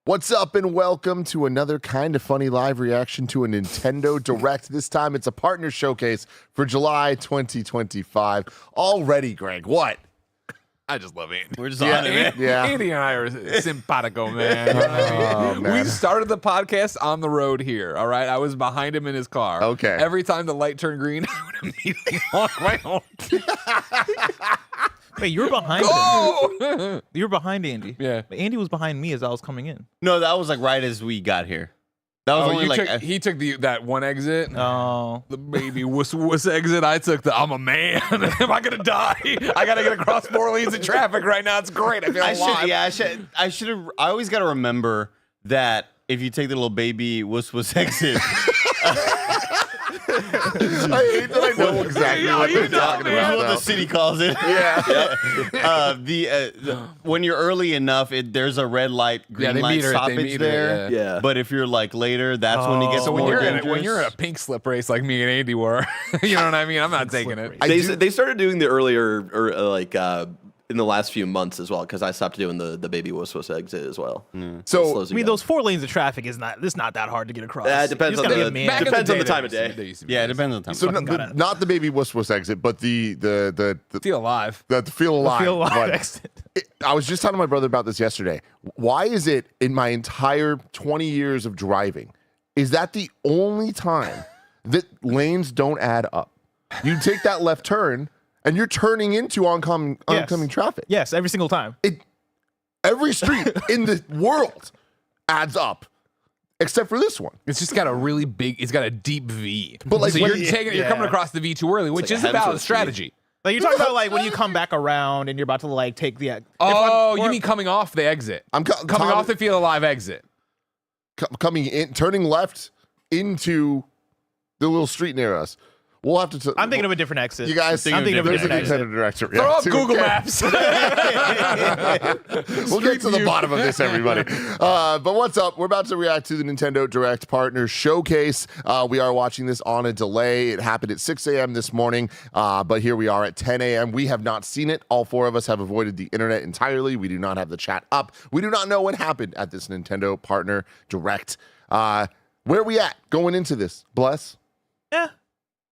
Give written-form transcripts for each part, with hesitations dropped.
What's up and welcome to another kind of funny live reaction to a Nintendo Direct. This time it's a partner showcase for July 2025. Already, Greg, what? I just love Andy. We're just on it, man. Yeah. Andy and I are simpatico, man. Oh, man. We started the podcast on the road here, all right? I was behind him in his car. Okay. Every time the light turned green, I would immediately honk my horn. Wait, you were behind him. Oh! You were behind Andy. Yeah. But Andy was behind me as I was coming in. No, that was like right as we got here. That was only like he took that one exit. Oh. The baby wuss exit. I took the I'm a man. Am I gonna die? I gotta get across 4 lanes of traffic right now. It's great. I feel alive. I should have. I always got to remember that if you take the little baby wuss exit. I hate that I know exactly what you're talking That's about. what the city calls it. Yeah. When you're early enough, there's a red light, green they light meter it, they stoppage meter it, there. yeah. But if you're like later, that's when you get So more when dangerous. you're in a pink slip race like me and Andy were, you know what I mean? I'm not taking it. They started doing the earlier, in the last few months as well, because I stopped doing the baby wuss exit as well. So, I mean, those 4 lanes of traffic is not that hard to get across. It depends You on just gotta the be a man. Back in depends on day, the time of there day. used to be Yeah, it this. depends on the time. so gotta- not the baby wuss exit, but the Feel alive. feel alive. Feel alive one. exit. I was just telling my brother about this yesterday. Why is it in my entire 20 years of driving, is that the only time that lanes don't add up? You take that left turn and you're turning into oncoming traffic. Yes, every single time. Every street in the world adds up, except for this one. It's just got a really big. It's got a deep V. But, like, so when you're coming across the V too early, which like is a a valid Hemsworth strategy. Like you're talking about like when you come back around and you're about to like take the You mean coming off the exit? I'm Coming off the Feel Alive exit. coming in, turning left into the little street near us. We'll have to. I'm thinking of a different exit. You guys, I'm thinking of a there's different exit. Nintendo Director. Throw up too. Google Okay. Maps. We'll get to the bottom of this, everybody. But what's up? We're about to react to the Nintendo Direct Partner Showcase. We are watching this on a delay. It happened at 6 a.m. this morning, but here we are at 10 a.m. We have not seen it. All 4 of us have avoided the internet entirely. We do not have the chat up. We do not know what happened at this Nintendo Partner Direct. Where are we at going into this? Bless? Yeah.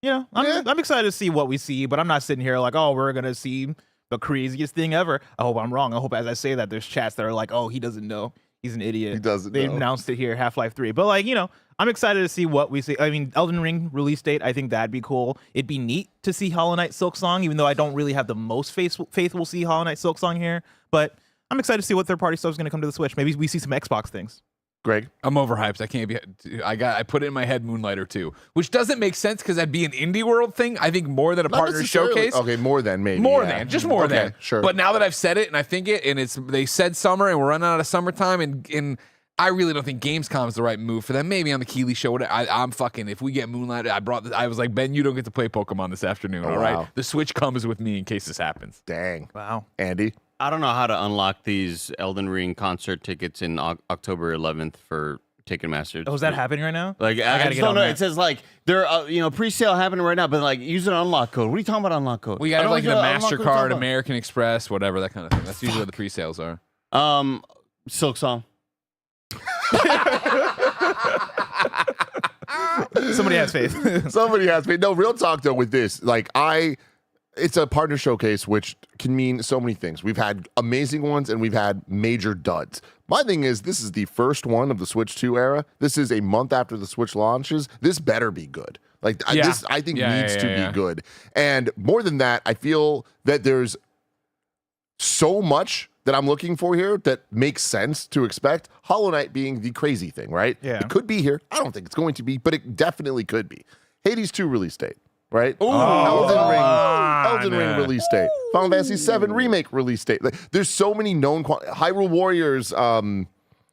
You know, I'm excited to see what we see, but I'm not sitting here like, oh, we're going to see the craziest thing ever. I hope I'm wrong. I hope as I say that, there's chats that are like, oh, he doesn't know. He's an idiot. He doesn't They know. announced it here, Half-Life 3. But like, you know, I'm excited to see what we see. I mean, Elden Ring release date, I think that'd be cool. It'd be neat to see Hollow Knight Silksong, even though I don't really have the most faith we'll see Hollow Knight Silksong here. But I'm excited to see what third-party stuff is going to come to the Switch. Maybe we see some Xbox things. Greg? I'm overhyped. I can't be. I put it in my head Moonlighter 2, which doesn't make sense because that'd be an indie world thing. I think more than a Not partner necessarily. showcase. Okay, more than maybe. More yeah. than, just more Okay, than. Sure. But now that I've said it and I think it, and they said summer and we're running out of summertime, and I really don't think Gamescom is the right move for them. Maybe on the Keeley show. I'm fucking. If we get Moonlight, I was like, Ben, you don't get to play Pokemon this afternoon. All right, wow. the Switch comes with me in case this happens. Dang. Wow. Andy? I don't know how to unlock these Elden Ring concert tickets in October 11th for Ticketmaster. Oh, is that happening right now? Like, I gotta just get don't on know. that. It says like they're pre-sale happening right now, but like use an unlock code. What are you talking about unlock code? We I got don't like the know what unlock code's talking MasterCard, about. American Express, whatever that kind of thing. That's usually what the pre-sales are. Silk Song. Somebody has faith. Somebody has me. No, real talk though with this. Like it's a partner showcase, which can mean so many things. We've had amazing ones and we've had major duds. My thing is, this is the first one of the Switch 2 era. This is a month after the Switch launches. This better be good. Like this, I think needs to be good. And more than that, I feel that there's so much that I'm looking for here that makes sense to expect. Hollow Knight being the crazy thing, right? Yeah. It could be here. I don't think it's going to be, but it definitely could be. Hades 2 release date, right? Ooh. Elden Ring release date. Final Fantasy 7 remake release date. Like, there's so many known Hyrule Warriors.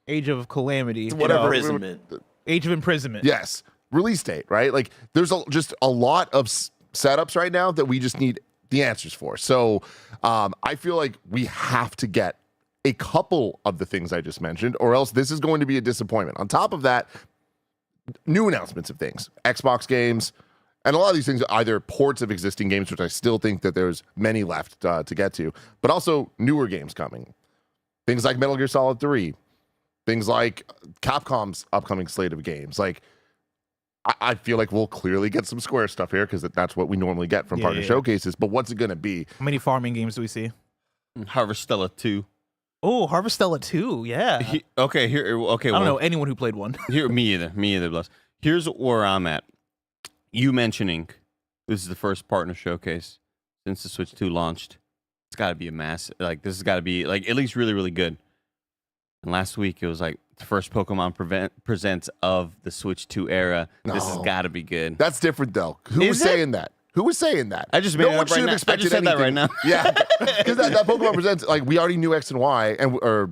Age of Calamity. Whatever. Imprisonment. Age of Imprisonment. Yes, release date, right? Like there's just a lot of setups right now that we just need the answers for. So I feel like we have to get a couple of the things I just mentioned, or else this is going to be a disappointment. On top of that, new announcements of things, Xbox games, and a lot of these things are either ports of existing games, which I still think that there's many left to get to, but also newer games coming. Things like Metal Gear Solid 3, Things like Capcom's upcoming slate of games. Like, I feel like we'll clearly get some Square stuff here because that's what we normally get from partner showcases. But what's it going to be? How many farming games do we see? Harvestella 2. Oh, Harvestella 2, yeah. Okay. I don't know anyone who played one. Me either, Bless. Here's where I'm at. You mentioning this is the first partner showcase since the Switch 2 launched. It's got to be a massive, like, this has got to be, like, at least really, really good. And last week, it was like the first Pokemon Presents of the Switch 2 era. No. This has got to be good. That's different, though. Who was saying that? Who was saying that? I just made it up right now. I just said that right now. Yeah, because that Pokemon Presents, like, we already knew X and Y, or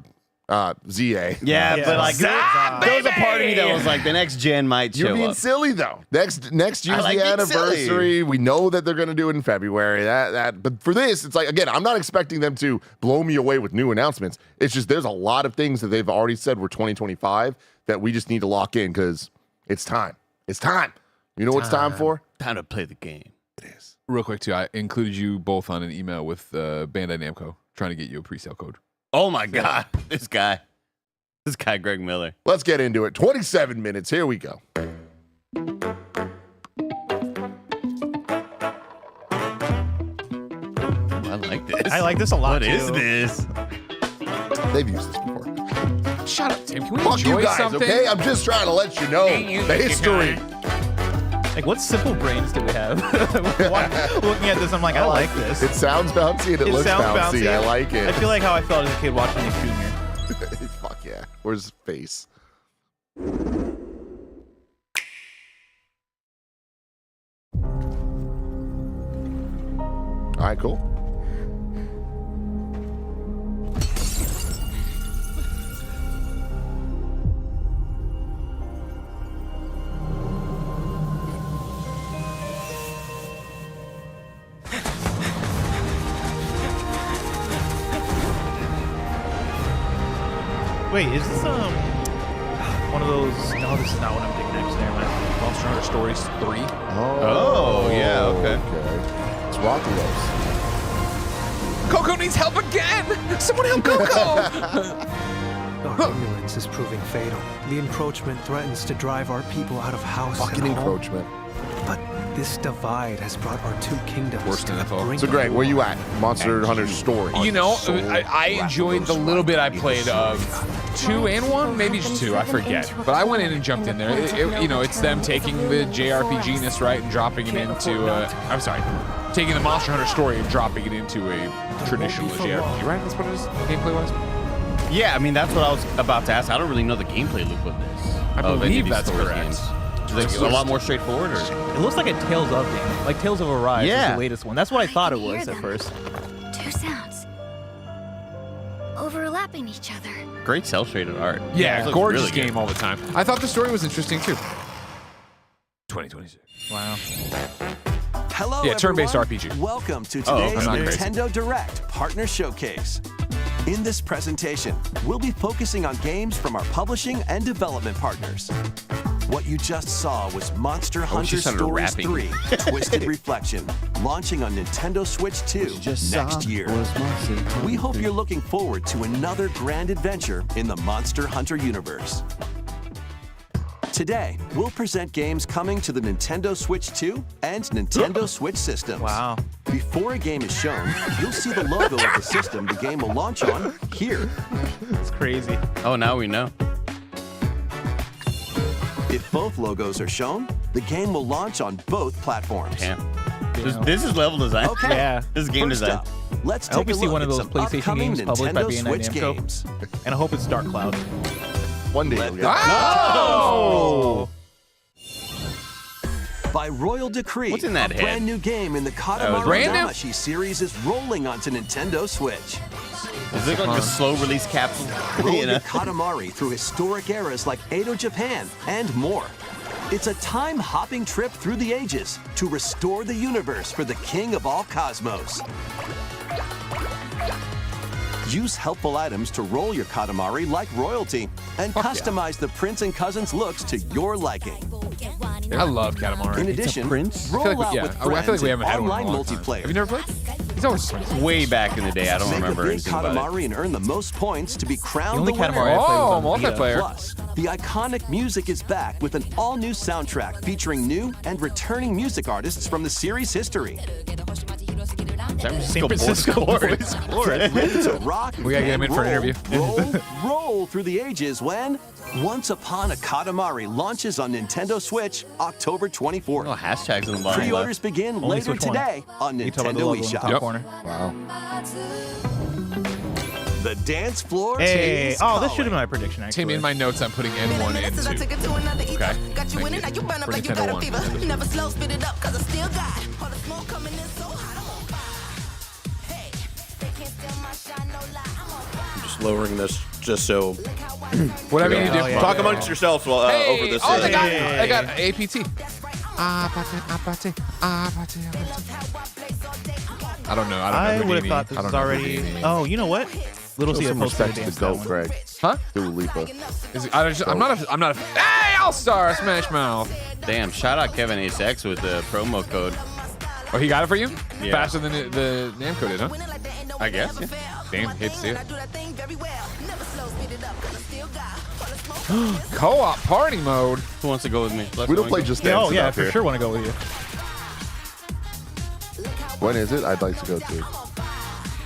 ZA. Yeah, but like there was a part of me that was like the next gen might show You're being up. silly though. Next year's like the being anniversary. silly. We know that they're going to do it in February. But for this, it's like, again, I'm not expecting them to blow me away with new announcements. It's just there's a lot of things that they've already said were 2025 that we just need to lock in because it's time. It's time. You know what it's time for? Time to play the game. It is. Real quick, too, I included you both on an email with Bandai Namco trying to get you a pre-sale code. Oh my God, this guy, Greg Miller. Let's get into it. 27 minutes. Here we go. I like this. I like this a lot, What is too. this? They've used this before. Shut up, Tim. Can we Fuck enjoy you guys, something? okay? I'm just trying to let you know the history. Like, what simple brains do we have? Looking at this, I'm like, I like this. It sounds bouncy and it looks sounds bouncy. I like it. I feel like how I felt as a kid watching Nick Jr. Fuck yeah. Where's his face? All right, cool. Wait, is this one of those? No, this is not what I'm thinking next. Never mind. Monster Hunter Stories 3. Oh, yeah, okay. It's Rockalos. Coco needs help again! Someone help Coco! Our ignorance is proving fatal. The encroachment threatens to drive our people out of house Fucking and home. encroachment. But this divide has brought our two kingdoms Worse to than I the thought. brink So, of Greg, where you war. at? Monster Hunter Story. You know, I enjoyed the little bit I played of 2 and 1, maybe just 2, I forget. But I went in and jumped in there. You know, it's them taking the JRPG-ness, right, and dropping it into, I'm sorry, taking the Monster Hunter story and dropping it into a traditional JRPG, right? That's what it is, gameplay-wise? Yeah, I mean that's what I was about to ask. I don't really know the gameplay loop of this. I of any believe of these that's Stories correct. games. Is it a lot more straightforward, or? It looks like a Tales of game, like Tales of Arise is Yeah. the latest one. That's what I thought it can hear was at them. first. Two sounds overlapping each other. Great cel-shaded art. Yeah, It looks gorgeous really good. game all the time. I thought the story was interesting, too. 2026. Wow. Hello, Yeah, turn-based everyone. RPG. Welcome to Oh, today's I'm not crazy. Nintendo Direct Partner Showcase. In this presentation, we'll be focusing on games from our publishing and development partners. What you just saw was Monster Hunter she started Stories rapping. 3 Twisted Reflection, launching on Nintendo Switch 2 next year. We hope you're looking forward to another grand adventure in the Monster Hunter universe. Today, we'll present games coming to the Nintendo Switch 2 and Nintendo Switch systems. Wow. Before a game is shown, you'll see the logo of the system the game will launch on here. It's crazy. Oh, now we know. If both logos are shown, the game will launch on both platforms. Damn. This is level design. Okay. Yeah. This is game First design. up, let's I hope take we a see look one of at those some PlayStation upcoming games published by Nintendo Bandai Switch Namco. games. And I hope it's Dark Cloud. One day. you'll get it. Oh! By royal decree, What's in that a head? brand new game in the was Katamari random? Damacy series is rolling onto Nintendo Switch. Does it look like a slow release capsule? Roll You know? your Katamari through historic eras like Edo Japan and more. It's a time-hopping trip through the ages to restore the universe for the king of all cosmos. Use helpful items to roll your Katamari like royalty and customize the prince and cousins looks to your liking. I love Katamari. In addition, prince? roll I feel like out we, with I feel like friends we in haven't had one in online a long time. multiplayer. Have you never played? He's always Way back in the day, I don't Make remember a big anything about it. Katamari and earn the most points to be crowned The only the winner. Katamari I played was on the Vita. multiplayer. Plus, the iconic music is back with an all-new soundtrack featuring new and returning music artists from the series history. San Francisco Boys Chorus. Ready to rock We gotta get him and in for an roll, interview. roll through the ages when Once Upon a Katamari launches on Nintendo Switch October 24th. Oh, hashtags in the bottom Pre-orders left. begin Only later Switch one. today on You talk about the Nintendo logo in the eShop. top Yep. corner. Wow. The dance floor Hey, is oh, this should have been calling. my prediction, actually. Tim, in my notes, I'm putting N1 and 2. Okay. Thank you. For Nintendo 1. Never slow, spit it up, cause I still got all the smoke coming in so hot, I'm on fire. Hey, they can't steal my shine, no lie, I'm on fire. Just lowering this just so. Whatever you do. Oh, yeah. Talk amongst yourselves while Hey, over this. oh, they got, Hey. they got APT. I don't know. I who would have Dini- thought this I don't was know who already. Dini is. Oh, you know what? Little Show C some posted a respect to dance the to that goat, one. Greg. Huh? Dua Lipa. Is it, I'm not a. Hey, All-Star Smash Mouth. Damn, shout out Kevin Ace with the promo code. Oh, he got it for you? Yeah. Faster than the Namco did, huh? I guess, yeah. Damn, hate to see it. Co-op party mode. Who wants to go with me? We don't play Just Yeah, Dance oh, yeah, enough for here. sure want to go with you. When is it? I'd like to go to.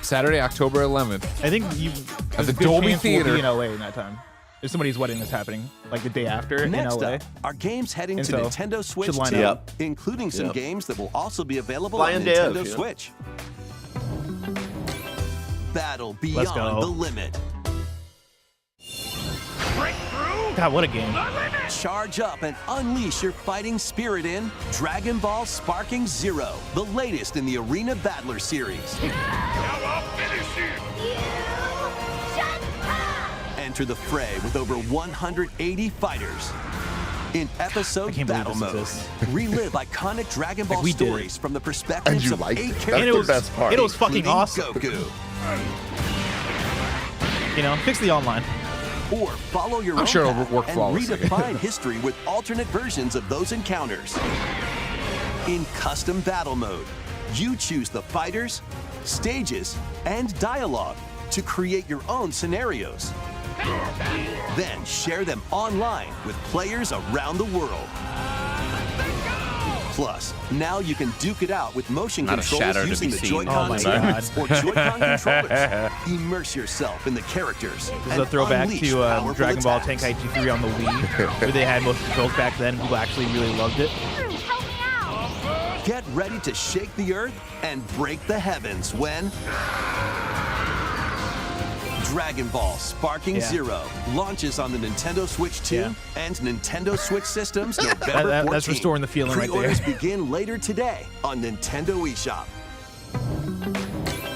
Saturday, October 11th. I think you. At the there's a good Dolby chance we'll Theater. be in LA in that time. There's somebody's wedding that's happening, like the day after Next in LA. up, are games heading And to so, Nintendo Switch should line 2, up. including some Yep. games that will also be available Flying on Dev, Nintendo you know? Switch. Battle Let's Beyond go. the Limit. God, what a game! Charge up and unleash your fighting spirit in Dragon Ball Sparking Zero, the latest in the Arena Battler series. Enter the fray with over 180 fighters. In episode can't believe Battle this Mode, exists. relive iconic Dragon Ball we did it. stories from the And perspectives you of liked 8 it. That's characters. And it the was best part. it was fucking including awesome. Goku. You know, fix the online. Or follow your I'm own sure it'll path work and flawlessly. redefine history with alternate versions of those encounters. In custom battle mode, you choose the fighters, stages, and dialogue to create your own scenarios. Then share them online with players around the world. Plus, now you can duke it out with motion Not a controls shadow to using be the seen. Joy-Con Oh my controllers God. or Joy-Con controllers. Immerse yourself in the characters. This is a throwback to Dragon Ball Tenkaichi 3 on the Wii, where they had motion controls back then. People actually really loved it. Get ready to shake the earth and break the heavens when Dragon Ball Sparking Yeah. Zero launches on the Nintendo Switch 2 Yeah. and Nintendo Switch systems November 14th. That's restoring the feeling right there. Pre-orders begin later today on Nintendo eShop.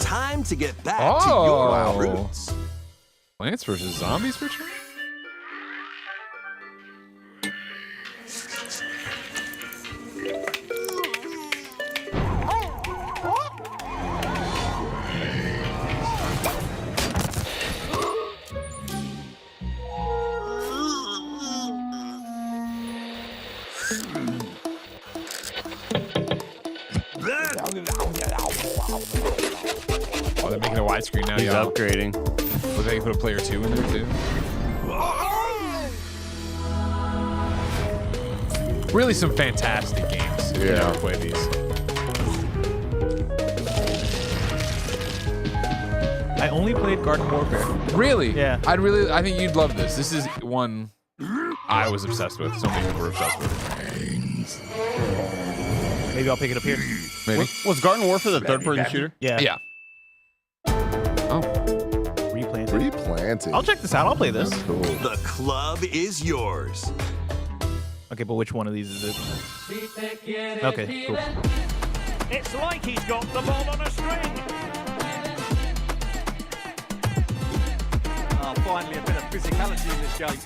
Time to get back to your Oh. roots. Plants vs. Zombies for sure? Oh, they're making a widescreen now. He's Yeah. upgrading. Looks like you put a player 2 in there too. Really, some fantastic games. If you Yeah. never play these. I only played Garden Warfare. Really? Yeah. I think you'd love this. This is one I was obsessed with. So many people were obsessed with. Maybe I'll pick it up here. Maybe. Was Garden Warfare the third-person shooter? Yeah. Yeah. Oh. Replanted. Replanted. I'll check this out. I'll play this. That's cool. The club is yours. Okay, but which one of these is it? Okay, cool. It's like he's got the ball on a string. Oh, finally a bit of physicality in this game.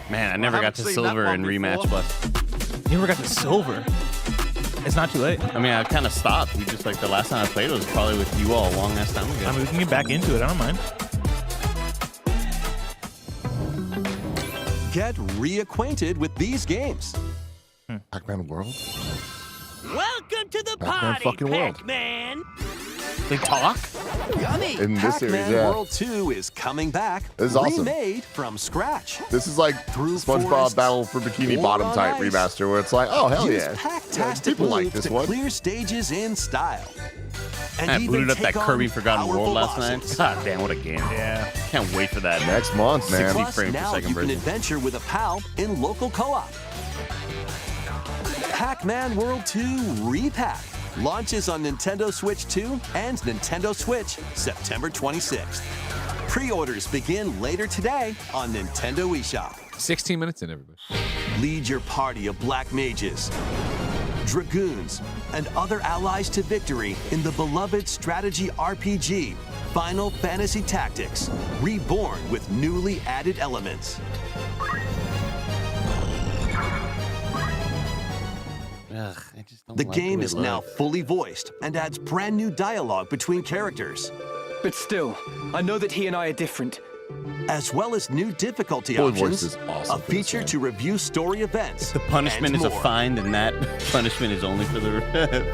Man, I never got to silver in Rematch Plus. You never got to silver. It's not too late. I mean, I kind of stopped. We just like the last time I played was probably with you all a long ass time ago. I mean, we can get back into it. I don't mind. Get reacquainted with these games. Pac-Man World? Welcome to the Pac-Man party, fucking world. Pac-Man. They talk? Yummy! In this series, Pac-Man yeah. World 2 is coming back, This is awesome. remade from scratch. This is like Through SpongeBob forests, Battle for Bikini or Bottom on type ice. remaster where it's like, oh, hell Use yeah. pack-tastic People like moves this to one. clear stages in style. And I even booted up that take on Kirby Forgotten powerful World last night. bosses. God damn, what a game. Yeah. Can't wait for that. Next month, man. 60 Plus, frames per now second you can version. adventure with a pal in local co-op. Pac-Man World 2 Repack launches on Nintendo Switch 2 and Nintendo Switch September 26th. Pre-orders begin later today on Nintendo eShop. 16 minutes in, everybody. Lead your party of black mages, dragoons, and other allies to victory in the beloved strategy RPG Final Fantasy Tactics, reborn with newly added elements. Ugh, I just don't The like game way is it now looks. fully voiced and adds brand new dialogue between characters, But still, I know that he and I are different. as well as new difficulty Boy voice options, is awesome a for this feature game. to review story events. The punishment and is a more. fine, and that punishment is only for the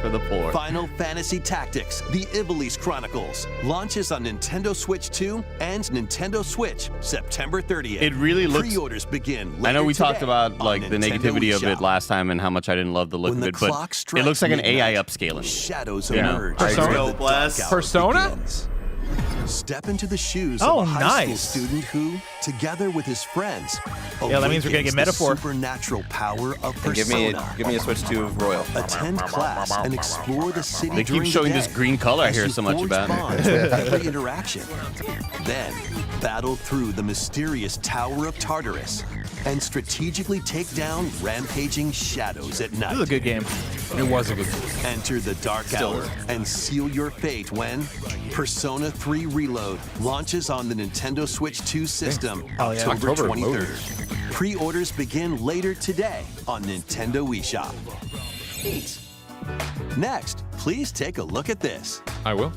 for the poor. Final Fantasy Tactics: The Ivalice Chronicles launches on Nintendo Switch 2 and Nintendo Switch September 30th. It really looks. Pre-orders begin. I know later we talked today about on like the Nintendo negativity of it eShop. last time and how much I didn't love the look When of the it, but clock it looks like an strikes AI midnight, upscaling. Shadows Yeah. emerge. Persona? as the Blast. dark hour Persona? begins. Step into the shoes Oh, of a high school nice. student who, together with his friends, Yeah, that means we're gonna get awakens the metaphor. supernatural power of And give me Persona. a Switch 2 Royal. Attend class and explore the city They keep during the showing this day green color I as hear you so much forge about. bonds with every interaction. Then, battle through the mysterious Tower of Tartarus and strategically take down rampaging shadows at night. This is a good game. It was a good game. Enter the dark hour and seal your fate when Persona 3 Reload launches on the Nintendo Switch 2 system Oh, yeah. October October 23rd. Pre-orders begin later today on Nintendo eShop. Next, please take a look at this. I will.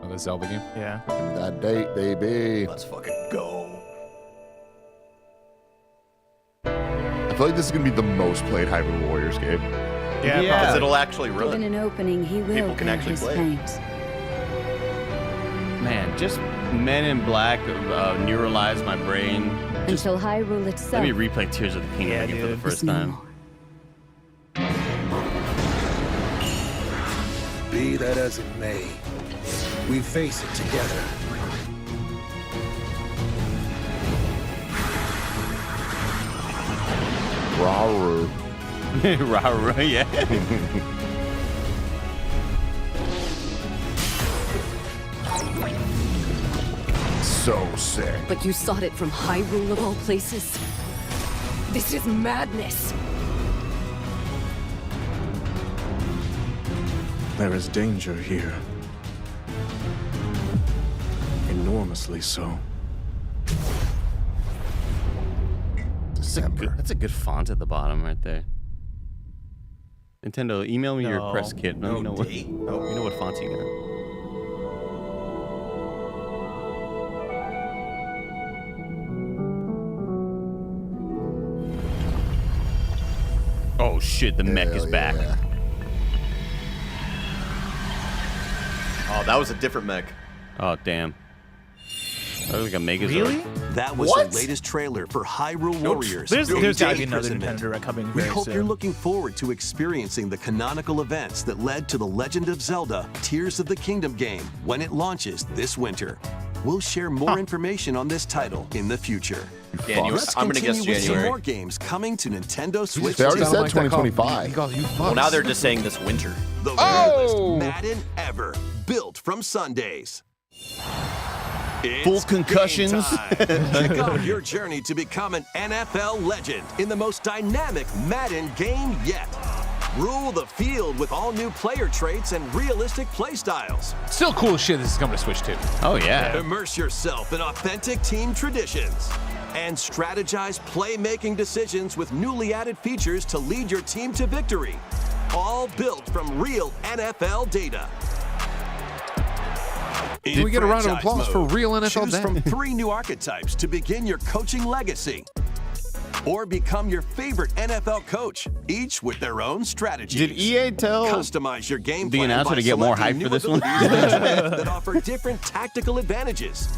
Oh, the Zelda game? Yeah. Give me that date, baby. Let's fucking go. I feel like this is going to be the most played Hyrule Warriors game. Yeah. Yeah. probably. It'll actually run. Given an opening, he will People can bear actually his play it. flames. Man, just Men in Black neuralize my brain. Just Until Hyrule itself let me replay Tears of the Kingdom Yeah, again for the dude. first is no time. more. Be that as it may, we face it together. Raru. Rah, rah, yeah. So sick. But you sought it from Hyrule of all places. This is madness. There is danger here. Enormously so. That's a good font at the bottom right there. Nintendo, email me your No. press kit. Let me know what you know what fonts you got. Oh shit, the mech is Hell back. yeah. Oh, that was a different mech. Oh damn. That was like a Megazord. Really? That was What? the latest trailer for Hyrule Warriors. There's Your gotta Day be another Imprisonment. Nintendo Direct coming We very hope soon. you're looking forward to experiencing the canonical events that led to The Legend of Zelda Tears of the Kingdom game when it launches this winter. We'll share more information on this title in the future. Let's I'm gonna guess continue with some January. more games coming to Nintendo Switch. They already Sounded said like that call. 2025. He called you Well, fucks. now they're just saying this winter. The Oh! weirdest Madden ever, built from Sundays. It's Full concussions. game time. Kick off your journey to become an NFL legend in the most dynamic Madden game yet. Rule the field with all new player traits and realistic play styles. Still cool as shit this is coming to Switch 2. Oh yeah. Immerse yourself in authentic team traditions and strategize playmaking decisions with newly added features to lead your team to victory. All built from real NFL data. Can we get a round of applause for real NFL Choose Dad? from 3 new archetypes to begin your coaching legacy. Or become your favorite NFL coach, each with their own strategies. Did EA tell Customize your game the plan announcer by to get more selecting hype for new this one? abilities that offer different tactical advantages.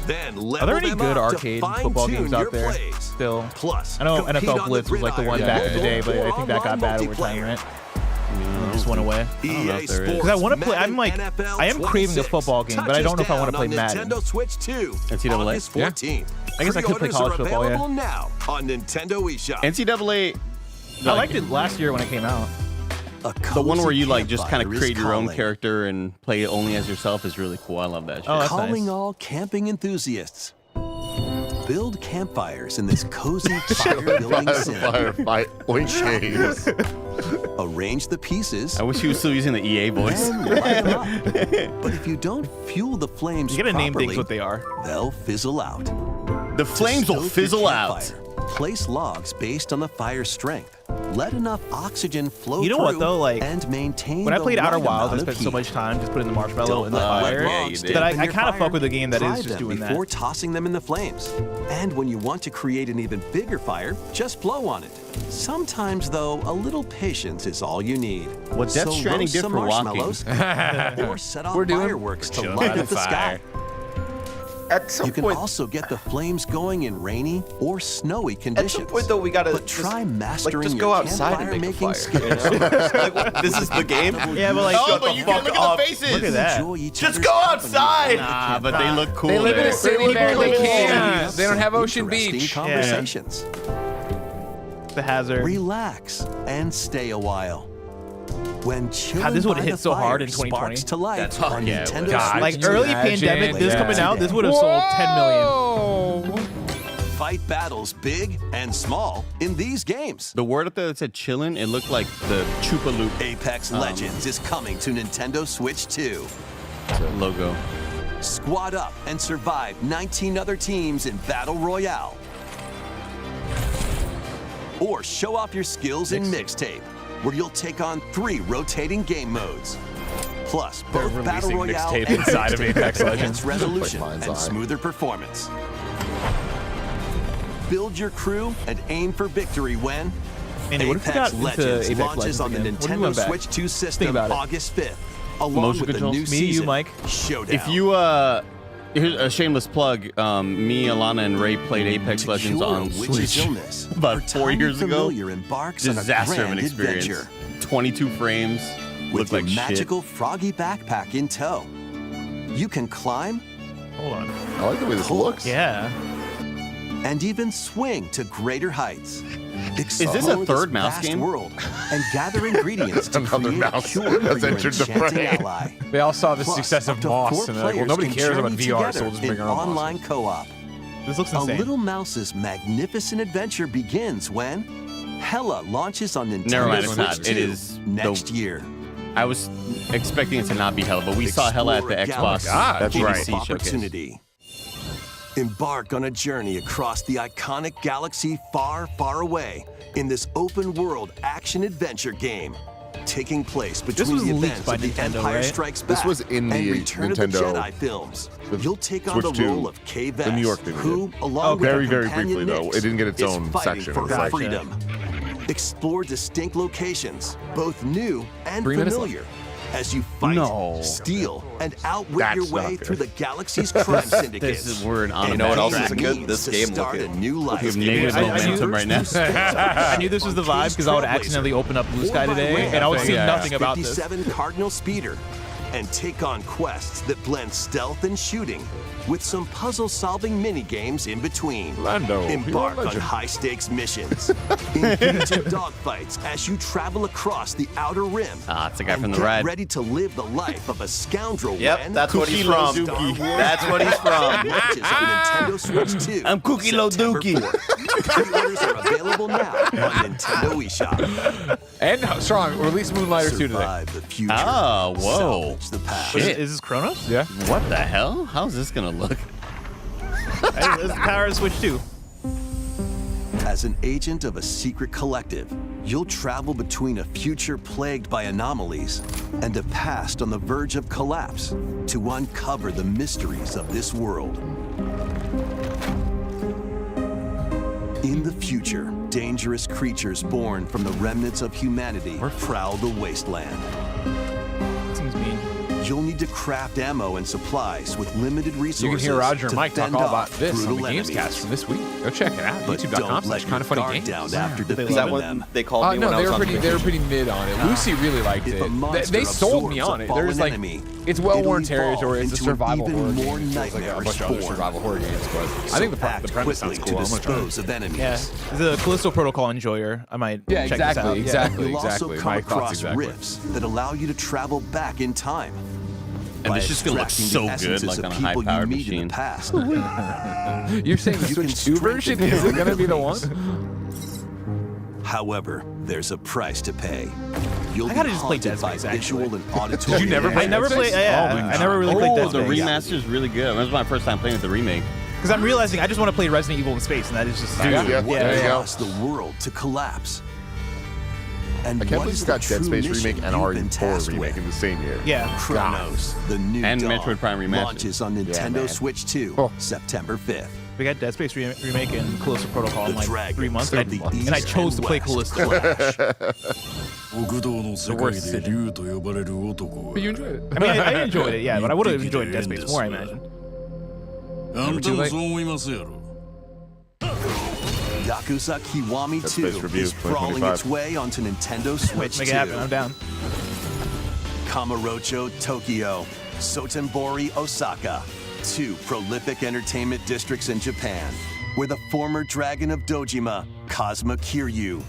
Then level Are there any them good up to arcade football fine-tune games your out there plays. still? Plus, I know compete NFL on Blitz the was like the one gridiron back in the day, but I think that got bad over time, multiplayer. right? It just went away. EA Sports, Because I want to play. I'm Madden like, NFL I am craving a 26 football game, but I don't know if I want to play touches down Madden. on Nintendo Switch 2, NCAA? August 14th. I guess I could play Pre-orders college are football, yeah. available now on Nintendo eShop. NCAA, I liked it last year when it came out. the one where you like just kind of campfire is create your own calling. character and play it only as yourself is really cool. I love that shit. Oh, that's Calling nice. all camping enthusiasts. Build campfires in this cozy fire-building sim. Firefight games. Arrange the pieces. I wish he was still using the EA voice. And light 'em up. But if you don't fuel the flames You gotta name properly, things what they are. they'll fizzle out. The flames will stoke your fizzle out. campfire, place logs based on the fire's strength. Let enough oxygen flow You know what through though? Like and maintain when I the played Outer right Wilds, I amount spent of so heat. much time just putting the marshmallow Don't in the let fire logs did. that dampen I your kind of fire. fuck with a game that Dry is just them doing that. before tossing them in the flames. And when you want to create an even bigger fire, just blow on it. Sometimes, though, a little patience is all you need. Well, Death so Stranding roast did some for walking. marshmallows or set off We're doing- fireworks to chilling light by up the the sky. At some You can point, also get the flames going in rainy or snowy at conditions. some point though, we gotta But try mastering just your go outside and make a campfire fire. making You know? Like, this is the game. Yeah, but like, Oh, Shut but the you can fuck look up. at the faces. Look at that. Enjoy each Just other's go company. outside. Nah, but they look cool. They live in there. a city, man. They can't. Have They don't have some Ocean interesting Beach. Conversations. the hazard. Relax and stay a while. When chilling this would've by hit the so hard fire in 2020. sparks to life That's on yeah, it Nintendo would. God, Switch Like Could you early imagine? pandemic, this Yeah. coming out, this would have sold 10 million. Whoa! Fight battles big and small in these games. The word up there that said chillin', it looked like the Chupa Loop Apex Legends is coming to Nintendo Switch 2. logo. Squad up and survive 19 other teams in Battle Royale. Or show off your skills in Mixtape, where you'll take on 3 rotating game modes. Plus, both Battle releasing Royale Mixtape and inside of Mixtape Apex enhance Legends. resolution Like Mind's and Eye. smoother performance. Build your crew and aim for victory when Andy, what if we got Apex into Legends Apex launches Legends on the again? What if we Nintendo went back? Switch 2 system about it. August 5th, along Motion with the controls? new Me, season, you, Mike. Showdown. If you here's a shameless plug. Me, Alana, and Ray played Apex To Legends cure on a witch's Switch illness, about our 4 tiny years ago. familiar embarks on a Disaster of an grand experience. adventure 22 frames. with Looked your like magical froggy backpack in tow. You can climb Hold on. I like the way this Cool. looks. Yeah. and even swing to greater heights. this a Explore third mouse vast game? world and gather ingredients to Another create mouse a cure for has your entered the enchanting fray. ally. They all saw the Plus, success up of to Moss, 4 and they're like, well, players nobody can cares about journey VR, so together we'll just bring in our own Moss. online co-op. This looks A insane. Little Mouse's magnificent adventure begins when Hella launches on Nintendo Never mind, it's Switch not. It 2 is next the- year. I was expecting it to not be Hella, but we saw Hella at the Explore a Xbox. galaxy That's full right. of showcase. opportunity. Embark on a journey across the iconic galaxy far, far away in this open-world action-adventure game, taking place between was the leaked events by of The Nintendo, Empire right? Strikes Back This was in and the Return of the Nintendo- Jedi films. the You'll take on Switch the 2, role of Kay Vess, the New York thing we who, did. along with Very, her very companion briefly, though. Nyx, It didn't get its is own fighting section. for It was like- freedom. Explore distinct locations, both new and 3 minutes familiar, as you fight, No. steal, and outwit That's your not way good. through the galaxy's crime syndicates. This is word on You know what else It isn't means good? This to game start a looking. new life. We have negative I momentum knew- right now. I knew this was the vibe because I would accidentally open up Blue Sky today, and I would see Yeah. nothing about this. 57 Cardinal Speeder, and take on quests that blend stealth and shooting with some puzzle-solving mini-games in between. Lando, Embark you're a on legend. high-stakes missions. Engage in dogfights as you travel across the Outer Rim. Ah, it's the guy and from the get ride. ready to live the life of a scoundrel Yep, when that's what he's Cookie from. Lo Star Wars That's what he's from. launches on Nintendo Switch 2. I'm Cookie Lo September Dookie. 4th. Pre-orders are available now on Nintendo eShop. And Strong, release Moonlighter 2 today. Survive the future. Oh, whoa. Salvage the past. Shit. Is this Chronos? Yeah. What the hell? How's this gonna look? This is the power of Switch 2. As an agent of a secret collective, you'll travel between a future plagued by anomalies and a past on the verge of collapse to uncover the mysteries of this world. In the future, dangerous creatures born from the remnants of humanity prowl the wasteland. Seems mean. You'll need to craft ammo and supplies with limited resources. You can hear Roger and to Mike talk fend all off about this on the brutal enemies. Gamescast from this week. Go check it out. But don't let your YouTube.com/kindafunnygames. guard down after Is that defeating what them. they called me No, when I they was were on pretty. They were vacation? pretty mid on it. Lucy really liked If it. a monster They sold me absorbs on a it. There's fallen like, enemy, it's well-worn it'll evolve territory. It's a into an survival even horror more game. It feels like a bunch nightmarish of other form. survival horror games, but I So think the act premise sounds quickly cool. to I'm gonna try it. dispose of enemies. Yeah, the Callisto Protocol enjoyer. I might Yeah, check this out. exactly, Yeah. exactly. You'll also come My thoughts across exactly. rifts that allow you to travel back in time. And by this is gonna look extracting so the good, essences like of on a people you high-powered meet in machine. the past. You're saying the You can Switch 2 version? strengthen Is it going to be the enemies. one? However, there's a price to pay. You'll I gotta be just play haunted Dead by Space, actually. visual and auditory. Did you never play I never Dead played. Space? Yeah, I never really played Dead Oh, the Space. remaster is really good. That was my first time playing with the remake. Because I'm realizing I just want to play Resident Evil in space, and that is just Dude, yeah, What there you go. caused the world to collapse? And I can't what believe is we the got Dead true Space mission remake and you've RE4 been tasked remake with? in the same year. yeah. Chronos, the new And dawn, Metroid Prime Remastered. launches on Nintendo man. Switch 2, Oh. September 5th. We got Dead Space remake and Callisto Protocol in The like dragons 3 months, of and the I East chose to and play West Callisto. The worst decision. But you enjoyed it. I mean, I enjoyed it, yeah, but I would have enjoyed Dead Space more, I imagine. Yakuza Kiwami Dead 2 Space review, is crawling 2025. its way onto Nintendo Switch Make 2. it happen. I'm down. Kamurocho, Tokyo, Sotenbori, Osaka, 2 prolific entertainment districts in Japan, where the former dragon of Dojima, Kazuma Kiryu,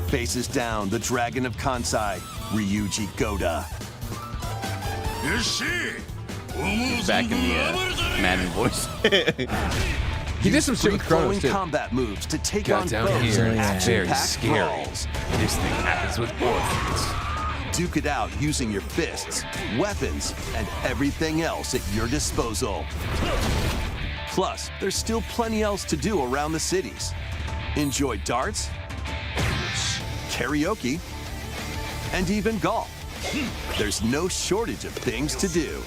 faces down the dragon of Kansai, Ryuji Goda. Back in the Madden voice. He did some shit with Chronos, Free-flowing too. combat moves to take Got on down foes here, in and it's very action-packed scary. brawls. This thing happens with orphans. Duke it out using your fists, weapons, and everything else at your disposal. Plus, there's still plenty else to do around the cities. Enjoy darts, karaoke, and even golf. There's no shortage of things to do.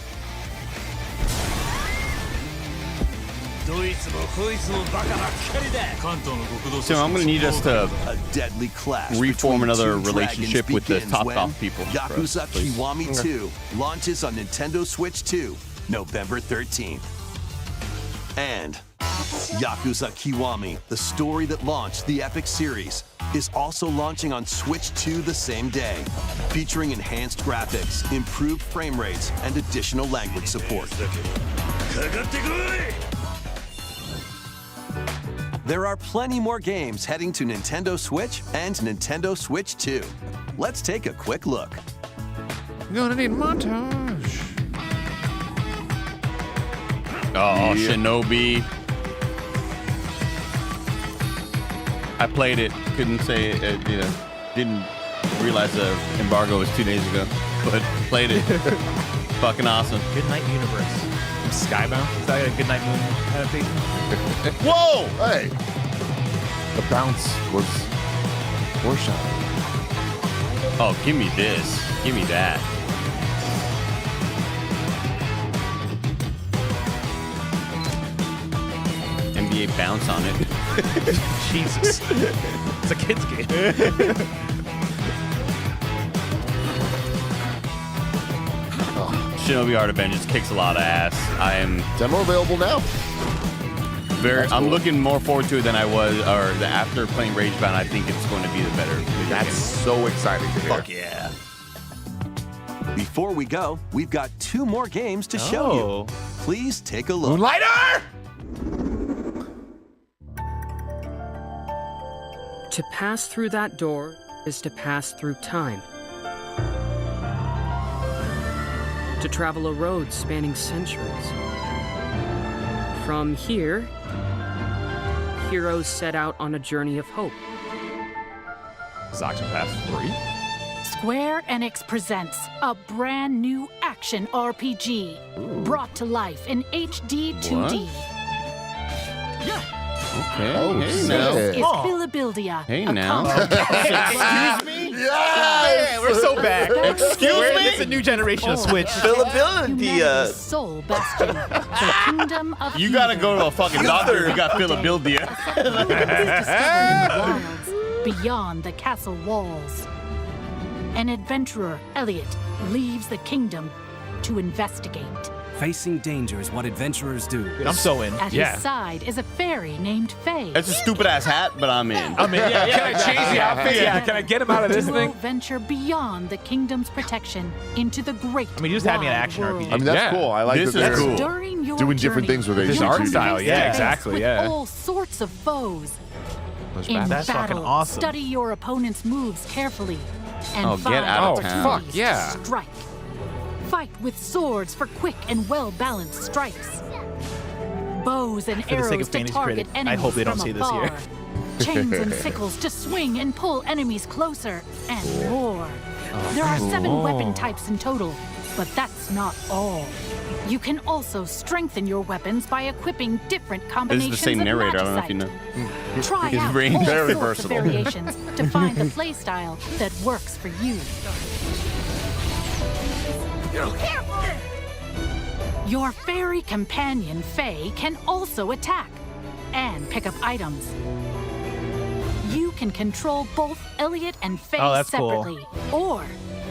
So I'm gonna need us to A deadly clash reform between another two relationship dragons with the begins Top when Golf people. Yakuza Please. Kiwami 2 launches on Nintendo Switch 2, November 13th. And Yakuza Kiwami, the story that launched the epic series, is also launching on Switch 2 the same day, featuring enhanced graphics, improved frame rates, and additional language support. There are plenty more games heading to Nintendo Switch and Nintendo Switch 2. Let's take a quick look. Gonna need a montage. Oh, Shinobi. I played it. Couldn't say it. Didn't realize the embargo was 2 days ago, but played it. Fucking awesome. Goodnight Universe. Skybound? Is that a Goodnight Moon adaptation? Whoa! Hey, the bounce was foreshadowing. Oh, give me this. Give me that. NBA bounce on it. Jesus. It's a kid's game. Shinobi Art of Vengeance kicks a lot of ass. I am Demo available now. I'm looking more forward to it than I was, or after playing Ragebound. I think it's going to be the better video That's game. so exciting to hear. Fuck yeah. Before we go, we've got 2 more games to show you. Please take a look. Moonlighter! To pass through that door is to pass through time. To travel a road spanning centuries. From here, heroes set out on a journey of hope. Is Octopath 3? Square Enix presents a brand new action RPG brought to life in HD 2D. Okay. Oh, hey, shit. now. This is Philabildia. Hey, a now. compact- Excuse me? Yes! We're so back. Excuse me? It's a new generation of Switch. Humanity's sole bastion, the kingdom of You gotta Eden. go to a fucking doctor if you got Philadelphia. Discovered in the wilds, beyond the castle walls. An adventurer, Elliot, leaves the kingdom to investigate. Facing danger is what adventurers do. Dude, I'm so in. At his side is a fairy named Faye. That's a stupid ass hat, but I'm in. Can I change the outfit? Yeah. Can I get him out of this Duo thing? venture beyond the kingdom's protection into the great I mean, you just had me an wide action world. RPG. I mean, that's cool. I like This that is they're cool. During your doing different journey, things with This Asian art 2D. style, yeah, face exactly, with yeah. all sorts of foes. In That's fucking battle, awesome. study your opponent's moves carefully and Oh, get find out of town. opportunities Fuck, yeah. to strike. Fight with swords for quick and well-balanced strikes. Bows and For the sake arrows of to Fantasy target Critic, I enemies hope they don't from see this here. afar. Chains and sickles to swing and pull enemies closer, and more. There are 7 weapon types in total, but that's not all. You can also strengthen your weapons by equipping different This is combinations the same of narrator. I don't know if you magicite. know. Try His out range all very sorts of versatile. variations to find the playstyle that works for you. Your fairy companion, Faye, can also attack and pick up items. You can control both Elliot and Faye Oh, that's cool. separately, or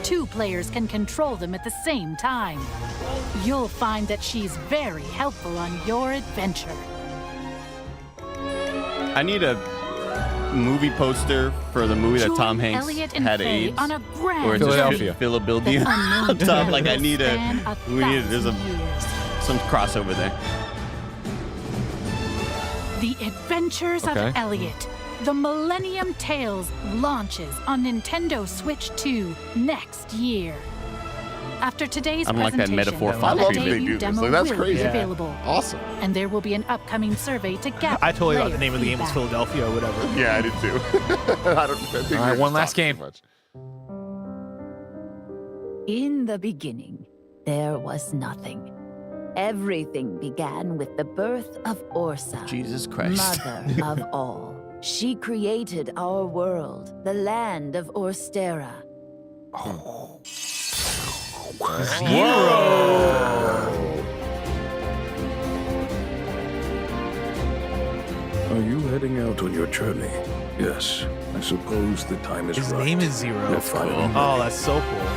2 players can control them at the same time. You'll find that she's very helpful on your adventure. I need a movie poster for the movie that Join Tom Hanks Elliot and had Faye AIDS. on a grand Or it's just Philadelphia. Philadelphia. The unknown Top, like I will need span there's 1,000 years. some crossover there. The Adventures Okay. of Elliot. The Millennium Tales launches on Nintendo Switch 2 next year. After today's I don't like that presentation, metaphor a font I love treatment. that they debut do this. demo Like, that's will crazy. be Yeah. available. Awesome. And there will be an upcoming survey to gather I totally thought player the name of the game was feedback. Philadelphia or whatever. Yeah, I did too. I don't think All right, we're one just last talking game. much. In the beginning, there was nothing. Everything began with the birth of Orsa, Jesus Christ. mother of all. She created our world, the land of Orstera. Are you heading out on your journey? Yes. I suppose the time is His right. name is Zero. You're finally Oh, that's so cool.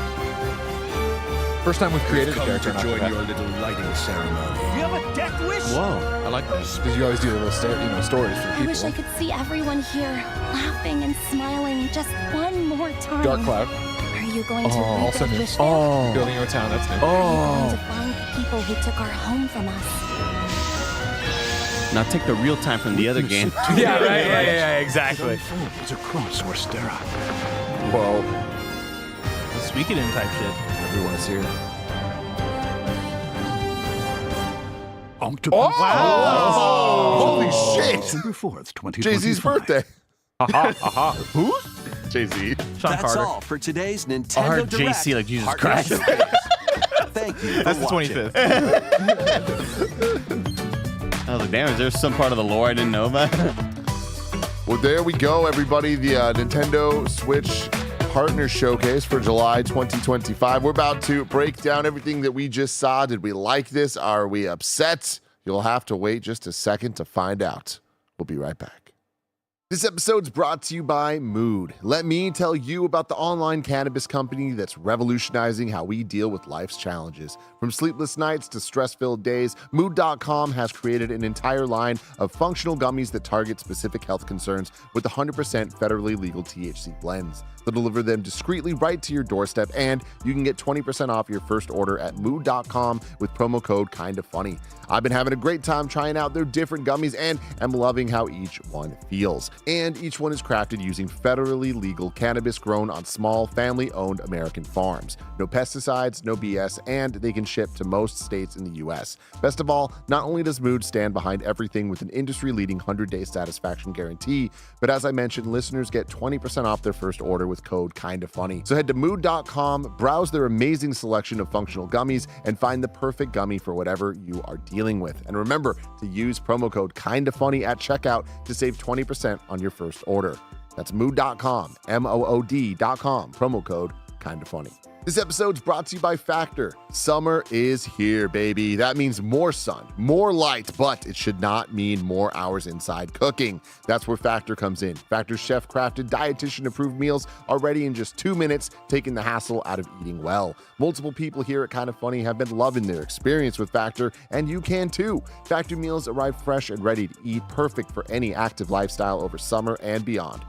First time we've created a Come character. to not join that. your little lighting ceremony. You have a death wish? Whoa, I like that. Because you always do the little stories for I people. wish I could see everyone here laughing and smiling just one more time. Dark Cloud. Are you going to read also that new. wish now? Building your town, that's new. Are you going to find the people who took our home from us? Now take the real time from the other game. Yeah, right. Yeah, exactly. It's across Orstera. Whoa. Speaking in type shit. Everyone is here. Octopus. Oh! Holy shit! December 4th, 2025. Jay-Z's birthday. Aha. Who? Jay-Z. Sean That's Carter. all for today's I Nintendo heard Direct. JC like Jesus Partner Christ. Showcase. Thank you. That's the for watching. 25th. I was like, damn, is there some part of the lore I didn't know about? Well, there we go, everybody. The Nintendo Switch Partner Showcase for July 2025. We're about to break down everything that we just saw. Did we like this? Are we upset? You'll have to wait just a second to find out. We'll be right back. This episode's brought to you by Mood. Let me tell you about the online cannabis company that's revolutionizing how we deal with life's challenges. From sleepless nights to stress-filled days, Mood.com has created an entire line of functional gummies that target specific health concerns with 100% federally legal THC blends. They'll deliver them discreetly right to your doorstep, and you can get 20% off your first order at Mood.com with promo code KINDAFUNNY. I've been having a great time trying out their different gummies and am loving how each one feels. and each one is crafted using federally legal cannabis grown on small, family-owned American farms. No pesticides, no BS, and they can ship to most states in the U.S. Best of all, not only does Mood stand behind everything with an industry-leading 100-day satisfaction guarantee, but as I mentioned, listeners get 20% off their first order with code KINDAFUNNY. So head to mood.com, browse their amazing selection of functional gummies, and find the perfect gummy for whatever you are dealing with. And remember to use promo code KINDAFUNNY at checkout to save 20% on your first order. That's mood.com, MOOD.com, promo code KINDAFUNNY. This episode's brought to you by Factor. Summer is here, baby. That means more sun, more light, but it should not mean more hours inside cooking. That's where Factor comes in. Factor's chef-crafted, dietitian-approved meals are ready in just 2 minutes, taking the hassle out of eating well. Multiple people here at Kinda Funny have been loving their experience with Factor, and you can too. Factor meals arrive fresh and ready to eat, perfect for any active lifestyle over summer and beyond.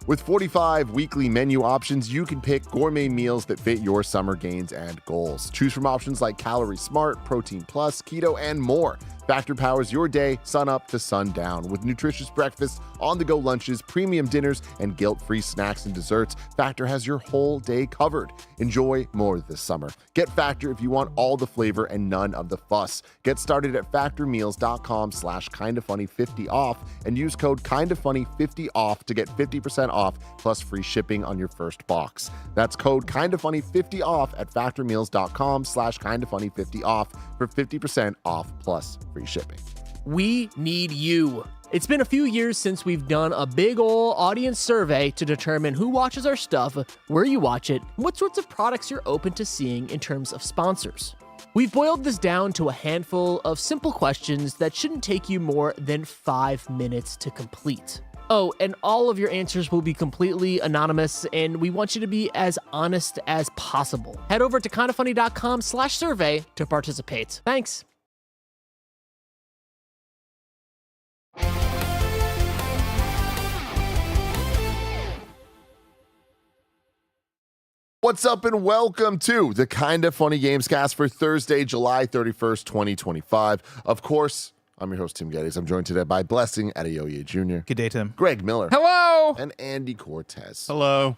With 45 weekly menu options, you can pick gourmet meals that fit your summer gains and goals. Choose from options like Calorie Smart, Protein Plus, Keto, and more. Factor powers your day, sun up to sundown. With nutritious breakfasts, on-the-go lunches, premium dinners, and guilt-free snacks and desserts, Factor has your whole day covered. Enjoy more this summer. Get Factor if you want all the flavor and none of the fuss. Get started at factormeals.com/kindafunny50 off and use code kindafunny50 off to get 50% off plus free shipping on your first box. That's code kindafunny50 off at factormeals.com/kindafunny50 off for 50% off plus free shipping. We need you. It's been a few years since we've done a big ol' audience survey to determine who watches our stuff, where you watch it, and what sorts of products you're open to seeing in terms of sponsors. We've boiled this down to a handful of simple questions that shouldn't take you more than 5 minutes to complete. Oh, and all of your answers will be completely anonymous, and we want you to be as honest as possible. Head over to kindafunny.com/survey to participate. Thanks. What's up and welcome to the Kinda Funny Gamescast for Thursday, July 31st, 2025. Of course, I'm your host, Tim Geddes. I'm joined today by Blessing Adeoye Jr. Good day, Tim. Greg Miller. Hello. And Andy Cortez. Hello.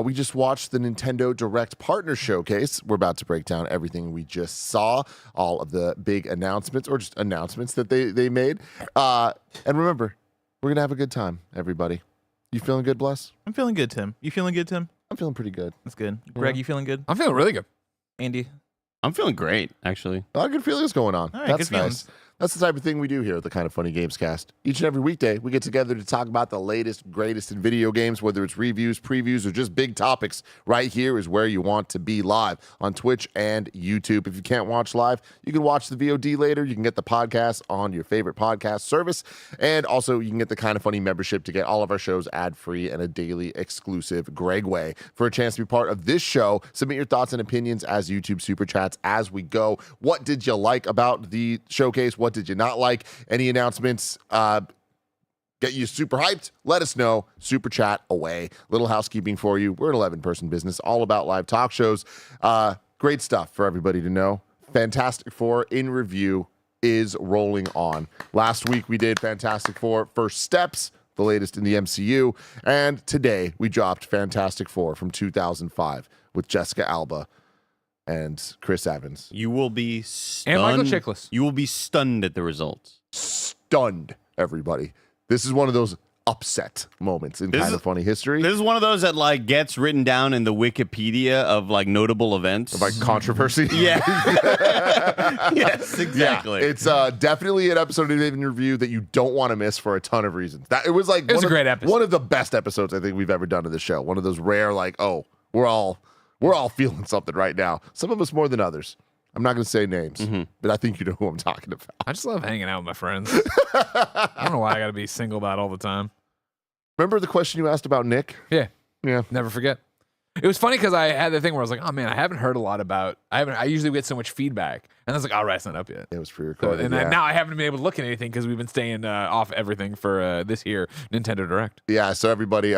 We just watched the Nintendo Direct Partner Showcase. We're about to break down everything we just saw, all of the big announcements or just announcements that they made. And remember, we're going to have a good time, everybody. You feeling good, Bless? I'm feeling good, Tim. You feeling good, Tim? I'm feeling pretty good. That's good. Greg, you feeling good? I'm feeling really good. Andy? I'm feeling great, actually. A lot of good feelings going on. All right, That's good feelings. nice. That's the type of thing we do here at the Kinda Funny Gamescast. Each and every weekday, we get together to talk about the latest, greatest in video games, whether it's reviews, previews, or just big topics. Right here is where you want to be, live on Twitch and YouTube. If you can't watch live, you can watch the VOD later. You can get the podcast on your favorite podcast service. And also, you can get the Kinda Funny membership to get all of our shows ad-free and a daily exclusive Greg Way. For a chance to be part of this show, submit your thoughts and opinions as YouTube Super Chats as we go. What did you like about the showcase? What did you not like? Any announcements get you super hyped? Let us know. Super chat away. Little housekeeping for you. We're an 11-person business, all about live talk shows. Great stuff for everybody to know. Fantastic Four in review is rolling on. Last week we did Fantastic Four First Steps, the latest in the MCU, and today we dropped Fantastic Four from 2005 with Jessica Alba and Chris Evans. You will be stunned. And Michael Chiklis. You will be stunned at the results. Stunned, everybody. This is one of those upset moments in Kinda Funny history. This is one of those that like gets written down in the Wikipedia of like notable events. Of like controversy. Yeah. Yes, exactly. Yeah, it's definitely an episode of an review that you don't want to miss for a ton of reasons. It was a great episode. One of the best episodes I think we've ever done of the show. One of those rare, like, oh, we're all feeling something right now. Some of us more than others. I'm not going to say names, but I think you know who I'm talking about. I just love hanging out with my friends. I don't know why I got to be singled out all the time. Remember the question you asked about Nick? Yeah. Yeah. Never forget. It was funny because I had the thing where I was like, oh man, I haven't heard a lot about, I usually get so much feedback. And I was like, all right, it's not up yet. It was pre-recorded. So, and then now I haven't been able to look at anything because we've been staying off everything for this year Nintendo Direct. Yeah, so everybody,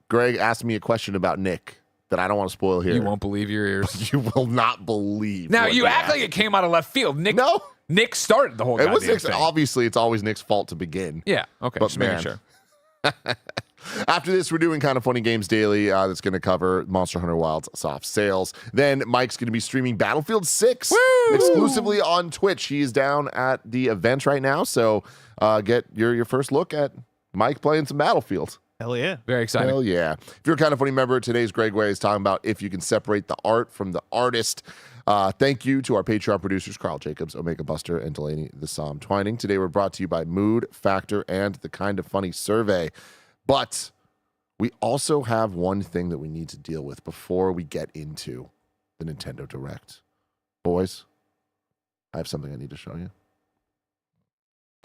Greg asked me a question about Nick that I don't want to spoil here. You won't believe your ears. You will not believe. Now, you act like it came out of left field. Nick started the whole It was goddamn Nick's, thing. obviously, it's always Nick's fault to begin. Yeah, okay, But just making man, sure. After this, we're doing Kind of Funny Games Daily. That's going to cover Monster Hunter Wilds soft sales. Then Mike's going to be streaming Battlefield 6 exclusively on Twitch. He is down at the event right now, so get your first look at Mike playing some Battlefield. Hell yeah. Very exciting. Hell yeah. If you're a Kind of Funny member, today's Greg Way is talking about if you can separate the art from the artist. Thank you to our Patreon producers, Carl Jacobs, Omega Buster, and Delaney the Psalm Twining. Today we're brought to you by Mood, Factor, and the Kind of Funny survey. But we also have one thing that we need to deal with before we get into the Nintendo Direct. Boys, I have something I need to show you.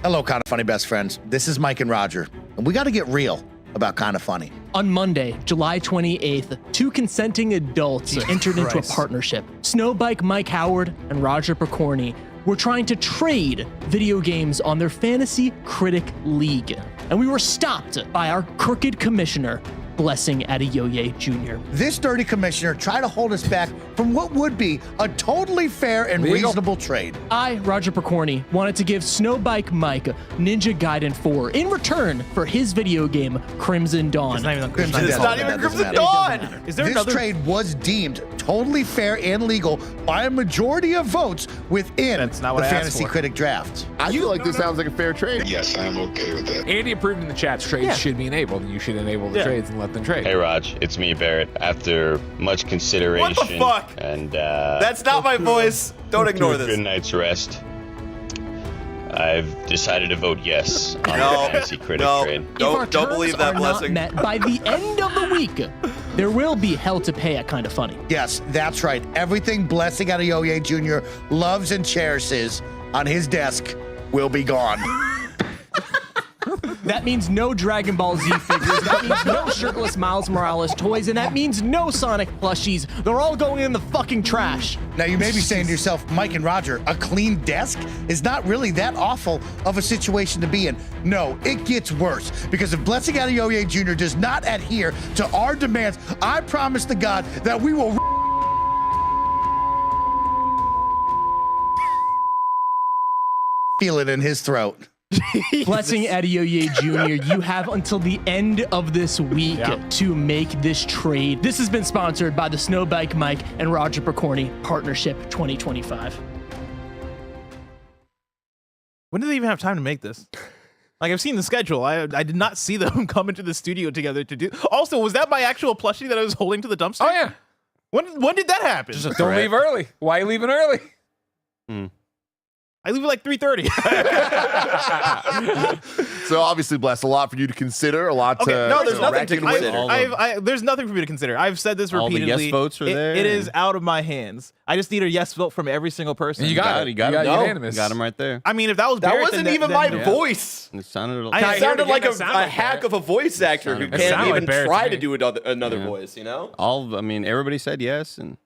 Hello, Kind of Funny best friends. This is Mike and Roger, and we got to get real about Kind of Funny. On Monday, July 28th, two consenting adults entered into a partnership. Snowbike Mike Howard and Roger Picorni were trying to trade video games on their Fantasy Critic League. And we were stopped by our crooked commissioner, Blessing Adeoye Jr. This dirty commissioner tried to hold us back from what would be a totally fair and reasonable trade. I, Roger Picorni, wanted to give Snowbike Mike Ninja Gaiden 4 in return for his video game, Crimson Dawn. It's not even Crimson Dawn. This trade was deemed totally fair and legal by a majority of votes within the Fantasy Critic draft. I feel like this sounds like a fair trade. Yes, I am okay with that. Andy approved in the chat. Trades should be enabled, and you should enable the trades and let them trade. Hey, Raj, it's me, Barrett. After much consideration, What the fuck? And That's not my voice. Don't ignore this. Good night's rest. I've decided to vote yes on the Fantasy Critic trade. Don't believe that, Blessing. Not met by the end of the week, there will be hell to pay at Kind of Funny. Yes, that's right. Everything Blessing Adeoye Jr. loves and cherishes on his desk will be gone. That means no Dragon Ball Z figures. That means no shirtless Miles Morales toys. And that means no Sonic plushies. They're all going in the fucking trash. Now, you may be saying to yourself, Mike and Roger, a clean desk is not really that awful of a situation to be in. No, it gets worse. Because if Blessing Adeoye Jr. does not adhere to our demands, I promise to God that we will... feel it in his throat. Blessing Adeoye Jr., you have until the end of this week to make this trade. This has been sponsored by the Snowbike Mike and Roger Picorni Partnership 2025. When did they even have time to make this? Like, I've seen the schedule. I did not see them come into the studio together to do. Also, was that my actual plushie that I was holding to the dumpster? Oh, yeah. When did that happen? Just don't leave early. Why are you leaving early? I leave at like 3:30. So obviously, Bless, a lot for you to consider, a lot to there's nothing to consider. There's nothing for me to consider. I've said this All the repeatedly. yes votes are there. It is out of my hands. I just need a yes vote from every single person. You got unanimous. You got him right there. I mean, if that was That Barrett, wasn't then even my voice. It sounded It sounded like a sounded like hack of a voice actor who It can't sounded even like Barrett try to to me. do another voice, you know? Everybody said yes, and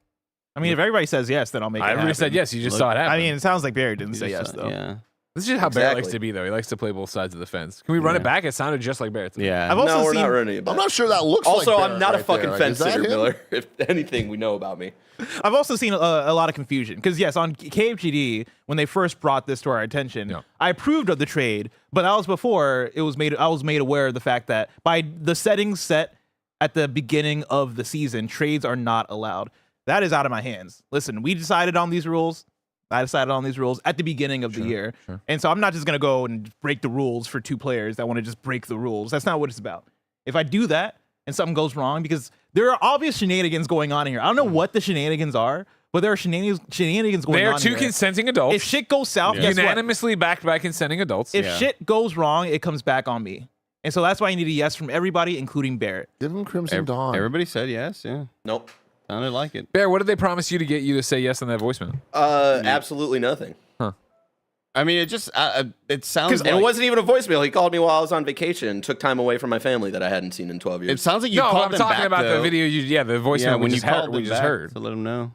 I mean, if everybody says yes, then I'll make it happen. Everybody said yes. You just saw it happen. I mean, it sounds like Barrett didn't say yes, though. Yeah. This is just how Barrett likes Exactly. to be, though. He likes to play both sides of the fence. Can we run it back? It sounded just like Barrett. to me. Yeah. I've also No, we're seen. not running it I'm back. not sure that looks Also, like I'm Barrett not a right fucking there. fence Is that sitter, him? Miller. If anything, we know about me. I've also seen a lot of confusion because yes, on KFGD when they first brought this to our attention, I approved of the trade, but that was before it was made. I was made aware of the fact that by the settings set at the beginning of the season, trades are not allowed. That is out of my hands. Listen, we decided on these rules. I decided on these rules at the beginning of the year. And so I'm not just going to go and break the rules for two players that want to just break the rules. That's not what it's about. If I do that and something goes wrong, because there are obvious shenanigans going on here. I don't know what the shenanigans are, but there are shenanigans going on They are two here. consenting adults. If shit goes south, guess what? Unanimously backed by consenting adults. If shit goes wrong, it comes back on me. And so that's why I need a yes from everybody, including Barrett. Give him Crimson Dawn. Everybody said yes. Yeah. Nope. Sounded like it. Bear, what did they promise you to get you to say yes on that voicemail? Absolutely nothing. I mean, it just it sounds like And it wasn't even a voicemail. He called me while I was on vacation and took time away from my family that I hadn't seen in 12 years. It sounds like you No, called I'm them talking back, about though. the video. The voicemail when we you just called heard. We them just back heard. to let them know.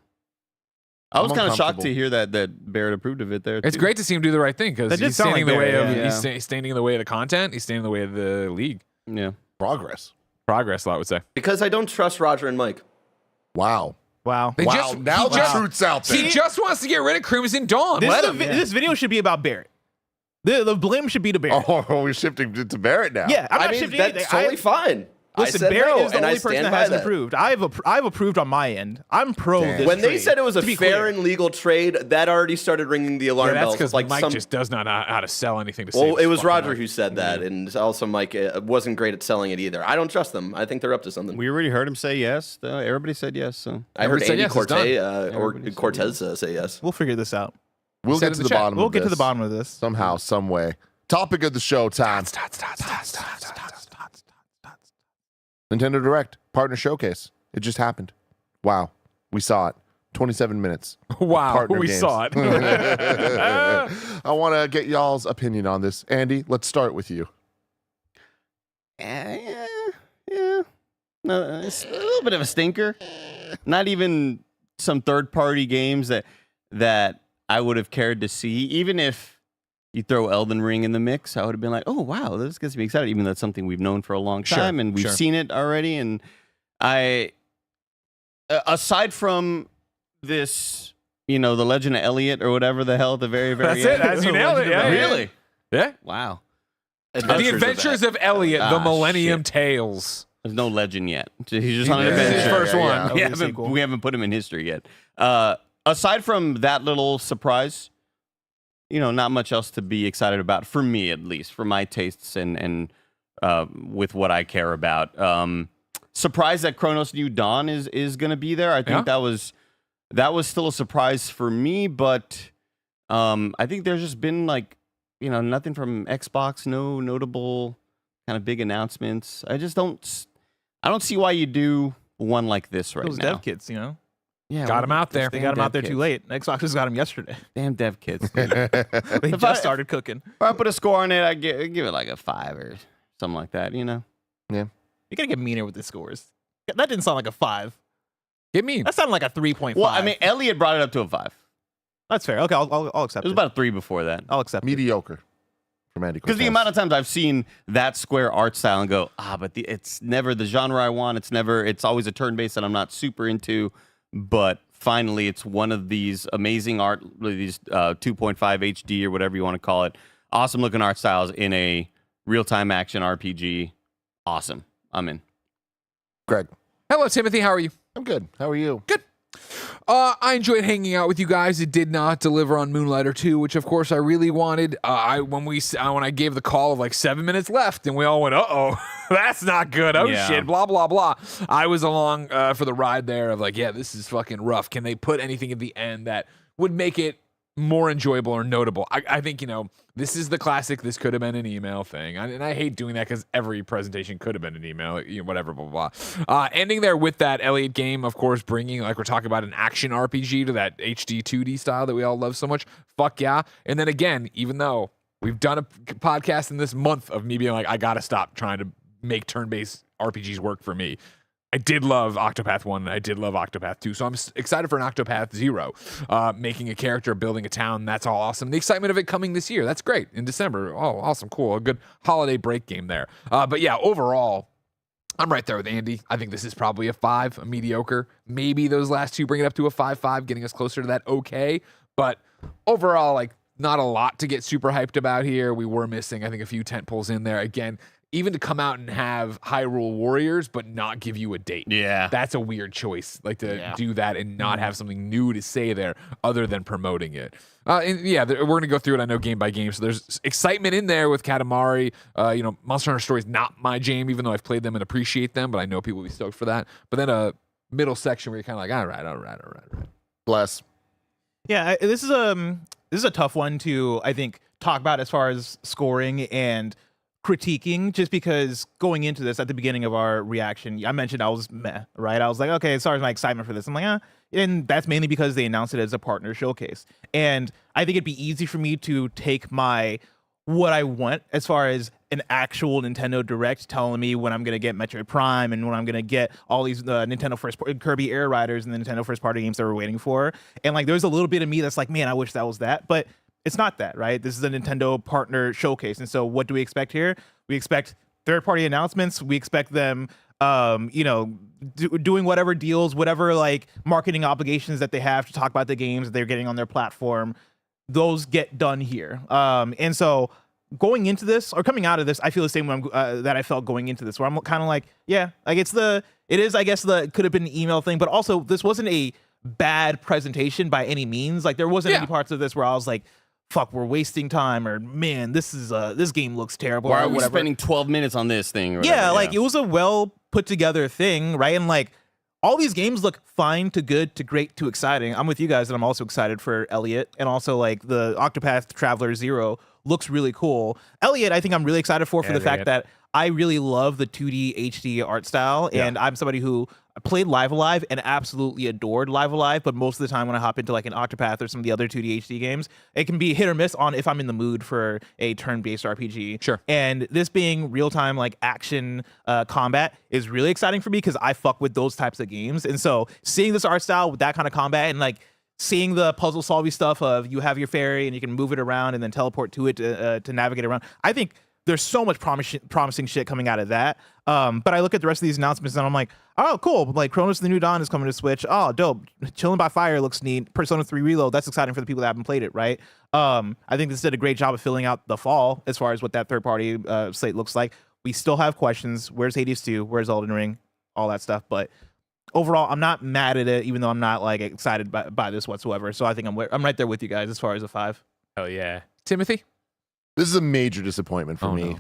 I was kind of shocked to hear that Barrett approved of it there. It's too. great to see him do the right thing because That did he's sound standing like in the way Barrett, of he's standing in the way of the content. He's standing in the way of the league. Yeah. Progress. Progress, a lot would say. Because I don't trust Roger and Mike. Wow. Wow. They Wow. just- Now he the just- truth's out there. He just wants to get rid of Crimson Dawn. This, Let is a him. vi- this video should be about Barrett. The blame should be to Barrett. Oh, we're shifting to Barrett now. Yeah, I'm not I mean, shifting that's anything. totally fine. Listen, I said Barrett no, is the and I only person stand that by hasn't that. approved. I've approved on my end. I'm pro this When they trade, said it was a to be fair clear. and legal trade, that already started ringing the alarm Yeah, that's bells. because Like Mike just does not know how to sell anything to well, save it was his Roger fucking who said that, and also Mike wasn't great at selling it either. I don't trust them. I think they're up to something. We already heard him say yes. Though. Everybody said yes. So I heard Andy yes, it's done. Cortez say yes. We'll figure this out. We'll get to the bottom. We'll get to the bottom of this somehow, some way. Topic of the show time. Nintendo Direct Partner Showcase. It just happened. Wow, we saw it. 27 minutes. Wow, Partner we games. saw it. I want to get y'all's opinion on this. Andy, let's start with you. Yeah. No, it's a little bit of a stinker. Not even some third-party games that I would have cared to see. Even if you throw Elden Ring in the mix, I would have been like, oh, wow, this gets me excited, even though that's something we've known for a long time, and we've seen it already. And aside from this, the Legend of Elliot or whatever the hell, the very, very That's it. As you nailed it. Yeah, really? Yeah. Wow. The Adventures of Elliot, the Millennium Tales. There's no legend yet. He's just on an adventure. His first one. We haven't put him in history yet. Aside from that little surprise, not much else to be excited about, for me at least, for my tastes and with what I care about. Surprised that Chronos New Dawn is going to be there. I think that was still a surprise for me, but I think there's just been nothing from Xbox, no notable kind of big announcements. I don't see why you do one like this right Those now. dev kits, Yeah, got him out there. They got him out there too late. Xbox just got him yesterday. Damn dev kids. They just started cooking. If I put a score on it, I give it like a 5 or something like that. Yeah. You gotta get meaner with the scores. That didn't sound like a 5. Get mean. That sounded like a 3.5. Well, I mean, Elliot brought it up to a 5. That's fair. Okay, I'll accept it. It was about a 3 before that. I'll accept mediocre from Andy. Because the amount of times I've seen that Square art style and go, but it's never the genre I want. It's always a turn-based that I'm not super into. But finally, it's one of these amazing art, these 2.5 HD or whatever you want to call it. Awesome looking art styles in a real-time action RPG. Awesome. I'm in. Greg. Hello, Timothy. How are you? I'm good. How are you? Good. I enjoyed hanging out with you guys. It did not deliver on Moonlighter 2, which of course I really wanted. When I gave the call of 7 minutes left, and we all went, "Uh-oh, that's not good. Oh shit, blah blah blah." I was along for the ride there of this is fucking rough. Can they put anything at the end that would make it more enjoyable or notable? I think this is the classic. This could have been an email thing, and I hate doing that because every presentation could have been an email. Whatever, blah blah blah. Ending there with that Elliot game, of course, bringing we're talking about an action RPG to that HD 2D style that we all love so much. Fuck yeah! And then again, even though we've done a podcast in this month of me being I gotta stop trying to make turn-based RPGs work for me. I did love Octopath 1, and I did love Octopath 2, so I'm excited for an Octopath 0. Making a character, building a town, that's all awesome. The excitement of it coming this year, that's great. In December, oh, awesome, cool. A good holiday break game there. But yeah, overall, I'm right there with Andy. I think this is probably a 5, a mediocre. Maybe those last two bring it up to a 5.5, getting us closer to that okay. But overall, not a lot to get super hyped about here. We were missing, I think, a few tentpoles in there. Again, even to come out and have Hyrule Warriors, but not give you a date. Yeah. That's a weird choice, to do that and not have something new to say there other than promoting it. And yeah, we're going to go through it, I know, game by game. So there's excitement in there with Katamari. Monster Hunter Story is not my jam, even though I've played them and appreciate them, but I know people will be stoked for that. But then a middle section where you're kind of all right. Bless. Yeah, this is a tough one to, I think, talk about as far as scoring and critiquing, just because going into this at the beginning of our reaction, I mentioned I was meh, right? I was like, okay, as far as my excitement for this, I'm like, and that's mainly because they announced it as a partner showcase. And I think it'd be easy for me to take what I want as far as an actual Nintendo Direct telling me when I'm going to get Metroid Prime and when I'm going to get all these Nintendo Kirby Air Riders and the Nintendo first party games that we're waiting for. And there's a little bit of me that's like, man, I wish that was that. But it's not that, right? This is a Nintendo partner showcase. And so what do we expect here? We expect third-party announcements. We expect them, doing whatever deals, whatever marketing obligations that they have to talk about the games that they're getting on their platform. those get done here. And so going into this or coming out of this, I feel the same way that I felt going into this, where I'm kind of like, yeah, like it is, I guess could have been an email thing, but also this wasn't a bad presentation by any means. Like there wasn't any parts of this where I was like, fuck, we're wasting time, or man, this game looks terrible. Why or are we whatever. spending 12 minutes on this thing? Or Yeah, whatever? like it was a well put together thing, right? And like all these games look fine to good to great to exciting. I'm with you guys, and I'm also excited for Elliot, and also like the Octopath Traveler 0 looks really cool. Elliot, I think I'm really excited for the fact that I really love the 2D HD art style, and I'm somebody who played Live Alive and absolutely adored Live Alive, but most of the time when I hop into like an Octopath or some of the other 2D HD games, it can be hit or miss on if I'm in the mood for a turn-based RPG. Sure. And this being real-time like action combat is really exciting for me because I fuck with those types of games. And so seeing this art style with that kind of combat and like seeing the puzzle solving stuff of you have your fairy and you can move it around and then teleport to it to navigate around, I think there's so much promising shit coming out of that. But I look at the rest of these announcements and I'm like, oh, cool. Like Chronos the New Dawn is coming to Switch. Oh, dope. Chilling by Fire looks neat. Persona 3 Reload, that's exciting for the people that haven't played it, right? I think this did a great job of filling out the fall as far as what that third-party slate looks like. We still have questions. Where's Hades 2? Where's Elden Ring? All that stuff. But overall, I'm not mad at it, even though I'm not like excited by this whatsoever. So I think I'm right there with you guys as far as a 5. Oh, yeah. Timothy? This is a major disappointment for me.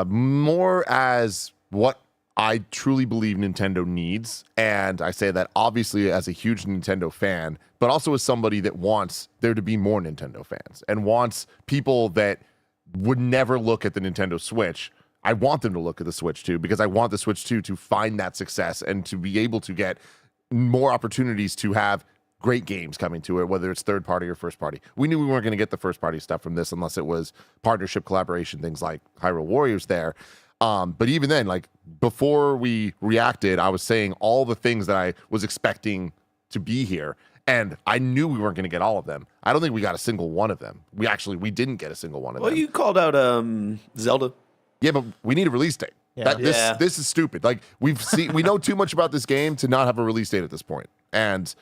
More as what I truly believe Nintendo needs. And I say that obviously as a huge Nintendo fan, but also as somebody that wants there to be more Nintendo fans and wants people that would never look at the Nintendo Switch. I want them to look at the Switch 2 because I want the Switch 2 to find that success and to be able to get more opportunities to have great games coming to it, whether it's third party or first party. We knew we weren't going to get the first party stuff from this unless it was partnership, collaboration, things like Hyrule Warriors there. But even then, like before we reacted, I was saying all the things that I was expecting to be here. And I knew we weren't going to get all of them. I don't think we got a single one of them. We didn't get a single one of them. Well, you called out Zelda. Yeah, but we need a release date. Yeah. This is stupid. Like we know too much about this game to not have a release date at this point. And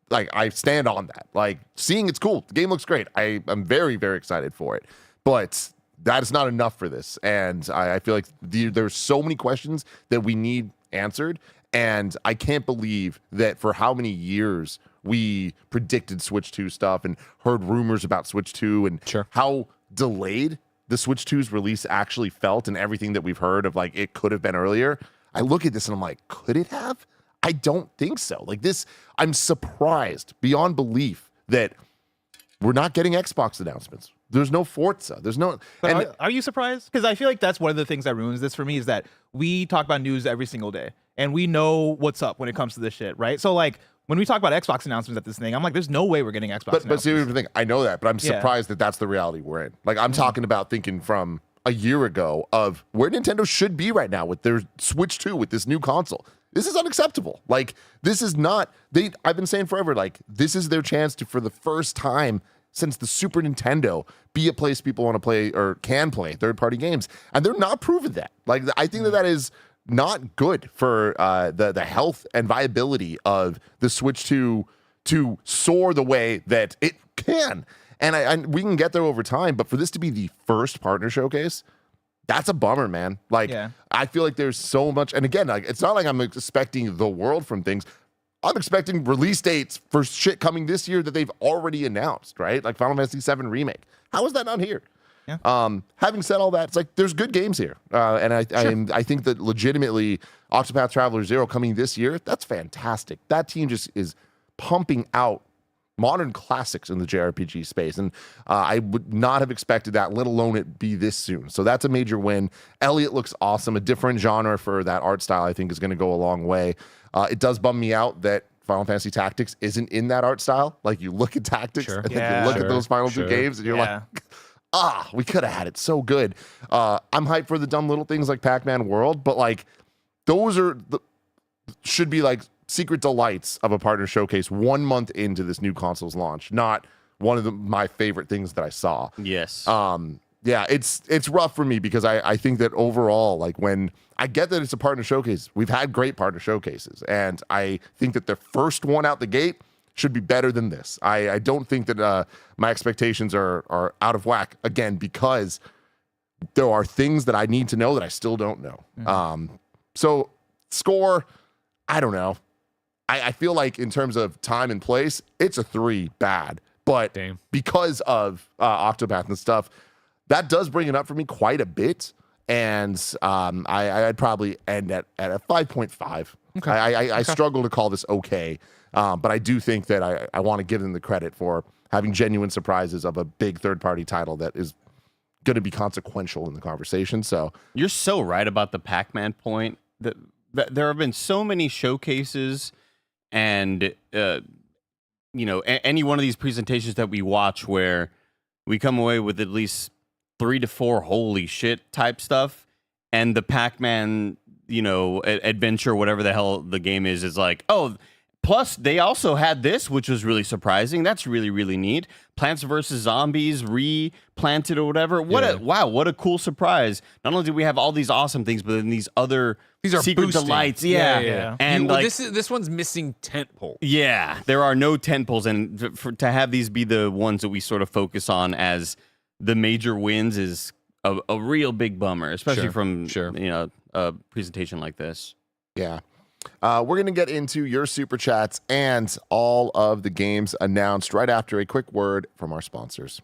like I stand on that. Like seeing it's cool. The game looks great. I'm very, very excited for it. But that is not enough for this. And I feel like there's so many questions that we need answered. And I can't believe that for how many years we predicted Switch 2 stuff and heard rumors about Switch 2 and how delayed the Switch 2's release actually felt and everything that we've heard of like it could have been earlier. I look at this and I'm like, could it have? I don't think so. Like this, I'm surprised beyond belief that we're not getting Xbox announcements. There's no Forza. There's no. But are you surprised? Because I feel like that's one of the things that ruins this for me is that we talk about news every single day and we know what's up when it comes to this shit, right? So like when we talk about Xbox announcements at this thing, I'm like, there's no way we're getting Xbox announcements. But see, here's the thing. I know that, but I'm surprised that that's the reality we're in. Like I'm talking about thinking from a year ago of where Nintendo should be right now with their Switch 2 with this new console. This is unacceptable. Like this is not. I've been saying forever. Like this is their chance to, for the first time since the Super Nintendo, be a place people want to play or can play third-party games, and they're not proving that. Like I think that is not good for the health and viability of the Switch 2 to soar the way that it can. And we can get there over time, but for this to be the first partner showcase, that's a bummer, man. Like I feel like there's so much, and again, like it's not like I'm expecting the world from things. I'm expecting release dates for shit coming this year that they've already announced, right? Like Final Fantasy VII Remake. How is that not here? Yeah. Having said all that, it's like there's good games here, and I think that legitimately Octopath Traveler 0 coming this year, that's fantastic. That team just is pumping out modern classics in the JRPG space, and I would not have expected that, let alone it be this soon. So that's a major win. Elliot looks awesome. A different genre for that art style, I think, is going to go a long way. It does bum me out that Final Fantasy Tactics isn't in that art style. Like you look at Tactics and then you look at those final two games and you're like, we could have had it so good. I'm hyped for the dumb little things like Pac-Man World, but like those should be like secret delights of a partner showcase 1 month into this new console's launch, not one of my favorite things that I saw. Yes. Yeah, it's rough for me because I think that overall, like when I get that it's a partner showcase, we've had great partner showcases, and I think that the first one out the gate should be better than this. I don't think that my expectations are out of whack, again, because there are things that I need to know that I still don't know. So score, I don't know. I feel like in terms of time and place, it's a 3 bad. But because of Octopath and stuff, that does bring it up for me quite a bit. And I'd probably end at a 5.5. Okay. I struggle to call this okay. But I do think that I want to give them the credit for having genuine surprises of a big third-party title that is going to be consequential in the conversation. So you're so right about the Pac-Man point. That there have been so many showcases and any one of these presentations that we watch where we come away with at least 3 to 4 holy shit type stuff, and the Pac-Man adventure, whatever the hell the game is like, oh, plus they also had this, which was really surprising. That's really, really neat. Plants vs. Zombies replanted or whatever. What a cool surprise. Not only do we have all these awesome things, but then these are secret boosting delights. Yeah. And this one's missing tentpole. Yeah, there are no tentpoles, and to have these be the ones that we sort of focus on as the major wins is a real big bummer, especially from a presentation like this. Yeah. We're going to get into your super chats and all of the games announced right after a quick word from our sponsors.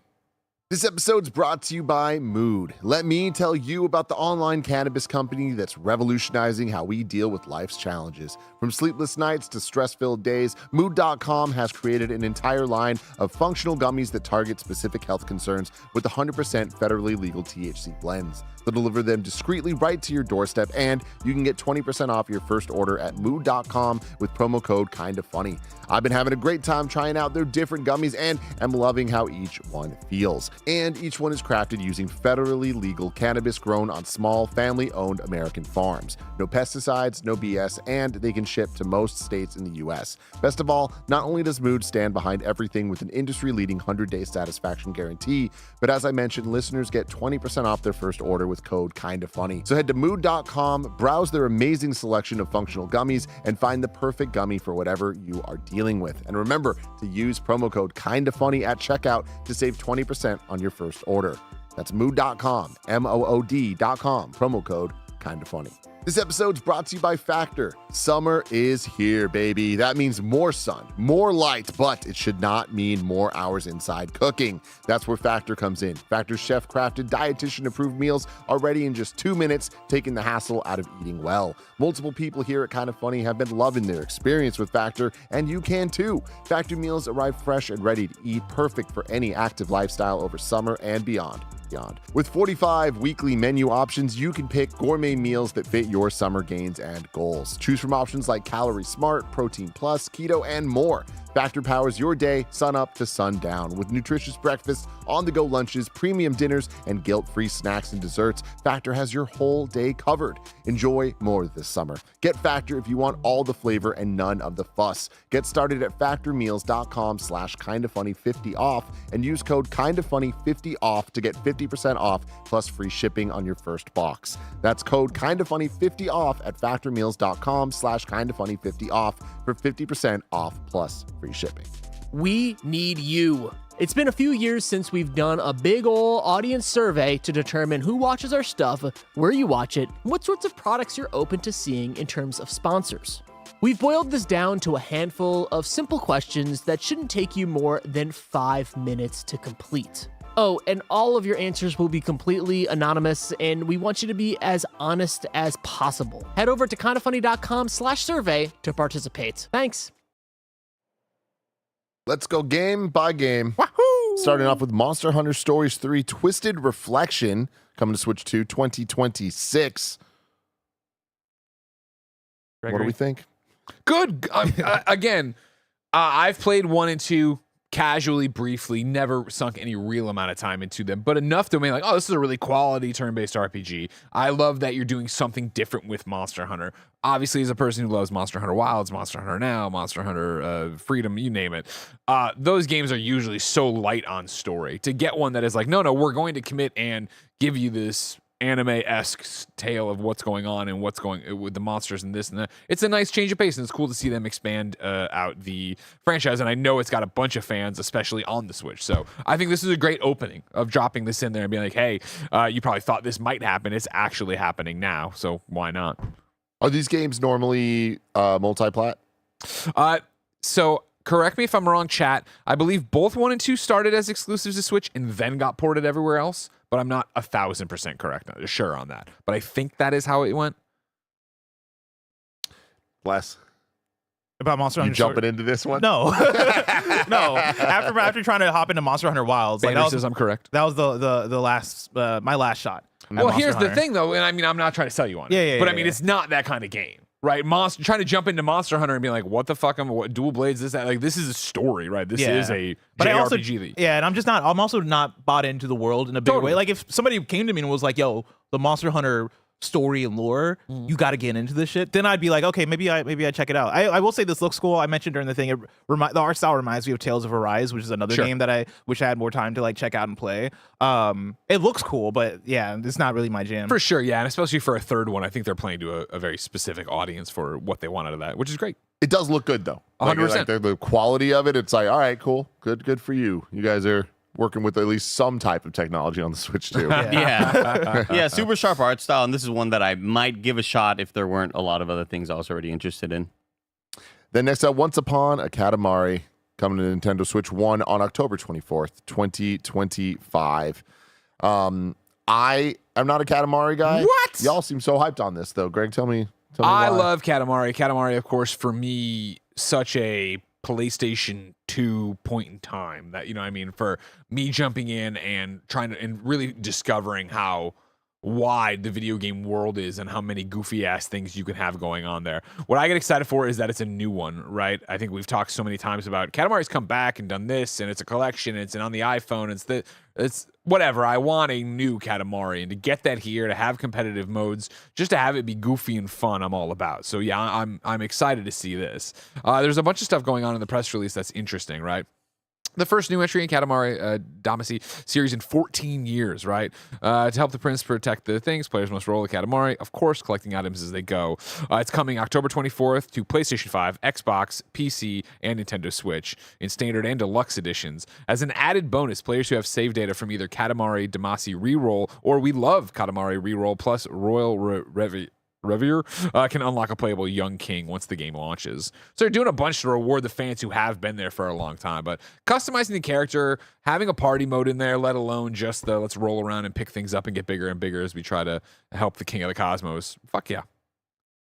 This episode's brought to you by Mood. Let me tell you about the online cannabis company that's revolutionizing how we deal with life's challenges. From sleepless nights to stress-filled days, Mood.com has created an entire line of functional gummies that target specific health concerns with 100% federally legal THC blends. They'll deliver them discreetly right to your doorstep, and you can get 20% off your first order at Mood.com with promo code KINDAFUNNY. I've been having a great time trying out their different gummies and am loving how each one feels. And each one is crafted using federally legal cannabis grown on small, family-owned American farms. No pesticides, no BS, and they can ship to most states in the U.S. Best of all, not only does Mood stand behind everything with an industry-leading 100-day satisfaction guarantee, but as I mentioned, listeners get 20% off their first order with code KINDAFUNNY. So head to Mood.com, browse their amazing selection of functional gummies, and find the perfect gummy for whatever you are dealing with. And remember to use promo code KINDAFUNNY at checkout to save 20% on your first order. That's Mood.com, MOOD.com, promo code KINDAFUNNY. This episode's brought to you by Factor. Summer is here, baby. That means more sun, more light, but it should not mean more hours inside cooking. That's where Factor comes in. Factor's chef-crafted, dietitian-approved meals are ready in just 2 minutes, taking the hassle out of eating well. Multiple people here at Kinda Funny have been loving their experience with Factor, and you can too. Factor meals arrive fresh and ready to eat, perfect for any active lifestyle over summer and beyond. With 45 weekly menu options, you can pick gourmet meals that fit your summer gains and goals. Choose from options like Calorie Smart, Protein Plus, Keto, and more. Factor powers your day, sun up to sundown. With nutritious breakfasts, on-the-go lunches, premium dinners, and guilt-free snacks and desserts, Factor has your whole day covered. Enjoy more this summer. Get Factor if you want all the flavor and none of the fuss. Get started at factormeals.com/kindafunny50 off and use code kindafunny50 off to get 50% off plus free shipping on your first box. That's code kindafunny50 off at factormeals.com/kindafunny50 off for 50% off plus free shipping. We need you. It's been a few years since we've done a big ol' audience survey to determine who watches our stuff, where you watch it, and what sorts of products you're open to seeing in terms of sponsors. We've boiled this down to a handful of simple questions that shouldn't take you more than 5 minutes to complete. Oh, and all of your answers will be completely anonymous, and we want you to be as honest as possible. Head over to kindafunny.com/survey to participate. Thanks. Let's go game by game. Wahoo! Starting off with Monster Hunter Stories 3 Twisted Reflection, coming to Switch 2 2026. What do we think? Good. Again, I've played 1 and 2 casually, briefly, never sunk any real amount of time into them, but enough to be like, oh, this is a really quality turn-based RPG. I love that you're doing something different with Monster Hunter. Obviously, as a person who loves Monster Hunter Wilds, Monster Hunter Now, Monster Hunter Freedom, you name it, those games are usually so light on story. To get one that is like, no, we're going to commit and give you this anime-esque tale of what's going on and what's going with the monsters and this and that. It's a nice change of pace, and it's cool to see them expand out the franchise. And I know it's got a bunch of fans, especially on the Switch. So I think this is a great opening of dropping this in there and being like, hey, you probably thought this might happen. It's actually happening now. So why not? Are these games normally multi-plat? So correct me if I'm wrong, chat. I believe both 1 and 2 started as exclusives to Switch and then got ported everywhere else. But I'm not 1,000% sure on that. But I think that is how it went. Bless. About Monster Hunter. You jumping into this one? No, no. After trying to hop into Monster Hunter Wilds, like Banner says I'm correct. That was the last my last shot. Well, here's the thing though, and I mean I'm not trying to sell you on it. But I mean it's not that kind of game. Right, trying to jump into Monster Hunter and be like, "What the fuck? What dual blades? This that? Like, this is a story, right? This is a JRPG." And I'm also not bought into the world in a big way. Like, if somebody came to me and was like, "Yo, the Monster Hunter story and lore, you got to get into this shit," then I'd be like, "Okay, maybe I check it out." I will say this looks cool. I mentioned during the thing, the art style reminds me of Tales of Arise, which is another game that I wish I had more time to like check out and play. It looks cool, but yeah, it's not really my jam. For sure, yeah, and especially for a third one, I think they're playing to a very specific audience for what they want out of that, which is great. It does look good though. 100%. Like the quality of it, it's like, all right, cool, good for you. You guys are working with at least some type of technology on the Switch too. Yeah, super sharp art style, and this is one that I might give a shot if there weren't a lot of other things I was already interested in. Then next up, Once Upon a Katamari, coming to Nintendo Switch 1 on October 24th, 2025. I am not a Katamari guy. What? Y'all seem so hyped on this though. Greg, tell me I why. love Katamari. Katamari, of course, for me, such a PlayStation 2 point in time that, you know, I mean, for me jumping in and trying to and really discovering how wide the video game world is and how many goofy ass things you can have going on there. What I get excited for is that it's a new one, right? I think we've talked so many times about Katamari's come back and done this, and it's a collection, it's on the iPhone, it's whatever. I want a new Katamari, and to get that here, to have competitive modes, just to have it be goofy and fun, I'm all about. So yeah, I'm excited to see this. There's a bunch of stuff going on in the press release that's interesting, right? The first new entry in Katamari Damacy series in 14 years, right? To help the prince protect the things, players must roll a Katamari, of course, collecting items as they go. It's coming October 24th to PlayStation 5, Xbox, PC, and Nintendo Switch in standard and deluxe editions. As an added bonus, players who have save data from either Katamari Damacy Reroll or We Love Katamari Reroll plus Royal Reverie can unlock a playable young king once the game launches. So they're doing a bunch to reward the fans who have been there for a long time. But customizing the character, having a party mode in there, let alone just the let's roll around and pick things up and get bigger and bigger as we try to help the king of the cosmos. Fuck yeah.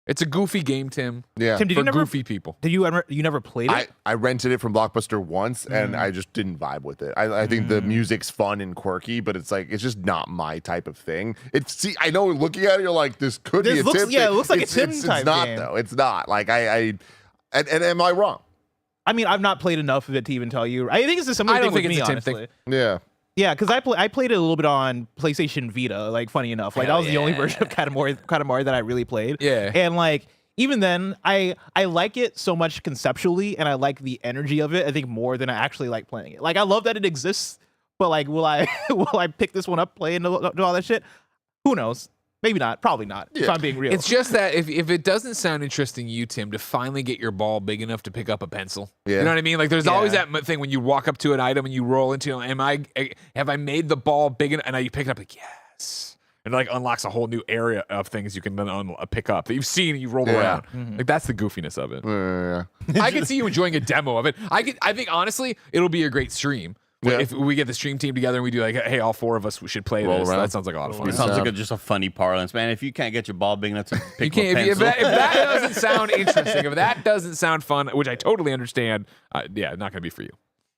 It's a goofy game, Tim. Yeah. Tim, for goofy people. Did you never played it? I rented it from Blockbuster once, and I just didn't vibe with it. I think the music's fun and quirky, but it's like it's just not my type of thing. I know looking at it, you're like, this could be a Tim. Yeah, it looks like a Tim it's type not, game. though. It's not. Like and am I wrong? I mean, I've not played enough of it to even tell you. I think it's a similar thing with me, honestly. Yeah. Yeah, because I played it a little bit on PlayStation Vita. Like, funny enough, like that was the only version of Katamari that I really played. Yeah, and like. Even then, I like it so much conceptually, and I like the energy of it, I think, more than I actually like playing it. Like, I love that it exists, but like, will I pick this one up, play, and do all that shit? Who knows? Maybe not. Probably not, if I'm being real. It's just that if it doesn't sound interesting to you, Tim, to finally get your ball big enough to pick up a pencil. Yeah. You know what I mean? Like, there's always that thing when you walk up to an item and you roll into it. Have I made the ball big enough? And now you pick it up like, yes. And it like unlocks a whole new area of things you can then pick up that you've seen and you've rolled around. Like that's the goofiness of it. I can see you enjoying a demo of it. I think honestly, it'll be a great stream. If we get the stream team together and we do like, hey, all four of us should play this. That sounds like a lot of fun. It sounds like just a funny parlance, man. If you can't get your ball big enough to pick up a pencil. If that doesn't sound interesting, if that doesn't sound fun, which I totally understand, not going to be for you.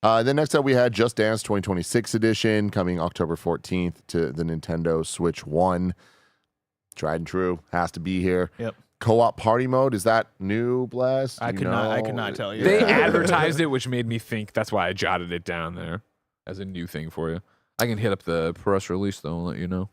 Then next up, we had Just Dance 2026 edition coming October 14th to the Nintendo Switch 1. Tried and true. Has to be here. Yep. Co-op party mode. Is that new, Bless? I could not tell you. They advertised it, which made me think. That's why I jotted it down there as a new thing for you. I can hit up the press release, though, and let you know.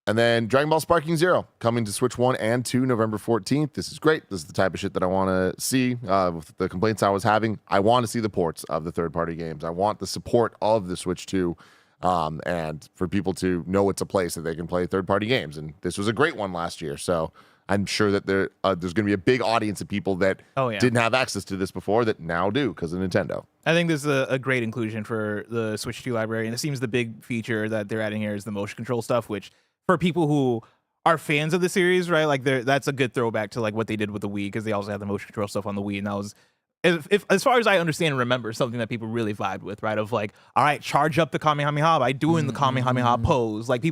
And then Dragon Ball Sparking Zero coming to Switch 1 and 2 November 14th. This is great. This is the type of shit that I want to see. With the complaints I was having, I want to see the ports of the third-party games. I want the support of the Switch 2 and for people to know it's a place that they can play third-party games. And this was a great one last year. So I'm sure that there's going to be a big audience of people that didn't have access to this before that now do because of Nintendo. I think this is a great inclusion for the Switch 2 library. And it seems the big feature that they're adding here is the motion control stuff, which for people who are fans of the series, right? Like that's a good throwback to like what they did with the Wii, because they also had the motion control stuff on the Wii, and that was, if as far as I understand and remember, something that people really vibed with, right? Of like, all right, charge up the Kamehameha by doing the Kamehameha pose. Like the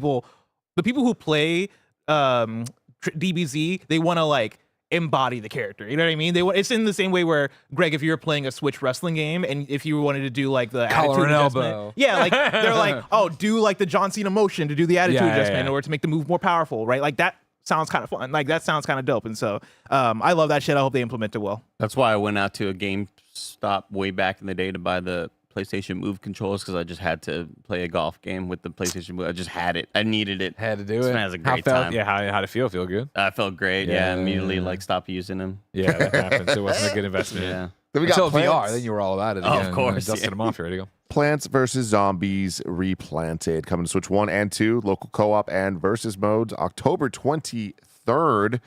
people who play DBZ, they want to like embody the character. You know what I mean? It's in the same way where, Greg, if you're playing a Switch wrestling game and if you wanted to do like the collar attitude and adjustment, elbow. yeah, like they're like, oh, do like the John Cena motion to do the attitude adjustment in order to make the move more powerful, right? Like that sounds kind of fun. Like that sounds kind of dope. And so I love that shit. I hope they implement it well. That's why I went out to a GameStop way back in the day to buy the PlayStation Move controllers, because I just had to play a golf game with the PlayStation Move. I just had it. I needed it. Had to do This it. man has a great time. Yeah, how did it feel? Feel good? I felt great. Yeah, immediately like stopped using them. Yeah, that happens. It wasn't a good investment. Yeah. Then we got Until Plants. VR, then you were all about it again. of course. Dusted them off. You're ready to go. Plants vs. Zombies Replanted coming to Switch 1 and 2, local co-op and versus modes, October 23rd.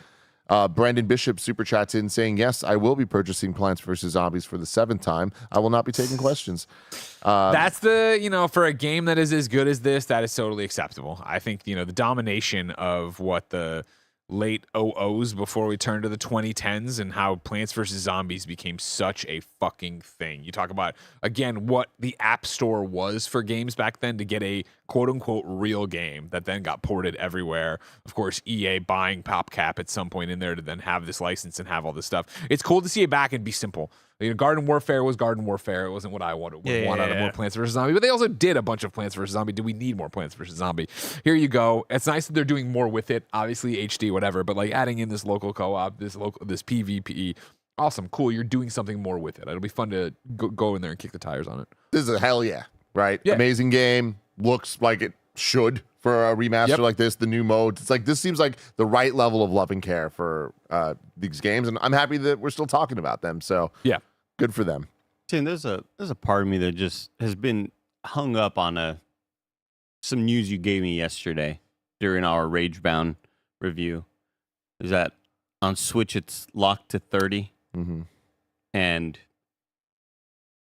Brandon Bishop super chats in saying, yes, I will be purchasing Plants vs. Zombies for the 7th time. I will not be taking questions. That's for a game that is as good as this, that is totally acceptable. I think, the domination of what the late 00s before we turned to the 2010s and how Plants vs. Zombies became such a fucking thing. You talk about, again, what the App Store was for games back then to get a quote-unquote real game that then got ported everywhere. Of course, EA buying PopCap at some point in there to then have this license and have all this stuff. It's cool to see it back and be simple. Garden Warfare was Garden Warfare. It wasn't what I wanted. Want out of more Plants vs. Zombie, but they also did a bunch of Plants vs. Zombie. Do we need more Plants vs. Zombie? Here you go. It's nice that they're doing more with it. Obviously HD, whatever, but like adding in this local co-op, this PvP. Awesome, cool. You're doing something more with it. It'll be fun to go in there and kick the tires on it. This is a hell yeah, right? Yeah. Amazing game. Looks like it should for a remaster like this. The new modes. It's like this seems like the right level of love and care for these games, and I'm happy that we're still talking about them. So yeah. Good for them. Tim, there's a part of me that just has been hung up on some news you gave me yesterday during our Ragebound review. Is that on Switch it's locked to 30, and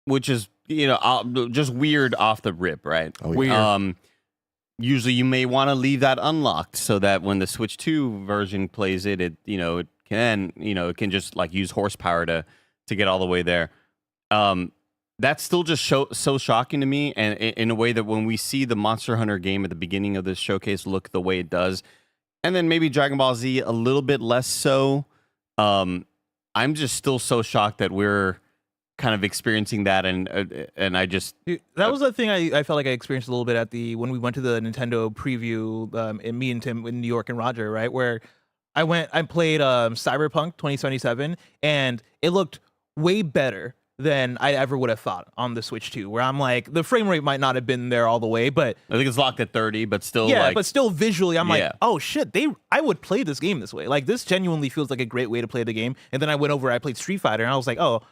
which is just weird off the rip, right? Oh, yeah. Weird. Usually you may want to leave that unlocked so that when the Switch 2 version plays it can just like use horsepower to get all the way there. That's still just so shocking to me, and in a way that when we see the Monster Hunter game at the beginning of this showcase look the way it does, and then maybe Dragon Ball Z a little bit less so, I'm just still so shocked that we're kind of experiencing that, and I just that was the thing I felt like I experienced a little bit when we went to the Nintendo preview, and me and Tim in New York and Roger, right, where I played Cyberpunk 2077, and it looked way better than I ever would have thought on the Switch 2, where I'm like, the frame rate might not have been there all the way, but I think it's locked at 30, but still, but still visually, I'm like, oh shit, I would play this game this way. Like, this genuinely feels like a great way to play the game. And then I went over, I played Street Fighter, and I was like, oh,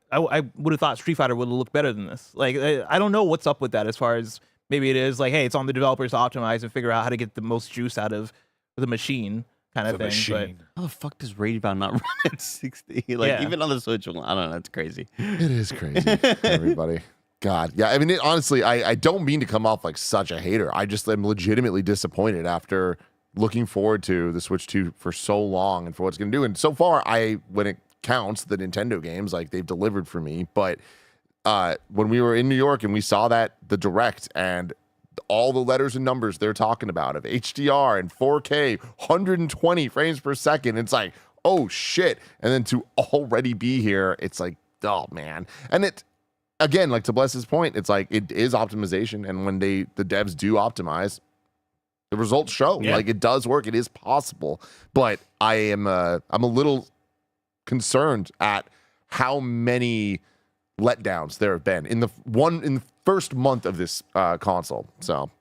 I would have thought Street Fighter would have looked better than this. Like, I don't know what's up with that, as far as maybe it is like, hey, it's on the developers to optimize and figure out how to get the most juice out of the machine. Kind of thing. Machine. But how the fuck does Ragebound not run at 60? Even on the Switch, I don't know. It's crazy. It is crazy, everybody. God, yeah. I mean, honestly, I don't mean to come off like such a hater. I just am legitimately disappointed after looking forward to the Switch 2 for so long and for what it's going to do. And so far, when it counts the Nintendo games, like they've delivered for me. But when we were in New York and we saw the Direct and all the letters and numbers they're talking about of HDR and 4K, 120 frames per second. It's like, oh shit. And then to already be here, it's like, oh man. And it, again, like to Bless's point, it's like, it is optimization. And when the devs do optimize, the results show. Yeah. Like it does work. It is possible. But I'm a little concerned at how many letdowns there have been in the first month of this console. So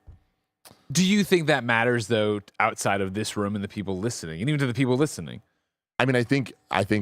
do you think that matters though, outside of this room and the people listening, and even to the people listening? I mean, I think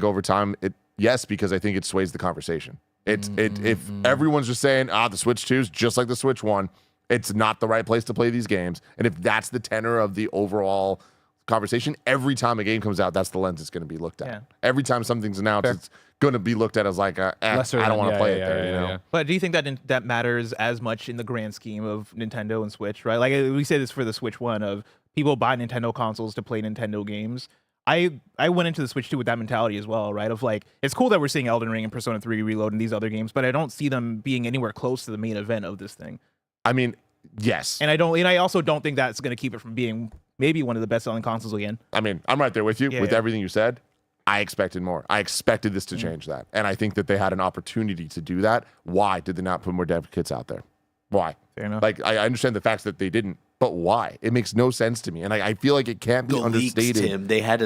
over time yes, because I think it sways the conversation. If everyone's just saying the Switch 2 is just like the Switch 1, It's not the right place to play these games. And if that's the tenor of the overall conversation, every time a game comes out, that's the lens it's going to be looked at. Yeah. Every time something's announced, it's going to be looked at as like, I don't want to play it there. You know? But do you think that matters as much in the grand scheme of Nintendo and Switch, right? Like we say this for the Switch One of people buy Nintendo consoles to play Nintendo games. I went into the Switch 2 with that mentality as well, right? Of like, it's cool that we're seeing Elden Ring and Persona 3 Reload and these other games, but I don't see them being anywhere close to the main event of this thing. I mean, yes. And I also don't think that's going to keep it from being maybe one of the best-selling consoles again. I mean, I'm right there with you with everything you said. I expected more. I expected this to change that. And I think that they had an opportunity to do that. Why did they not put more dev kits out there? Why? Fair enough. Like, I understand the facts that they didn't, but why? It makes no sense to me. And I feel like it can't be understated. Leaks, Tim. They had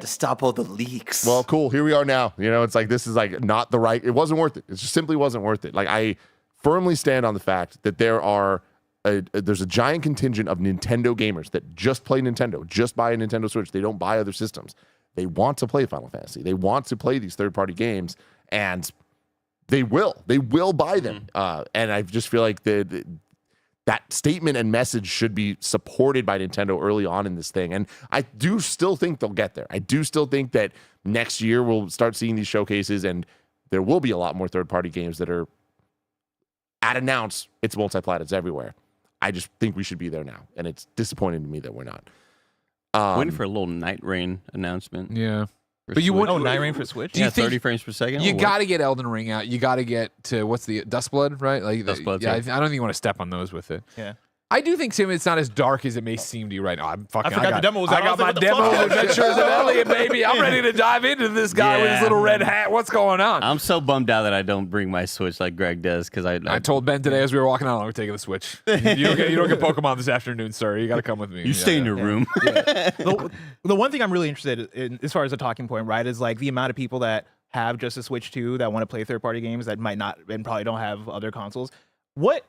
to stop all the leaks. Well, cool. Here we are now. You know, it's like, this is like not the right, it wasn't worth it. It just simply wasn't worth it. Like, I firmly stand on the fact that there's a giant contingent of Nintendo gamers that just play Nintendo, just buy a Nintendo Switch. They don't buy other systems. They want to play Final Fantasy. They want to play these third-party games, and they will buy them. And I just feel like that statement and message should be supported by Nintendo early on in this thing. And I do still think they'll get there. I do still think that next year we'll start seeing these showcases, and there will be a lot more third-party games that are at announce. It's multi-plat. It's everywhere. I just think we should be there now, and it's disappointing to me that we're not. Waiting for a little Night Rain announcement. Yeah. But you would Night Rain for Switch? Yeah, 30 frames per second. You got to get Elden Ring out. You got to get to what's the Dustblood, right? Like Dustblood. Yeah, I don't think you want to step on those with it. Yeah. I do think, Tim, it's not as dark as it may seem to you right now. I forgot the demo was out. I got my demo of Adventures of Elliot, baby. I'm ready to dive into this guy with his little red hat. What's going on? I'm so bummed out that I don't bring my Switch like Greg does because I told Ben today as we were walking out, we're taking the Switch. You don't get Pokemon this afternoon, sir. You got to come with me. You stay in your room. The one thing I'm really interested in, as far as a talking point, right, is like the amount of people that have just a Switch 2 that want to play third-party games that might not and probably don't have other consoles. What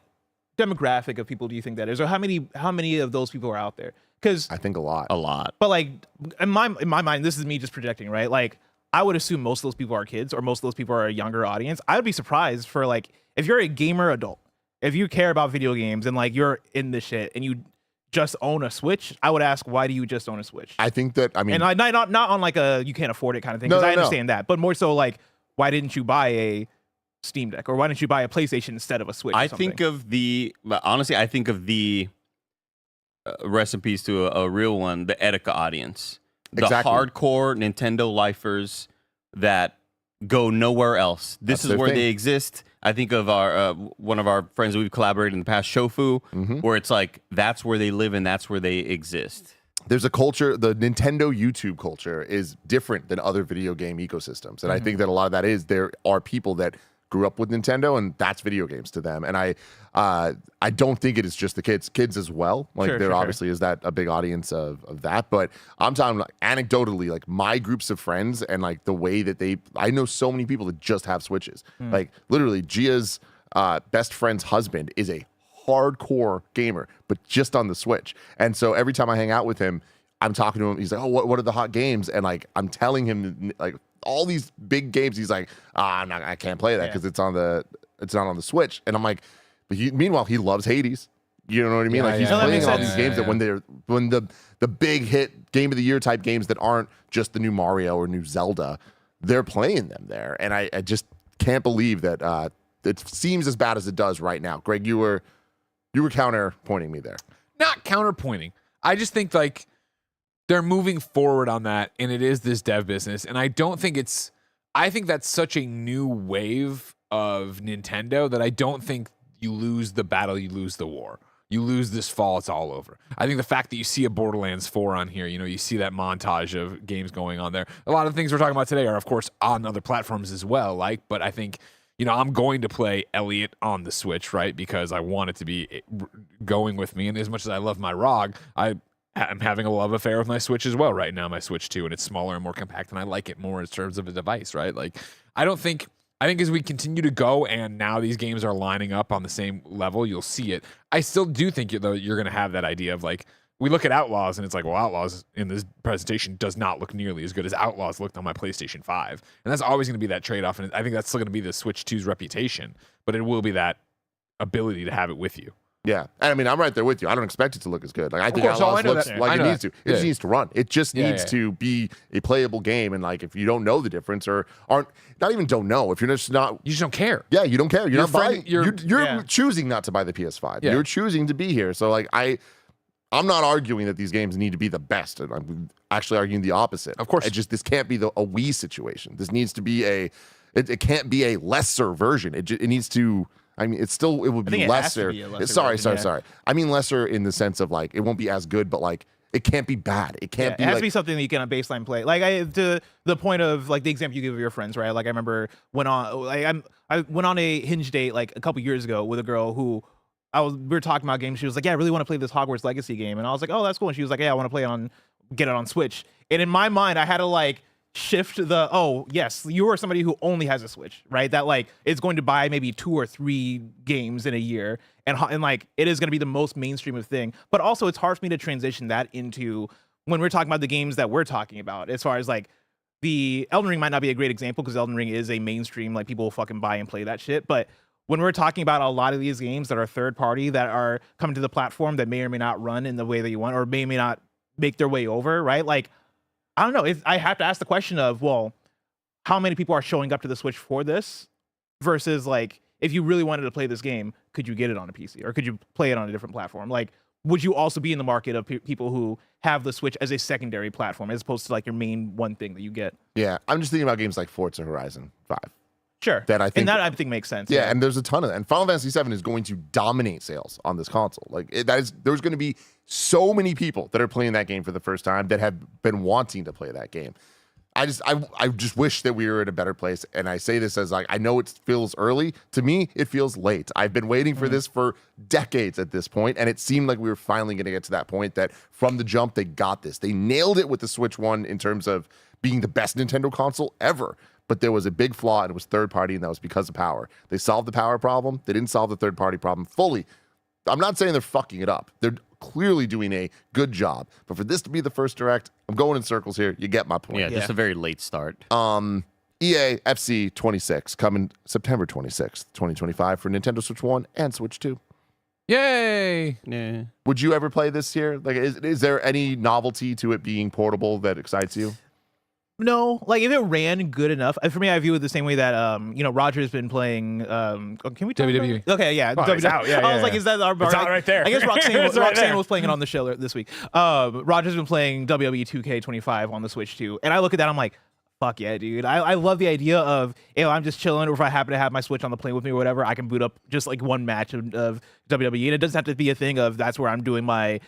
demographic of people do you think that is, or how many of those people are out there? Because I think a lot. But like in my mind, this is me just projecting, right? Like I would assume most of those people are kids, or most of those people are a younger audience. I would be surprised for like if you're a gamer adult, if you care about video games and like you're in this shit and you just own a Switch, I would ask, why do you just own a Switch? I think that and not on like a you can't afford it kind of thing, because I understand that, but more so like, why didn't you buy a Steam Deck, or why didn't you buy a PlayStation instead of a Switch? I think of the recipes to a real one, the Etika audience, the hardcore Nintendo lifers that go nowhere else. This is where they exist. I think of our one of our friends that we've collaborated in the past, Shofu, where it's like that's where they live and that's where they exist. There's a culture, the Nintendo YouTube culture is different than other video game ecosystems. And I think that a lot of that is there are people that grew up with Nintendo and that's video games to them. And I don't think it is just the kids as well. Like there obviously is that a big audience of that, but I'm talking like anecdotally, like my groups of friends and like the way that I know so many people that just have Switches. Like literally Gia's best friend's husband is a hardcore gamer, but just on the Switch. And so every time I hang out with him, I'm talking to him. He's like, "Oh, what are the hot games?" And like I'm telling him like all these big games. He's like, I can't play that because it's not on the Switch. And I'm like, but meanwhile he loves Hades. You know what I mean? Like he's playing all these games that when the big hit game of the year type games that aren't just the new Mario or new Zelda, they're playing them there. And I just can't believe that it seems as bad as it does right now. Greg, you were counterpointing me there. Not counterpointing. I just think like they're moving forward on that, and it is this dev business. And I think that's such a new wave of Nintendo that I don't think you lose the battle, you lose the war. You lose this fall, it's all over. I think the fact that you see a Borderlands 4 on here, you see that montage of games going on there. A lot of the things we're talking about today are, of course, on other platforms as well. But I think, I'm going to play Elliot on the Switch, right? Because I want it to be going with me. And as much as I love my ROG, I'm having a love affair with my Switch as well right now, my Switch 2, and it's smaller and more compact, and I like it more in terms of a device, right? Like, I think as we continue to go and now these games are lining up on the same level, you'll see it. I still do think, though, you're going to have that idea of, like, we look at Outlaws, and it's like, well, Outlaws in this presentation does not look nearly as good as Outlaws looked on my PlayStation 5. And that's always going to be that trade-off, and I think that's still going to be the Switch 2's reputation, but it will be that ability to have it with you. Yeah, and I mean, I'm right there with you. I don't expect it to look as good. Like I think course, Outlaws I know looks that. like I it know needs that. to. It just needs to run. It just needs yeah. to be a playable game. And like, if you don't know the difference or aren't, not even don't know, if you're just not, you just don't care. Yeah, you don't care. You're Your not friend- buying. your- You're choosing not to buy the PS5. Yeah. You're choosing to be here. So like, I'm not arguing that these games need to be the best. And I'm actually arguing the opposite. Of course. This can't be a Wii situation. This needs to be it can't be a lesser version. It needs to. I mean, it would I be think it has to lesser. be a lesser Sorry. version, yeah. I mean lesser in the sense of like it won't be as good, but like it can't be bad. It can't be. It has like, to be something that you can baseline play. Like to the point of like the example you give of your friends, right? Like I remember I went on a Hinge date like a couple years ago with a girl who we were talking about games. She was like, "Yeah, I really want to play this Hogwarts Legacy game," and I was like, "Oh, that's cool." And she was like, "Yeah, I want to get it on Switch." And in my mind, I had to like shift yes, you are somebody who only has a Switch, right? That like is going to buy maybe 2 or 3 games in a year, and like it is going to be the most mainstream of thing. But also, it's hard for me to transition that into when we're talking about the games that we're talking about. As far as like the Elden Ring might not be a great example because Elden Ring is a mainstream, like people will fucking buy and play that shit. But when we're talking about a lot of these games that are third party that are coming to the platform that may or may not run in the way that you want or may not make their way over, right? Like, I don't know. If I have to ask the question of, well, how many people are showing up to the Switch for this versus like, if you really wanted to play this game, could you get it on a PC or could you play it on a different platform? Like, would you also be in the market of people who have the Switch as a secondary platform as opposed to like your main one thing that you get? Yeah, I'm just thinking about games like Forza Horizon 5. Sure. That I think makes sense. Yeah, and there's a ton of that. And Final Fantasy VII is going to dominate sales on this console. Like there's going to be so many people that are playing that game for the first time that have been wanting to play that game. I just wish that we were in a better place. And I say this as like, I know it feels early. To me, it feels late. I've been waiting for this for decades at this point, and it seemed like we were finally going to get to that point that from the jump, they got this. They nailed it with the Switch 1 in terms of being the best Nintendo console ever. But there was a big flaw, and it was third party, and that was because of power. They solved the power problem. They didn't solve the third party problem fully. I'm not saying they're fucking it up. They're clearly doing a good job. But for this to be the first direct, I'm going in circles here. You get my point. Yeah, just a very late start. EA FC 26 coming September 26th, 2025 for Nintendo Switch 1 and Switch 2. Yay! Yeah. Would you ever play this here? Like, is there any novelty to it being portable that excites you? No, like if it ran good enough, for me, I view it the same way that Roger's been playing. Can we talk WWE? About it? Okay, yeah, It's out. Yeah, I was like, is that our? It's out right there. I guess Roxanne, It's right Roxanne there. was playing it on the show this week. Roger's been playing WWE 2K25 on the Switch too, and I look at that, I'm like, fuck yeah, dude. I love the idea of, I'm just chilling, or if I happen to have my Switch on the plane with me or whatever, I can boot up just like one match of WWE, and it doesn't have to be a thing of that's where I'm doing my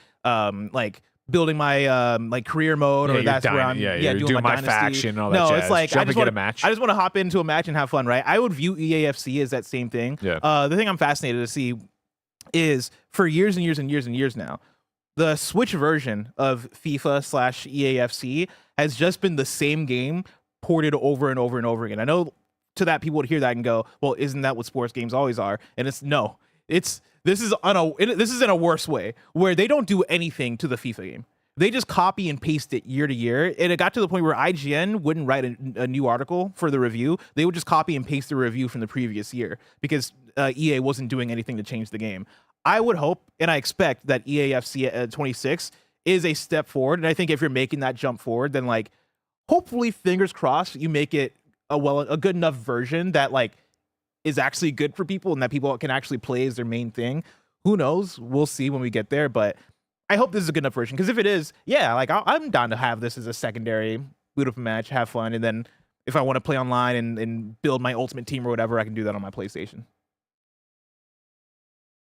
building my like career mode, or that's where I'm doing my dynasty. faction and all that No, jazz. it's like Jump I and just get want a match. I just want to hop into a match and have fun, right? I would view EAFC as that same thing. Yeah. The thing I'm fascinated to see is for years and years and years and years now, the Switch version of FIFA/EAFC has just been the same game ported over and over and over again. I know to that people would hear that and go, well, isn't that what sports games always are? And it's no. This is in a worse way where they don't do anything to the FIFA game. They just copy and paste it year to year. And it got to the point where IGN wouldn't write a new article for the review. They would just copy and paste the review from the previous year because EA wasn't doing anything to change the game. I would hope and I expect that EAFC 26 is a step forward. And I think if you're making that jump forward, then like hopefully, fingers crossed, you make it a good enough version that like is actually good for people and that people can actually play as their main thing. Who knows? We'll see when we get there, but I hope this is a good enough version because if it is, yeah, like I'm down to have this as a secondary boot up a match, have fun, and then if I want to play online and build my ultimate team or whatever, I can do that on my PlayStation.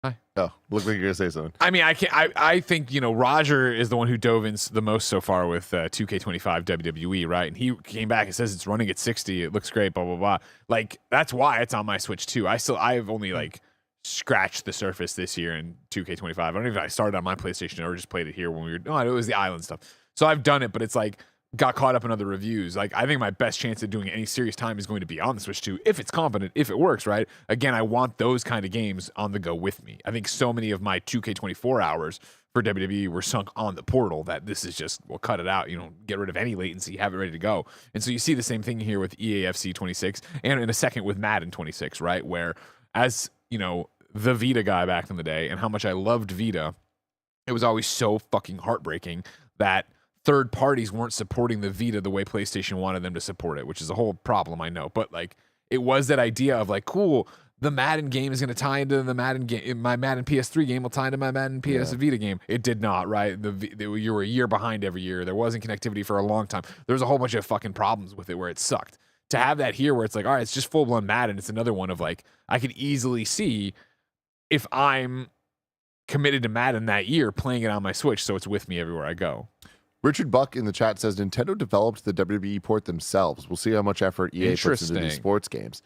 Hi. Oh, look like you're gonna say something. I mean, I think Roger is the one who dove in the most so far with 2K25 WWE, right? And he came back and says it's running at 60. It looks great. Blah blah blah. Like that's why it's on my Switch too. I've only like scratched the surface this year in 2K25. I don't even know if I started on my PlayStation or just played it here when we were. No, it was the island stuff. So I've done it, but it's like got caught up in other reviews. Like I think my best chance of doing any serious time is going to be on the Switch 2 if it's competent, if it works, right? Again, I want those kind of games on the go with me. I think so many of my 2K24 hours for WWE were sunk on the portal that this is just, we'll cut it out, get rid of any latency, have it ready to go. And so you see the same thing here with EAFC 26 and in a second with Madden 26, right? Where as, the Vita guy back in the day and how much I loved Vita, it was always so fucking heartbreaking that third parties weren't supporting the Vita the way PlayStation wanted them to support it, which is a whole problem, I know. But like, it was that idea of like, cool, the Madden game is going to tie into the Madden game. My Madden PS3 game will tie into my Madden PS Vita game. It did not, right? You were a year behind every year. There wasn't connectivity for a long time. There was a whole bunch of fucking problems with it where it sucked. To have that here where it's like, all right, it's just full-blown Madden. It's another one of like, I could easily see if I'm committed to Madden that year, playing it on my Switch, so it's with me everywhere I go. Richard Buck in the chat says Nintendo developed the WWE port themselves. We'll see how much effort EA puts into these sports games.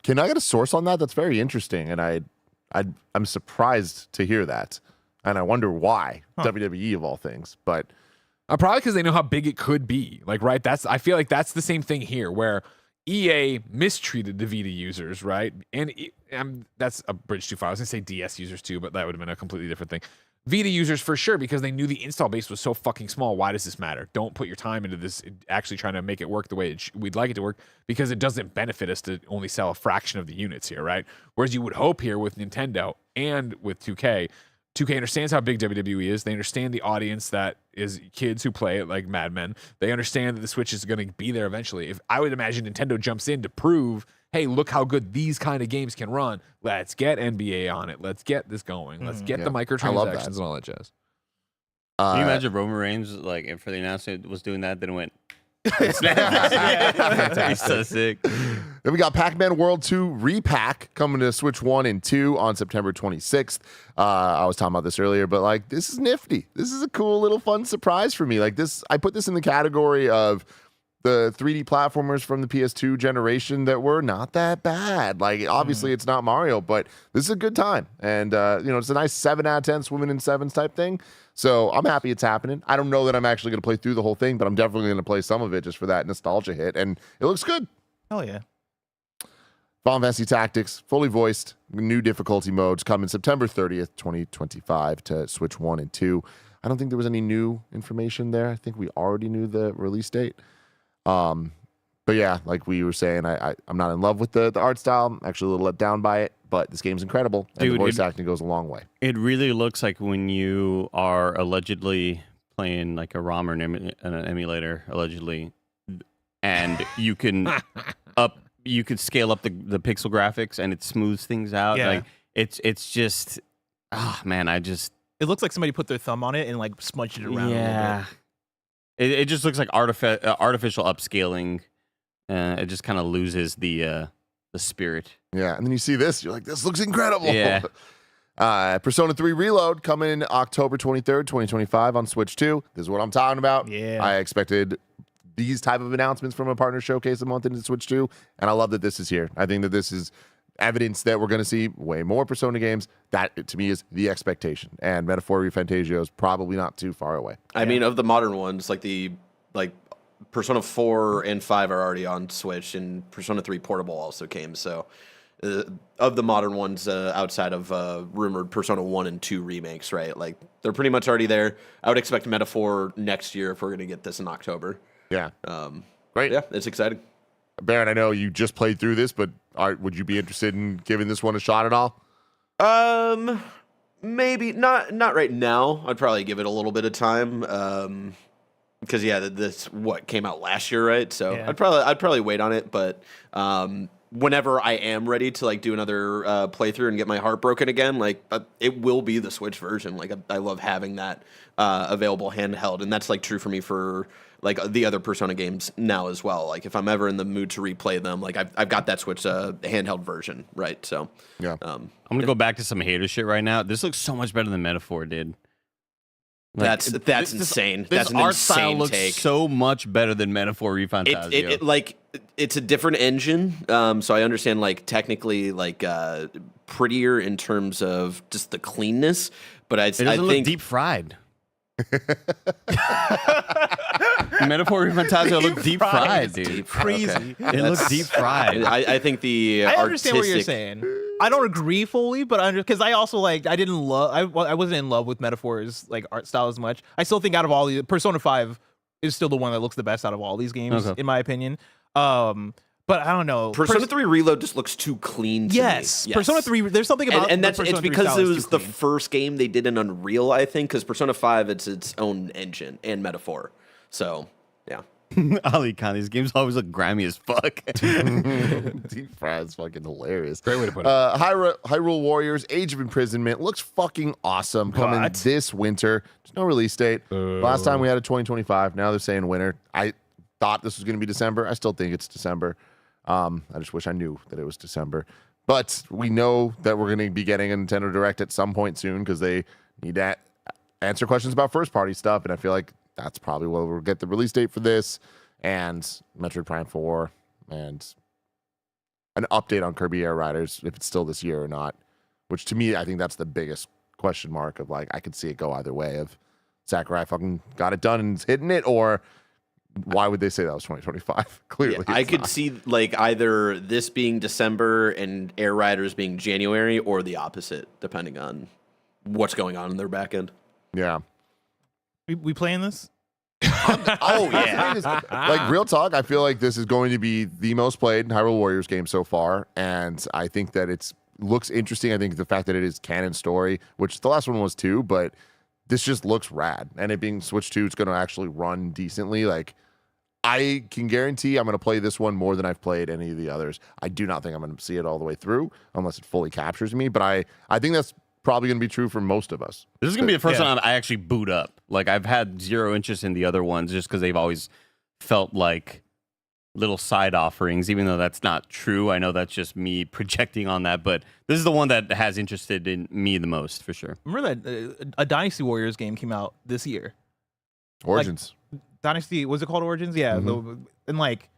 Can I get a source on that? That's very interesting, and I'm surprised to hear that, and I wonder why WWE of all things. But probably because they know how big it could be. Like, right? I feel like that's the same thing here, where EA mistreated the Vita users, right? And that's a bridge too far. I was gonna say DS users too, but that would have been a completely different thing. Vita users for sure, because they knew the install base was so fucking small. Why does this matter? Don't put your time into this actually trying to make it work the way we'd like it to work, because it doesn't benefit us to only sell a fraction of the units here, right? Whereas you would hope here with Nintendo and with 2K, 2K understands how big WWE is. They understand the audience that is kids who play it like Mad Men. They understand that the Switch is going to be there eventually. If I would imagine Nintendo jumps in to prove, hey, look how good these kind of games can run. Let's get NBA on it. Let's get this going. Let's get the microtransactions and all that jazz. Can you imagine Roman Reigns, like, for the announcement was doing that, then it went, He's so sick. Then we got Pac-Man World 2 Repack coming to Switch 1 and 2 on September 26th. I was talking about this earlier, but like, this is nifty. This is a cool little fun surprise for me. Like this, I put this in the category of the 3D platformers from the PS2 generation that were not that bad. Like, obviously it's not Mario, but this is a good time. And, it's a nice 7 out of 10 swimming in sevens type thing. So I'm happy it's happening. I don't know that I'm actually going to play through the whole thing, but I'm definitely going to play some of it just for that nostalgia hit. And it looks good. Hell yeah. Final Fantasy Tactics, fully voiced, new difficulty modes coming September 30th, 2025 to Switch 1 and 2. I don't think there was any new information there. I think we already knew the release date. But yeah, like we were saying, I'm not in love with the art style. I'm actually a little let down by it, but this game's incredible. And the voice acting goes a long way. It really looks like when you are allegedly playing like a ROM or an emulator, allegedly, and you can you could scale up the pixel graphics and it smooths things out. Yeah. Like it's just, man, it looks like somebody put their thumb on it and like smudged it around a little bit. It just looks like artificial upscaling. It just kind of loses the spirit. Yeah, and then you see this, you're like, this looks incredible. Yeah. Persona 3 Reload coming in October 23rd, 2025 on Switch 2. This is what I'm talking about. Yeah. I expected these type of announcements from a partner showcase a month into Switch 2, and I love that this is here. I think that this is evidence that we're going to see way more Persona games. That, to me, is the expectation. And Metaphor Refantagio is probably not too far away. I mean, of the modern ones, like Persona 4 and 5 are already on Switch, and Persona 3 Portable also came. So, of the modern ones, outside of rumored Persona 1 and 2 remakes, right? Like, they're pretty much already there. I would expect Metaphor next year if we're going to get this in October. Yeah. Great. Yeah, it's exciting. Baron, I know you just played through this, but would you be interested in giving this one a shot at all? Maybe not right now. I'd probably give it a little bit of time. Because this came out last year, right? So yeah. I'd probably wait on it, but whenever I am ready to like do another playthrough and get my heart broken again, like it will be the Switch version. Like I love having that available handheld, and that's like true for me for like the other Persona games now as well. Like if I'm ever in the mood to replay them, like I've got that Switch handheld version, right? So yeah, I'm gonna go back to some hater shit right now. This looks so much better than Metaphor did. Like, that's insane. This that's an art insane style looks take. so much better than Metaphor Refantagio. It's a different engine, so I understand like technically like prettier in terms of just the cleanness, but I think look deep fried. Metaphor Refantagio looked deep fried, dude. Deep, crazy. Okay. It looks deep fried. I think the I understand what you're saying. I don't agree fully, but because I also like I wasn't in love with Metaphor's like art style as much. I still think out of all the Persona 5 is still the one that looks the best out of all these games in my opinion. But I don't know. Persona 3 Reload just looks too clean to me. Yes. Persona 3, there's something about and that's Persona it's 3 because style it is was too the clean. first game they did in Unreal, I think, because Persona 5, it's its own engine and metaphor. So, yeah. Ali Khan, these games always look grimy as fuck. Deep Fried's fucking hilarious. Great way to put it. Hyrule Warriors Age of Imprisonment looks fucking awesome. Coming this winter. There's no release date. Last time we had a 2025. Now they're saying winter. I thought this was going to be December. I still think it's December. I just wish I knew that it was December. But we know that we're going to be getting a Nintendo Direct at some point soon because they need to answer questions about first-party stuff, and I feel like that's probably where we'll get the release date for this, and Metroid Prime 4, and an update on Kirby Air Riders, if it's still this year or not, which to me, I think that's the biggest question mark of, like, I could see it go either way of Sakurai fucking got it done and is hitting it, or why would they say that was 2025? Clearly, Yeah, I could see like either this being December and Air Riders being January, or the opposite, depending on what's going on in their back end. Yeah. We playing this? Oh, yeah. Like, real talk, I feel like this is going to be the most played Hyrule Warriors game so far, and I think that it's looks interesting. I think the fact that it is canon story, which the last one was too, but this just looks rad. And it being Switch 2, it's going to actually run decently. Like, I can guarantee I'm going to play this one more than I've played any of the others. I do not think I'm going to see it all the way through unless it fully captures me, but I think that's probably going to be true for most of us. This is going to be the first time I actually boot up. Like, I've had zero interest in the other ones just because they've always felt like little side offerings, even though that's not true. I know that's just me projecting on that, but this is the one that has interested in me the most, for sure. Remember that a Dynasty Warriors game came out this year? Origins. Like, Dynasty, was it called Origins? Yeah. And like,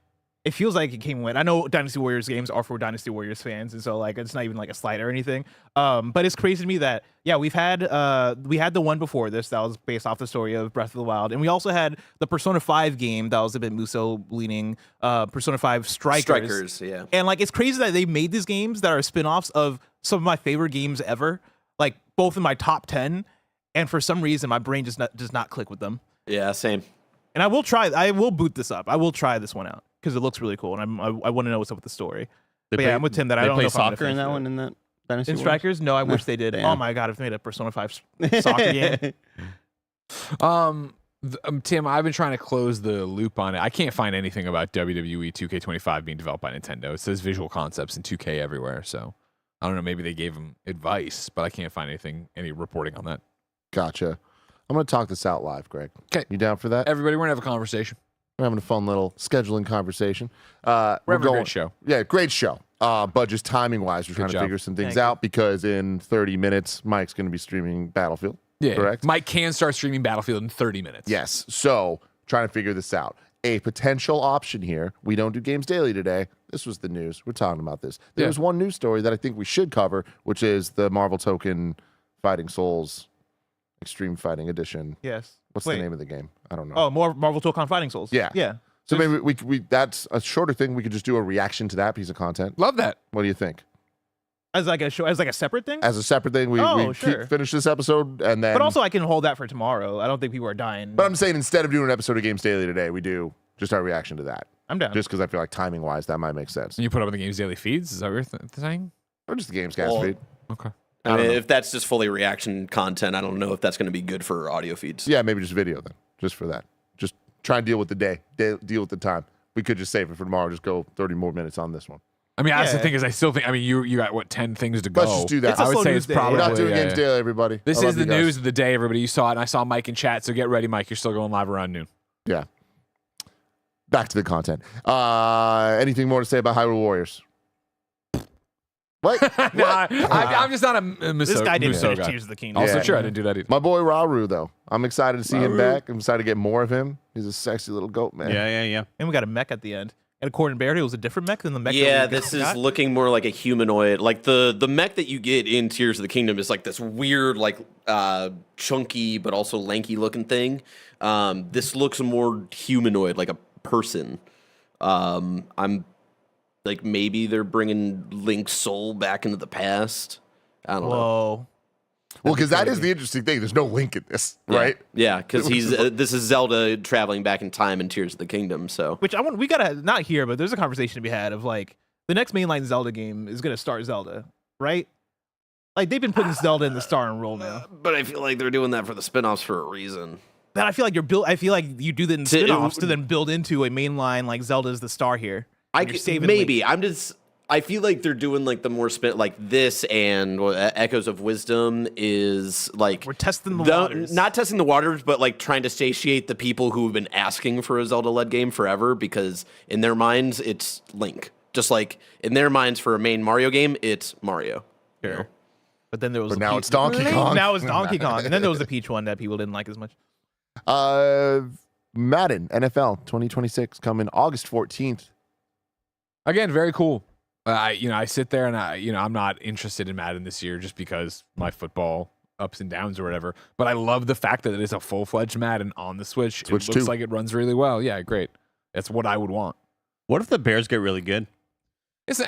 it feels like it came with. I know Dynasty Warriors games are for Dynasty Warriors fans, and so like it's not even like a slight or anything. But it's crazy to me that we had the one before this that was based off the story of Breath of the Wild, and we also had the Persona 5 game that was a bit Muso leaning, Persona 5 Strikers. Yeah. And like it's crazy that they made these games that are spin-offs of some of my favorite games ever, like both in my top 10, and for some reason my brain does not click with them. Yeah, same. And I will boot this up. I will try this one out because it looks really cool, and I want to know what's up with the story. I'm with Tim that I don't know if I'm gonna soccer in that one in that Dynasty in Wars? Strikers. No, I wish they did. Damn. Oh my god, if they made a Persona 5 soccer game. Tim, I've been trying to close the loop on it. I can't find anything about WWE 2K25 being developed by Nintendo. It says visual concepts and 2K everywhere, so I don't know. Maybe they gave them advice, but I can't find any reporting on that. Gotcha. I'm going to talk this out live, Greg. Okay. You down for that? Everybody, we're going to have a conversation. We're having a fun little scheduling conversation. We're having a great show. Yeah, great show. But just timing-wise, we're trying to figure some things out because in 30 minutes, Mike's going to be streaming Battlefield. Yeah, correct? Mike can start streaming Battlefield in 30 minutes. Yes. So, trying to figure this out. A potential option here. We don't do Games Daily today. This was the news. We're talking about this. There was one news story that I think we should cover, which is the Marvel Token Fighting Souls Extreme Fighting Edition. Yes. What's the name of the game? I don't know. Oh, more Marvel Token Fighting Souls. Yeah. Yeah. So maybe we that's a shorter thing. We could just do a reaction to that piece of content. Love that. What do you think? As like a show, as like a separate thing. As a separate thing, we finish this episode and then. But also, I can hold that for tomorrow. I don't think people are dying. But I'm saying instead of doing an episode of Games Daily today, we do just our reaction to that. I'm down. Just because I feel like timing wise, that might make sense. And you put up in the Games Daily feeds? Is that what you're saying? Or just the Gamescast feed. Okay. I mean, if that's just fully reaction content, I don't know if that's going to be good for audio feeds. Yeah, maybe just video then, just for that. Just try and deal with the day, deal with the time. We could just save it for tomorrow. Just go 30 more minutes on this one. I mean, that's the thing is, I still think. I mean, you got what 10 things to go. Let's just do that. I would say it's probably. We're not doing Games Daily, everybody. This is the news of the day, everybody. You saw it, and I saw Mike in chat. So get ready, Mike. You're still going live around noon. Yeah. Back to the content. Anything more to say about Hyrule Warriors? What? I'm just not a Muso. This guy didn't finish guy. Tears of the Kingdom. Also true, I didn't do that either. My boy Rauru, though. I'm excited to see him back. I'm excited to get more of him. He's a sexy little goat, man. Yeah. And we got a mech at the end. And according to Barry, it was a different mech than the mech. Yeah, this is looking more like a humanoid. Like the mech that you get in Tears of the Kingdom is like this weird, like chunky but also lanky looking thing. This looks more humanoid, like a person. I'm like maybe they're bringing Link's soul back into the past. I don't know. Well, because that is the interesting thing. There's no Link in this, right? Yeah, because he's this is Zelda traveling back in time in Tears of the Kingdom. So, which we gotta not here, but there's a conversation to be had of like the next mainline Zelda game is gonna start Zelda, right? Like they've been putting Zelda in the starring role now. But I feel like they're doing that for the spinoffs for a reason. But I feel like I feel like you do that in spinoffs to then build into a mainline like Zelda's the star here. Maybe Link. I feel like they're doing like the more like this and Echoes of Wisdom is like we're testing the waters. Not testing the waters, but like trying to satiate the people who have been asking for a Zelda-led game forever because in their minds it's Link. Just like in their minds for a main Mario game, it's Mario. Sure. You know? But then there was now it's Donkey Kong. Now it's Donkey Kong, and then there was the Peach one that people didn't like as much. Madden NFL 2026 coming August 14th. Again, very cool. I sit there and I'm not interested in Madden this year just because my football ups and downs or whatever. But I love the fact that it is a full-fledged Madden on the Switch. It looks like it runs really well. Yeah, great. That's what I would want. What if the Bears get really good?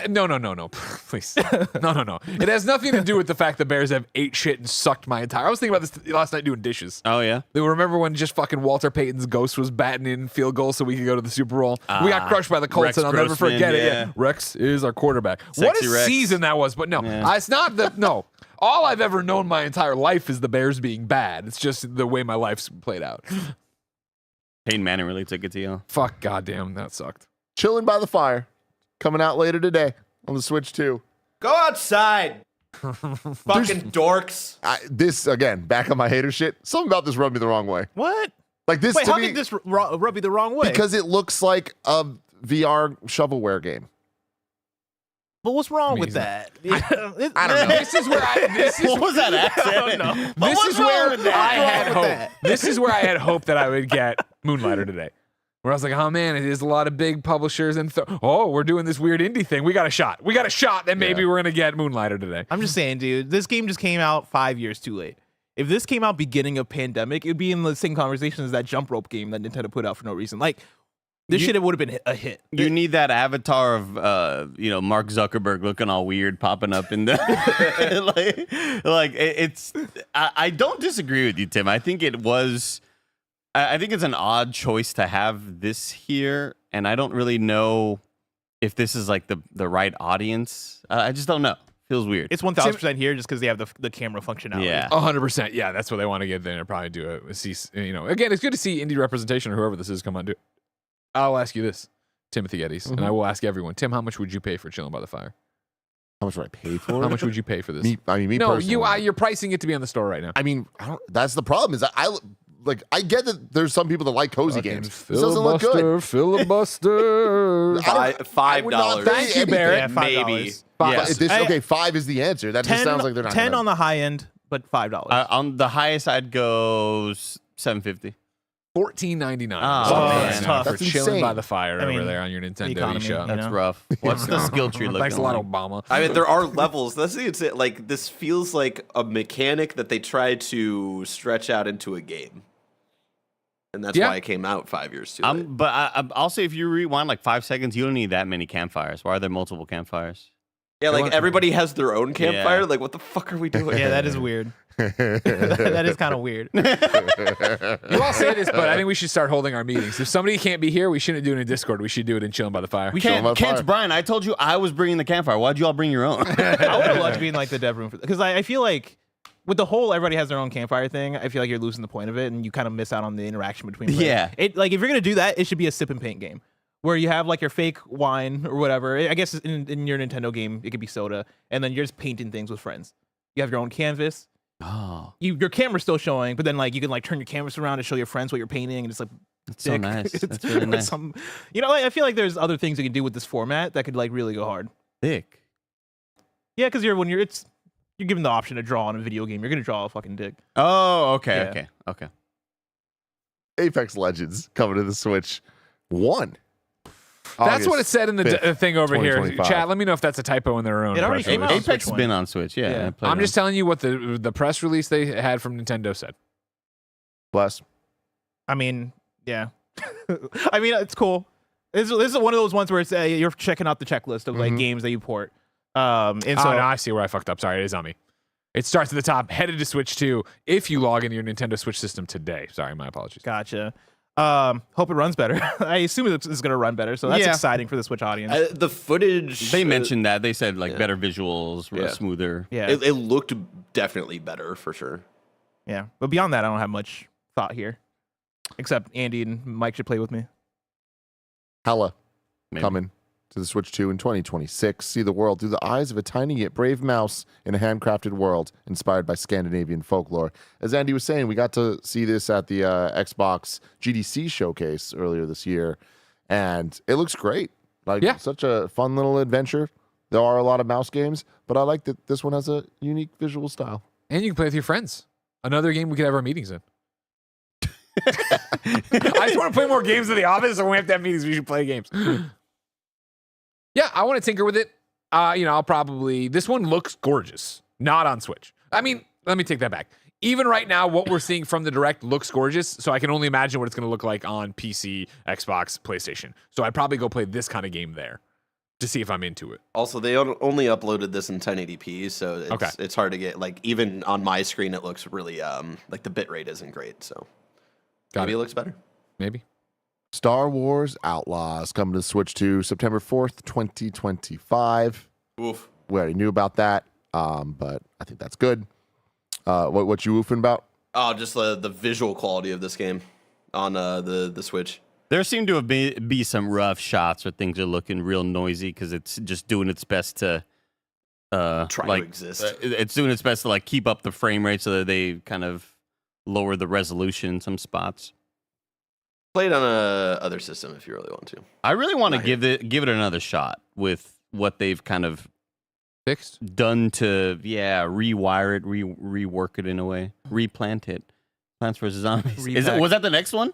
No, please. No. It has nothing to do with the fact the Bears have ate shit and sucked my entire. I was thinking about this last night doing dishes. Oh yeah. Remember when just fucking Walter Payton's ghost was batting in field goals so we could go to the Super Bowl? We got crushed by the Colts, Rex and I'll never Grossman, forget it. yeah. Yeah. Rex is our quarterback. Sexy What a Rex. season that was! But no, it's not that. No, all I've ever known my entire life is the Bears being bad. It's just the way my life's played out. Peyton Manning really took it to you. Fuck, goddamn, that sucked. Chilling by the Fire, coming out later today on the Switch 2. Go outside. Fucking dorks. This, again, back on my hater shit. Something about this rubbed me the wrong way. What? Like this Wait, to how me, did this rub you the wrong way? because it looks like a VR shovelware game. But what's wrong with that? I don't know. This is where what was that accent? I don't know. This is where I had hope. that? This is where I had hope that I would get Moonlighter today. Where I was like, oh man, it is a lot of big publishers and we're doing this weird indie thing. We got a shot. Then maybe we're gonna get Moonlighter today. I'm just saying, dude, this game just came out 5 years too late. If this came out beginning of pandemic, it'd be in the same conversation as that jump rope game that Nintendo put out for no reason. Like this shit, it would have been a hit. You need that avatar of Mark Zuckerberg looking all weird popping up in the it's. I don't disagree with you, Tim. I think it was. I think it's an odd choice to have this here, and I don't really know if this is like the right audience. I just don't know. Feels weird. It's 1,000% here just because they have the camera functionality. Yeah, 100%. Yeah, that's what they want to get there. Probably do again, it's good to see indie representation or whoever this is come on. I'll ask you this, Timothy Eddies, and I will ask everyone. Tim, how much would you pay for Chilling by the Fire? How much would I pay for it? How much would you pay for this? Me personally. You're pricing it to be on the store right now. I mean, that's the problem. Is I get that there's some people that like cozy games. This doesn't look good. Filibuster. $5. Thank you, Barrett. Yeah, Maybe. Yes. 5 is the answer. That just sounds like they're not 10 on the high end, but $5. On the highest, I'd go $750. $14.99. That's tough. For That's Chilling insane. by the Fire over there on your Nintendo economy, eShop. That's rough. What's the skill tree looking Thanks a lot, like? Obama. I mean, there are levels. That's the like this feels like a mechanic that they tried to stretch out into a game, and that's why it came out 5 years too late. But I'll say if you rewind like 5 seconds, you don't need that many campfires. Why are there multiple campfires? Yeah, like everybody has their own campfire. Like, what the fuck are we doing? Yeah, that is weird. That is kind of weird. You all say this, but I think we should start holding our meetings. If somebody can't be here, we shouldn't do it in Discord. We should do it in Chilling by the Fire. We can't. Brian, I told you I was bringing the campfire. Why'd you all bring your own? I would have loved to be in like the dev room because I feel like with the whole everybody has their own campfire thing, I feel like you're losing the point of it and you kind of miss out on the interaction between players. Yeah. Like if you're gonna do that, it should be a sip and paint game. Where you have like your fake wine or whatever. I guess in your Nintendo game, it could be soda, and then you're just painting things with friends. You have your own canvas. Oh, your camera's still showing, but then like you can like turn your canvas around and show your friends what you're painting, and it's like that's so nice. That's really nice. I feel like there's other things you can do with this format that could like really go hard. Dick. Yeah, because you're given the option to draw on a video game, you're gonna draw a fucking dick. Oh, okay. Apex Legends coming to the Switch 1. That's what it said in the thing over here. 2025. Chat, let me know if that's a typo in their own. It already came out. Apex has been on Switch, yeah. I'm just telling you what the press release they had from Nintendo said. Bless. I mean, yeah. I mean, it's cool. This is one of those ones where it's you're checking out the checklist of like games that you port. And so no, I see where I fucked up. Sorry, it is on me. It starts at the top, headed to Switch 2 if you log into your Nintendo Switch system today. Sorry, my apologies. Gotcha. Hope it runs better. I assume it's going to run better, so that's exciting for the Switch audience. The footage... They mentioned that. They said, better visuals, smoother. Yeah. It looked definitely better, for sure. Yeah, but beyond that, I don't have much thought here. Except Andy and Mike should play with me. Hella coming to the Switch 2 in 2026. See the world through the eyes of a tiny yet brave mouse in a handcrafted world inspired by Scandinavian folklore. As Andy was saying, we got to see this at the Xbox GDC showcase earlier this year, and it looks great. Such a fun little adventure. There are a lot of mouse games, but I like that this one has a unique visual style. And you can play with your friends. Another game we could have our meetings in. I just want to play more games in the office, so when we have to have meetings, we should play games. Yeah, I want to tinker with it. I'll probably... This one looks gorgeous. Not on Switch. I mean, let me take that back. Even right now, what we're seeing from the Direct looks gorgeous, so I can only imagine what it's going to look like on PC, Xbox, PlayStation. So I'd probably go play this kind of game there to see if I'm into it. Also, they only uploaded this in 1080p, so it's hard to get... even on my screen, it looks really... the bitrate isn't great, so... Maybe it looks better. Maybe. Star Wars Outlaws coming to Switch 2 September 4th, 2025. Oof. We already knew about that, but I think that's good. What you woofing about? Oh, just the visual quality of this game on the Switch. There seem to have be some rough shots where things are looking real noisy because it's just doing its best to try to exist. It's doing its best to keep up the frame rate so that they kind of lower the resolution in some spots. Play it on a other system if you really want to. I really want to give it another shot with what they've kind of fixed, done to rewire it, rework it in a way, replant it. Plants vs. Zombies. Was that the next one?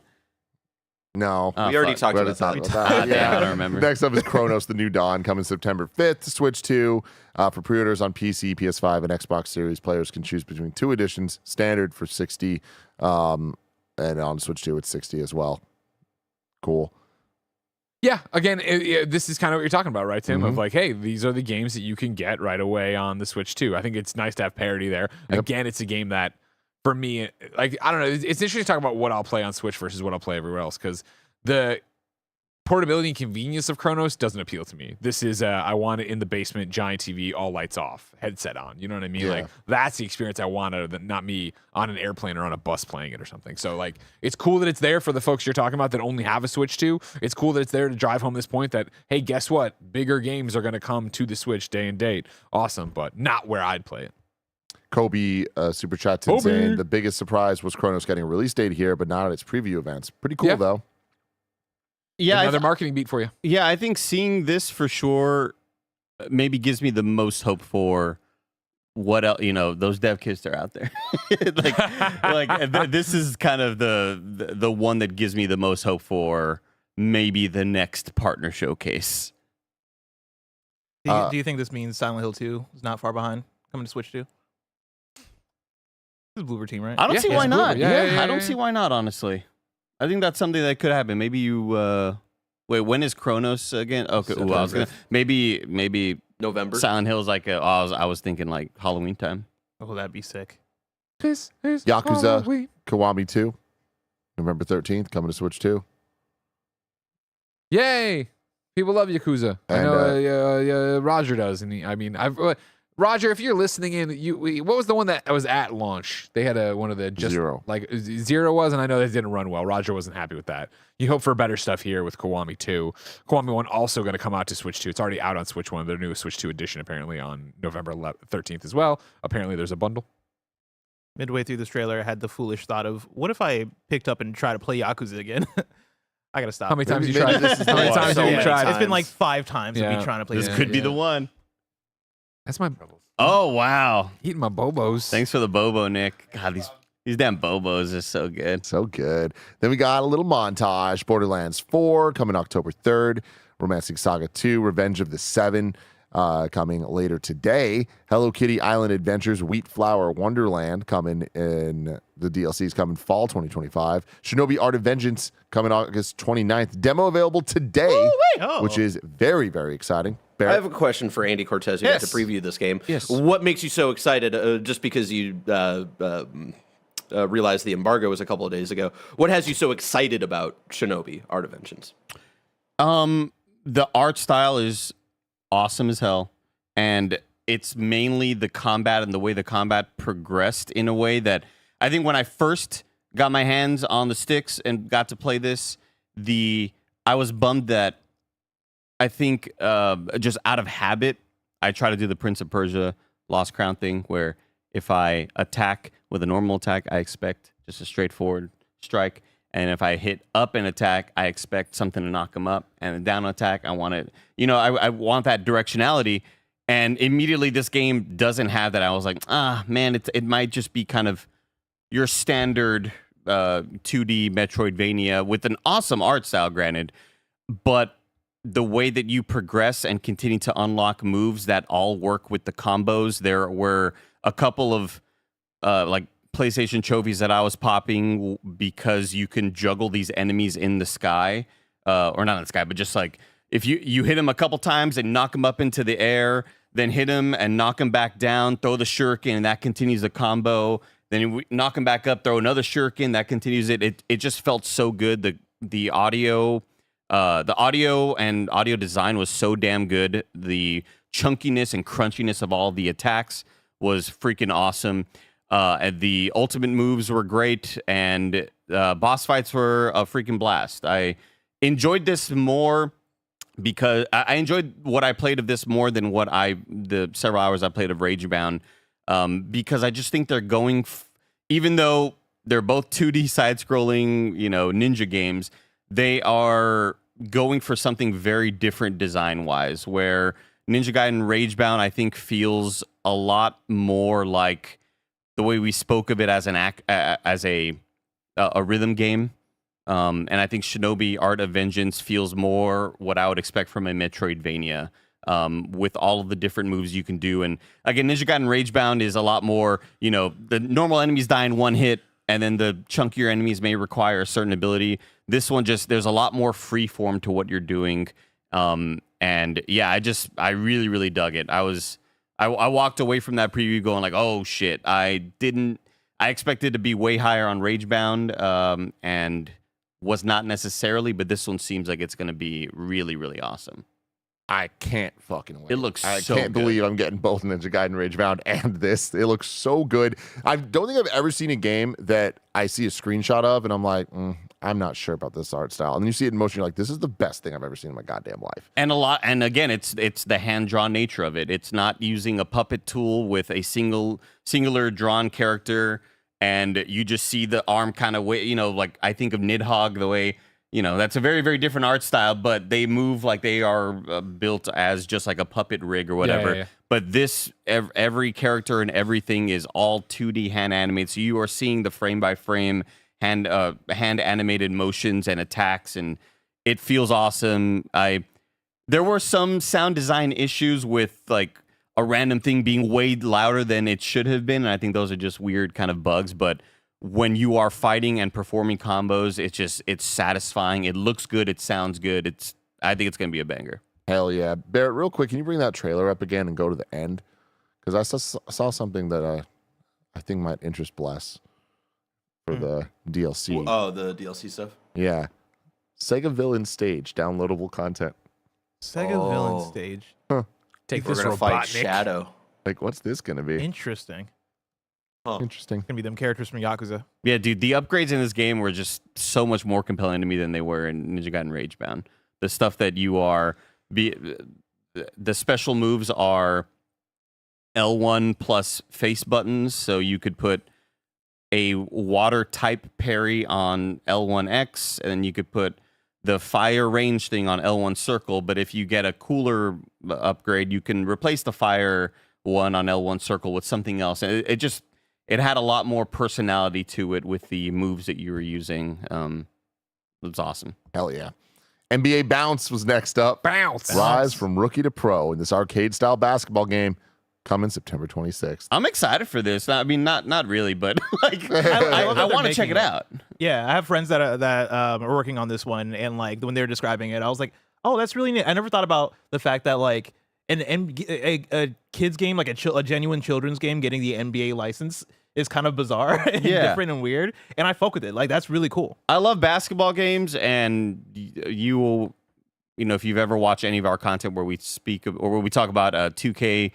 No, we already talked about that. Yeah, I don't remember. Next up is Chronos: The New Dawn, coming September 5th to Switch 2 for pre-orders on PC, PS5, and Xbox Series. Players can choose between two editions: standard for $60, and on Switch 2 it's $60 as well. Cool. Yeah, again, this is kind of what you're talking about, right, Tim? Of hey, these are the games that you can get right away on the Switch 2. I think it's nice to have parity there. Yep. Again, it's a game that, for me, I don't know. It's interesting to talk about what I'll play on Switch versus what I'll play everywhere else, because the portability and convenience of Chronos doesn't appeal to me. This is I want it in the basement, giant TV, all lights off, headset on. You know what I mean? Yeah. That's the experience I want out of it, not me on an airplane or on a bus playing it or something. So it's cool that it's there for the folks you're talking about that only have a Switch 2. It's cool that it's there to drive home this point that, hey, guess what? Bigger games are going to come to the Switch day and date. Awesome, but not where I'd play it. Kobe SuperChats saying the biggest surprise was Chronos getting a release date here, but not at its preview events. Pretty cool, though. Yeah, another marketing beat for you. Yeah, I think seeing this for sure maybe gives me the most hope for what else. Those dev kits that are out there. This is kind of the one that gives me the most hope for maybe the next partner showcase. Do you think this means Silent Hill 2 is not far behind coming to Switch 2? This is Bloober Team, right? I don't see why not. I don't see why not, honestly. I think that's something that could happen. Maybe you wait. When is Chronos again? Okay, I was gonna maybe November. Silent Hill's I was thinking Halloween time. Oh, that'd be sick. This is Yakuza Halloween. Kiwami 2, November 13th, coming to Switch 2. Yay! People love Yakuza. And, I know Roger does, and Roger, if you're listening in, what was the one that was at launch? They had one of the Zero. Zero was, and I know that didn't run well. Roger wasn't happy with that. You hope for better stuff here with Kiwami 2. Kiwami 1 also going to come out to Switch 2. It's already out on Switch 1. Their new Switch 2 edition apparently on November 13th as well. Apparently there's a bundle. Midway through this trailer, I had the foolish thought of, what if I picked up and tried to play Yakuza again? I gotta stop. How many times you tried? How many times have you tried? It's been 5 times of me trying to play this. Could be the one. That's my... Oh, wow. Eating my Bobos. Thanks for the Bobo, Nick. God, these damn Bobos are so good. So good. Then we got a little montage. Borderlands 4 coming October 3rd. Romancing Saga 2, Revenge of the Seven coming later today. Hello Kitty Island Adventures, Wheat Flower Wonderland coming in the DLCs coming fall 2025. Shinobi Art of Vengeance coming August 29th. Demo available today, which is very, very exciting. I have a question for Andy Cortez, who got to preview this game. Yes. What makes you so excited? Just because you realized the embargo was a couple of days ago. What has you so excited about Shinobi Art of Vengeance? The art style is awesome as hell, and it's mainly the combat and the way the combat progressed in a way that I think when I first got my hands on the sticks and got to play this, I was bummed that I think just out of habit, I try to do the Prince of Persia Lost Crown thing where if I attack with a normal attack, I expect just a straightforward strike. And if I hit up an attack, I expect something to knock him up. And a down attack, I want it. I want that directionality. And immediately this game doesn't have that. I was like, man, it might just be kind of your standard 2D Metroidvania with an awesome art style, granted. But the way that you progress and continue to unlock moves that all work with the combos, there were a couple of like PlayStation trophies that I was popping because you can juggle these enemies in the sky, or not in the sky, but just like if you hit them a couple times and knock them up into the air, then hit them and knock them back down, throw the shuriken, and that continues the combo. Then you knock them back up, throw another shuriken, that continues it. It just felt so good. The audio and audio design was so damn good. The chunkiness and crunchiness of all the attacks was freaking awesome. And the ultimate moves were great, and boss fights were a freaking blast. I enjoyed this more because I enjoyed what I played of this more than the several hours I played of Ragebound, because I just think they're going, even though they're both 2D side-scrolling, ninja games, they are going for something very different design-wise, where Ninja Gaiden Ragebound, I think, feels a lot more like the way we spoke of it as a rhythm game. And I think Shinobi Art of Vengeance feels more what I would expect from a Metroidvania, with all of the different moves you can do. And again, Ninja Gaiden Ragebound is a lot more, the normal enemies die in one hit, and then the chunkier enemies may require a certain ability. This one there's a lot more free form to what you're doing. And yeah, I really, really dug it. I walked away from that preview going like, oh shit, I expected to be way higher on Ragebound, and was not necessarily, but this one seems like it's going to be really, really awesome. I can't fucking wait. It looks I so can't good. believe I'm getting both Ninja Gaiden Ragebound and this. It looks so good. I don't think I've ever seen a game that I see a screenshot of and I'm like, I'm not sure about this art style. And then you see it in motion, you're like, this is the best thing I've ever seen in my goddamn life. And again, it's the hand-drawn nature of it. It's not using a puppet tool with a singular drawn character, and you just see the arm kind of way, like I think of Nidhogg, the way, that's a very, very different art style, but they move like they are built as just like a puppet rig or whatever. Yeah. But this, every character and everything is all 2D hand animated. So you are seeing the frame by frame hand animated motions and attacks, and it feels awesome. There were some sound design issues with like a random thing being way louder than it should have been, and I think those are just weird kind of bugs. But when you are fighting and performing combos, it's satisfying. It looks good. It sounds good. I think it's gonna be a banger. Hell yeah. Barrett, real quick, can you bring that trailer up again and go to the end? Because I saw something that I think might interest Bless for the DLC. Oh, the DLC stuff? Yeah. Sega Villain Stage, downloadable content. Sega Villain Stage. Huh. Take We're this gonna fight Robotnik. Shadow. Like, what's this going to be? Interesting. Interesting. It's going to be them characters from Yakuza. Yeah, dude, the upgrades in this game were just so much more compelling to me than they were in Ninja Gaiden Ragebound. The stuff that the special moves are L1 plus face buttons, so you could put a water type parry on L1X, and then you could put the fire range thing on L1 circle. But if you get a cooler upgrade, you can replace the fire one on L1 circle with something else. And it had a lot more personality to it with the moves that you were using. It was awesome. Hell yeah. NBA Bounce was next up. Bounce. Rise from rookie to pro in this arcade-style basketball game coming September 26th. I'm excited for this. I mean, not really, but like I want to check it out. Yeah, I have friends that are working on this one, and like when they were describing it, I was like, oh, that's really neat. I never thought about the fact that like a kids game, like a genuine children's game, getting the NBA license is kind of bizarre and different and weird. And I fuck with it. Like, that's really cool. I love basketball games, and you will, if you've ever watched any of our content where we speak or where we talk about 2K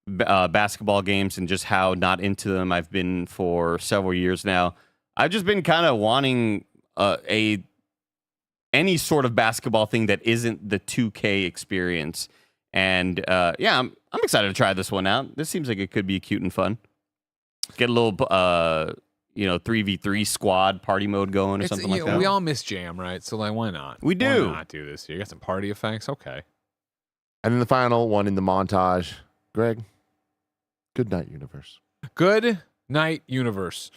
basketball games and just how not into them I've been for several years now. I've just been kind of wanting any sort of basketball thing that isn't the 2K experience. And I'm excited to try this one out. This seems like it could be cute and fun. Get a little 3v3 squad party mode going or something like that. We all miss Jam, right? So like, why not? We do. Why not do this here? You got some party effects? Okay. And then the final one in the montage, Greg. Good night, universe. Good night, universe.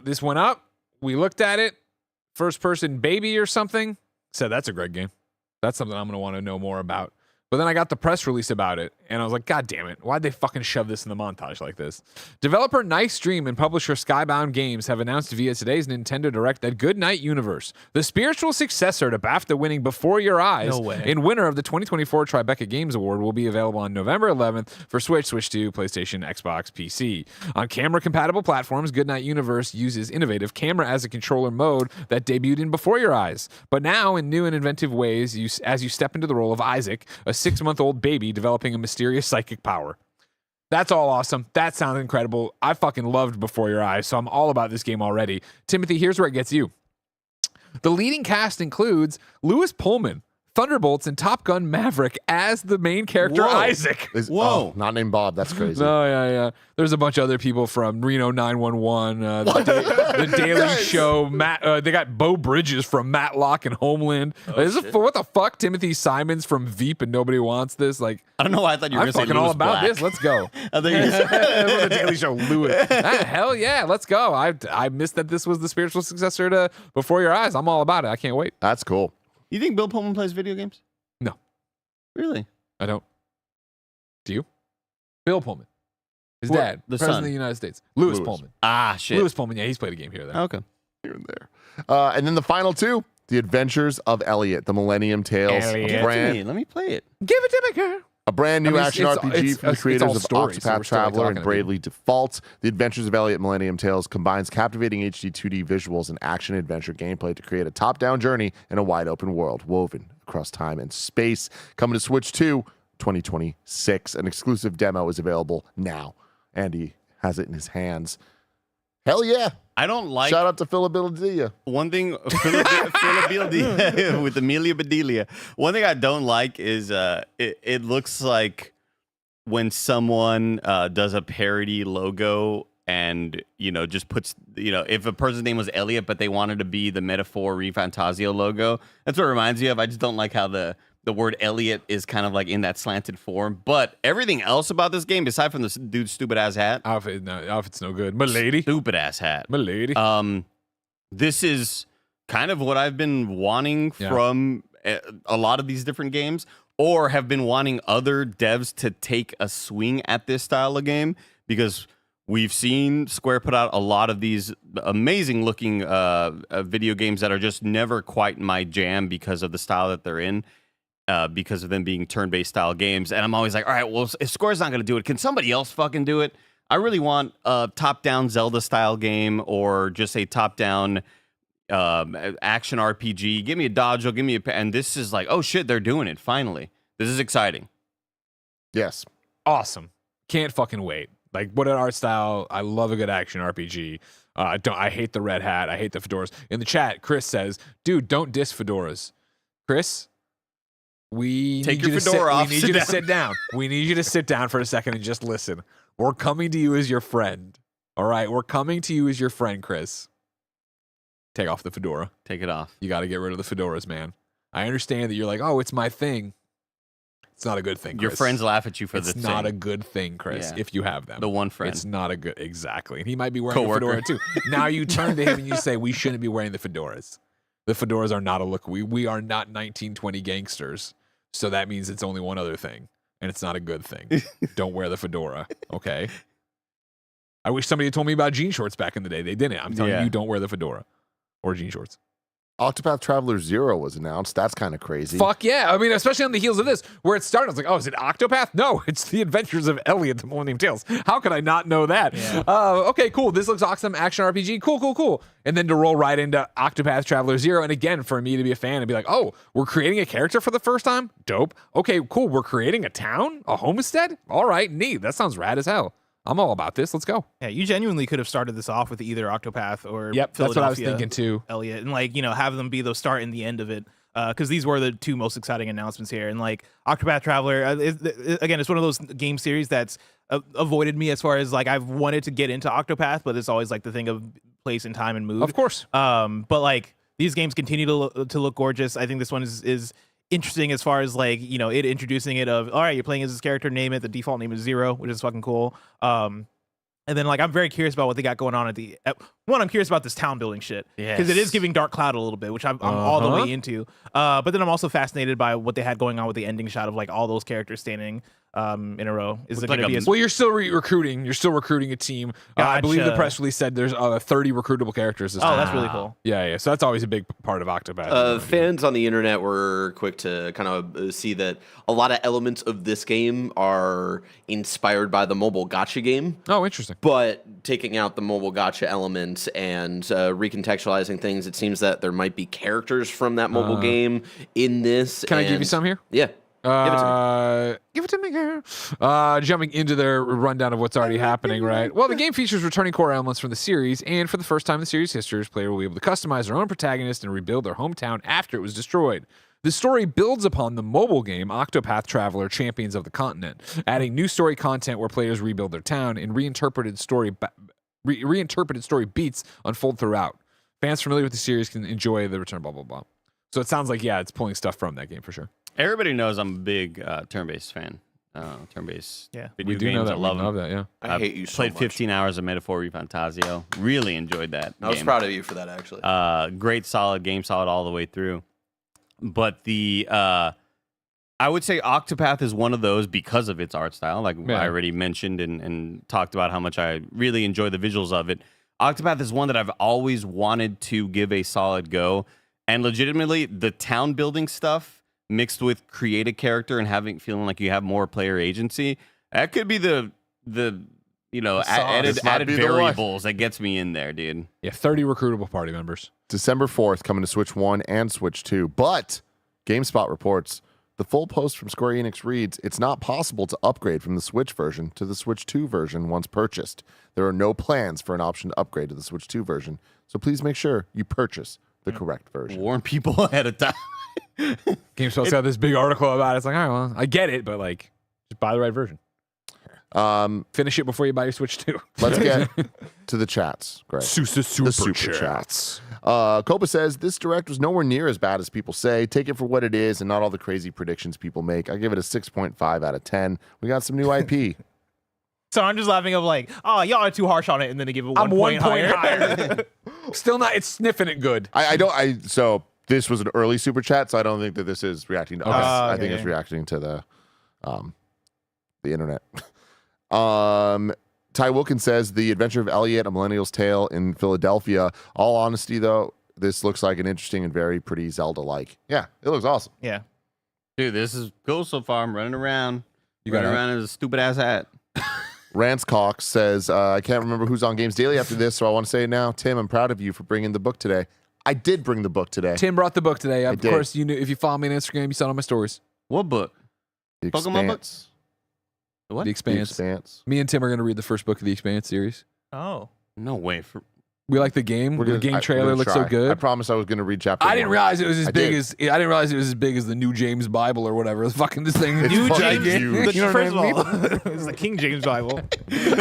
This went up. We looked at it. First person baby or something. Said that's a Greg game. That's something I'm going to want to know more about. But then I got the press release about it, and I was like, God damn it. Why'd they fucking shove this in the montage like this? Developer Nice Dream and publisher Skybound Games have announced via today's Nintendo Direct that Good Night Universe, the spiritual successor to BAFTA-winning Before Your Eyes, and winner of the 2024 Tribeca Games Award, will be available on November 11th for Switch, Switch 2, PlayStation, Xbox, PC. On camera-compatible platforms, Good Night Universe uses innovative camera-as-a-controller mode that debuted in Before Your Eyes. But now, in new and inventive ways, as you step into the role of Isaac, a 6-month-old baby developing a mysterious psychic power. That's all awesome. That sounds incredible. I fucking loved Before Your Eyes, so I'm all about this game already. Timothy, here's where it gets you. The leading cast includes Lewis Pullman, Thunderbolts, and Top Gun Maverick as the main character, Isaac. Not named Bob. That's crazy. No, yeah. There's a bunch of other people from Reno 911, the Daily Show. They got Bo Bridges from Matlock and Homeland. What the fuck? Timothy Simons from Veep and Nobody Wants This. Like, I don't know why I thought you were going to say fucking Lewis all about Black. this. Let's go. I think you said the Daily Show, Lewis. Hell yeah, let's go. I missed that this was the spiritual successor to Before Your Eyes. I'm all about it. I can't wait. That's cool. You think Bill Pullman plays video games? No. Really? I don't. Do you? Bill Pullman. His What? dad. The President son. of the United States. Lewis Pullman. Ah, shit. Lewis Pullman, yeah, he's played a game here or there. Okay. Here and there. And then the final two, The Adventures of Elliot, the Millennium Tales. Give it to me. Let me play it. Give it to me, girl. A brand new action RPG from the creators all of stories, so Octopath we're still Traveler and talking Bravely Default. The Adventures of Elliot Millennium Tales combines captivating HD 2D visuals and action-adventure gameplay to create a top-down journey in a wide-open world woven across time and space. Coming to Switch 2, 2026. An exclusive demo is available now. Andy has it in his hands. Hell yeah. I don't like... Shout out to Philadelphia. One thing... Philadelphia with Amelia Bedelia. One thing I don't like is it looks like when someone does a parody logo and, just puts... if a person's name was Elliot, but they wanted to be the Metaphor ReFantazio logo, that's what it reminds me of. I just don't like how the word Elliot is kind of like in that slanted form. But everything else about this game, aside from this dude's stupid ass hat, outfit's no good. Milady, stupid ass hat, Milady. This is kind of what I've been wanting from a lot of these different games, or have been wanting other devs to take a swing at this style of game, because we've seen Square put out a lot of these amazing looking video games that are just never quite my jam because of the style that they're in. Because of them being turn-based style games. And I'm always like, all right, well, if Square's not going to do it, can somebody else fucking do it? I really want a top-down Zelda-style game, or just a top-down action RPG. Give me a dodge, give me a... And this is like, oh shit, they're doing it, finally. This is exciting. Yes. Awesome. Can't fucking wait. Like, what an art style. I love a good action RPG. I hate the red hat. I hate the fedoras. In the chat, Chris says, dude, don't diss fedoras. Chris... We take need your fedora off. We need you to sit down. We need you to sit down for a second and just listen. We're coming to you as your friend. All right, we're coming to you as your friend, Chris. Take off the fedora. Take it off. You got to get rid of the fedoras, man. I understand that you're like, oh, it's my thing. It's not a good thing, Chris. Your friends laugh at you for it's the not thing. a good thing, Chris, if you have them. The one friend. It's not a good... Exactly. And he might be wearing a fedora, too. Now you turn to him and you say, we shouldn't be wearing the fedoras. The fedoras are not a look. We are not 1920 gangsters. So that means it's only one other thing. And it's not a good thing. Don't wear the fedora. Okay? I wish somebody had told me about jean shorts back in the day. They didn't. I'm telling you, don't wear the fedora. Or jean shorts. Octopath Traveler 0 was announced. That's kind of crazy. Fuck yeah. I mean, especially on the heels of this, where it started. I was like, oh, is it Octopath? No, it's the Adventures of Elliot, the Millennium Tales. How could I not know that? Yeah. Okay, cool. This looks awesome. Action RPG. Cool. And then to roll right into Octopath Traveler 0. And again, for me to be a fan and be like, oh, we're creating a character for the first time? Dope. Okay, cool. We're creating a town? A homestead? All right, neat. That sounds rad as hell. I'm all about this. Let's go. Yeah, you genuinely could have started this off with either Octopath or that's what I was thinking too. Elliot, and like, have them be the start and the end of it, because these were the two most exciting announcements here. And like Octopath Traveler, again, it's one of those game series that's avoided me as far as like I've wanted to get into Octopath, but it's always like the thing of place and time and mood. Of course. But like these games continue to look gorgeous. I think this one is interesting as far as like, it introducing it of, all right, you're playing as this character, name it, the default name is 0, which is fucking cool. And then like I'm very curious about what they got going on I'm curious about this town building shit, because it is giving Dark Cloud a little bit, which I'm all the way into. But then I'm also fascinated by what they had going on with the ending shot of like all those characters standing in a row. Is it like going to be well, you're still recruiting. You're still recruiting a team. I believe the press release said there's 30 recruitable characters this time. That's really cool. Yeah. So that's always a big part of Octopath. Fans on the internet were quick to kind of see that a lot of elements of this game are inspired by the mobile gacha game. Oh, interesting. But taking out the mobile gacha elements and recontextualizing things, it seems that there might be characters from that mobile game in this. Can I give you some here? Yeah. Give it to me, girl. Jumping into their rundown of what's already happening, right? Well, the game features returning core elements from the series, and for the first time in the series history, the player will be able to customize their own protagonist and rebuild their hometown after it was destroyed. The story builds upon the mobile game Octopath Traveler Champions of the Continent, adding new story content where players rebuild their town and reinterpreted story beats unfold throughout. Fans familiar with the series can enjoy the return, blah, blah, blah. So it sounds like, it's pulling stuff from that game for sure. Everybody knows I'm a big turn-based fan. Turn-based video we do games. know that. I love we them. That, yeah. I hate you so played much. 15 hours of Metaphor Refantasio. Really enjoyed that I was proud of you for that, actually. Great, solid game, solid all the way through. But I would say Octopath is one of those because of its art style. Like I already mentioned and talked about how much I really enjoy the visuals of it. Octopath is one that I've always wanted to give a solid go. And legitimately, the town building stuff mixed with create a character and feeling like you have more player agency, that could be the added variables that gets me in there, dude. Yeah, 30 recruitable party members. December 4th, coming to Switch 1 and Switch 2. But GameSpot reports the full post from Square Enix reads, it's not possible to upgrade from the Switch version to the Switch 2 version once purchased. There are no plans for an option to upgrade to the Switch 2 version, so please make sure you purchase the correct version. Warn people ahead of time. GameSpot's got this big article about it. It's like, all right, well, I get it, but like, just buy the right version. Finish it before you buy your Switch 2. Let's get to the chats, Greg. Super chats. Copa says, this direct was nowhere near as bad as people say. Take it for what it is and not all the crazy predictions people make. I give it a 6.5 out of 10. We got some new IP. So I'm just laughing of like, oh, y'all are too harsh on it, and then they give it 1 point higher. Still not, it's sniffing it good. So this was an early super chat, so I don't think that this is reacting to us. I think it's reacting to the internet. Ty Wilkins says, The Adventure of Elliot, A Millennial's Tale in Philadelphia. All honesty, though, this looks like an interesting and very pretty Zelda-like. Yeah, it looks awesome. Yeah. Dude, this is cool so far. I'm running around. You got around in a stupid-ass hat. Rance Cox says, I can't remember who's on Games Daily after this, so I want to say it now. Tim, I'm proud of you for bringing the book today. I did bring the book today. Tim brought the book today. Of course, you knew if you follow me on Instagram, you saw it on my stories. What book? The Pokemon book? What? The Expanse. Me and Tim are going to read the first book of the Expanse series. Oh. No way. We like the game. The game trailer looks so good. I promised I was going to read chapter 1. I didn't realize it was as big as the new James Bible or whatever. Fucking this thing. New James. First of all, it's the King James Bible. They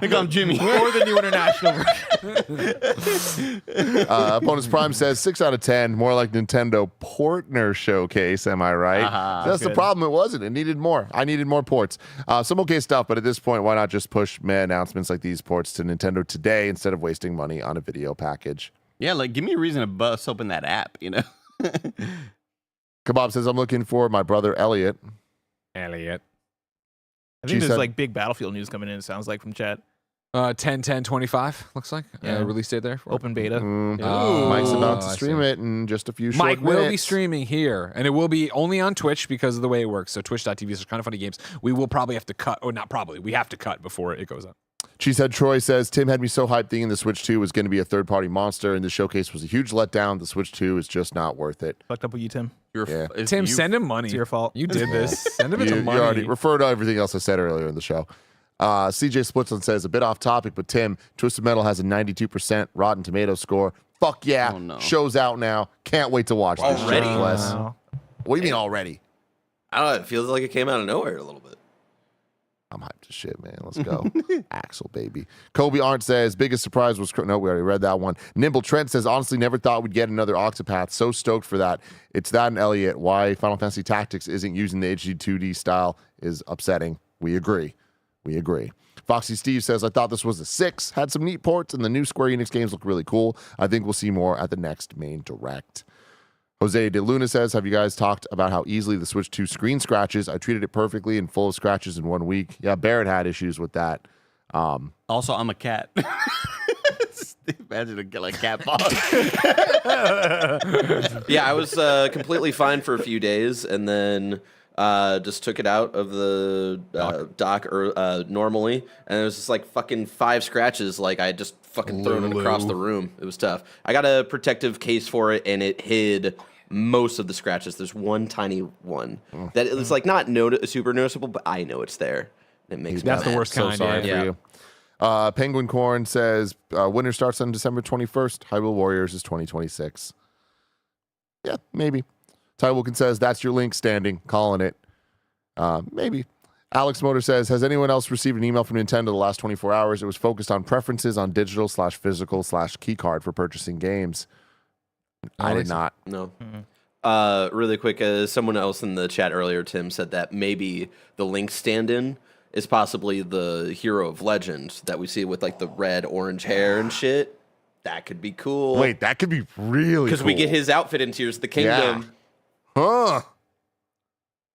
call him Jimmy. Or the New International version. Opponents Prime says 6 out of 10. More like Nintendo Portner Showcase. Am I right? That's the problem. It wasn't. It needed more. I needed more ports. Some okay stuff, but at this point, why not just push announcements like these ports to Nintendo today instead of wasting money on a video package? Yeah, like give me a reason to bust open that app, you know? Kebab says, I'm looking for my brother Elliot. I think there's like big Battlefield news coming in, it sounds like, from chat. 10/10/25 looks like. Yeah. Release date there. Open beta. Mike's about to stream it in just a few short Mike will be minutes. streaming here, and it will be only on Twitch because of the way it works. So twitch.tv/kindoffunnygames. We will probably have to cut, or not probably, we have to cut before it goes up. Cheesehead Troy says, Tim had me so hyped thinking the Switch 2 was going to be a third-party monster, and the showcase was a huge letdown. The Switch 2 is just not worth it. Fucked up with you, Tim. Tim, send him money. It's your fault. You did this. Send him some money. You already refer to everything else I said earlier in the show. CJ Splitson says, a bit off topic, but Tim, Twisted Metal has a 92% Rotten Tomatoes score. Fuck yeah. Oh, no. Show's out now. Can't wait to watch this. Already? Shit, Wes. Wow. What do you mean already? I don't know. It feels like it came out of nowhere a little bit. I'm hyped as shit, man. Let's go. Axel, baby. Kobe Arndt says, biggest surprise was... No, we already read that one. Nimble Trent says, honestly, never thought we'd get another Octopath. So stoked for that. It's that and Elliot. Why Final Fantasy Tactics isn't using the HD 2D style is upsetting. We agree. Foxy Steve says, I thought this was a 6. Had some neat ports, and the new Square Enix games look really cool. I think we'll see more at the next main direct. Jose De Luna says, have you guys talked about how easily the Switch 2 screen scratches? I treated it perfectly and full of scratches in 1 week. Yeah, Barrett had issues with that. Also, I'm a cat. Imagine a cat paw. Yeah, I was completely fine for a few days, and then just took it out of the dock normally, and it was just like fucking 5 scratches. Like I had just fucking thrown it across the room. It was tough. I got a protective case for it, and it hid most of the scratches. There's one tiny one that it's like not super noticeable, but I know it's there. It makes me That's the mad. worst So kind. sorry for you. Penguin Corn says, winter starts on December 21st. Hyrule Warriors is 2026. Yeah, maybe. Ty Wilkin says, that's your link standing. Calling it. Maybe. Alex Motor says, has anyone else received an email from Nintendo the last 24 hours? It was focused on preferences on digital/physical/key card for purchasing games. I did not. No. Really quick, someone else in the chat earlier, Tim, said that maybe the Link stand-in is possibly the hero of legend that we see with like the red, orange hair and shit. That could be cool. Wait, that could be really cool. Because we get his outfit in Tears of the Kingdom. Huh.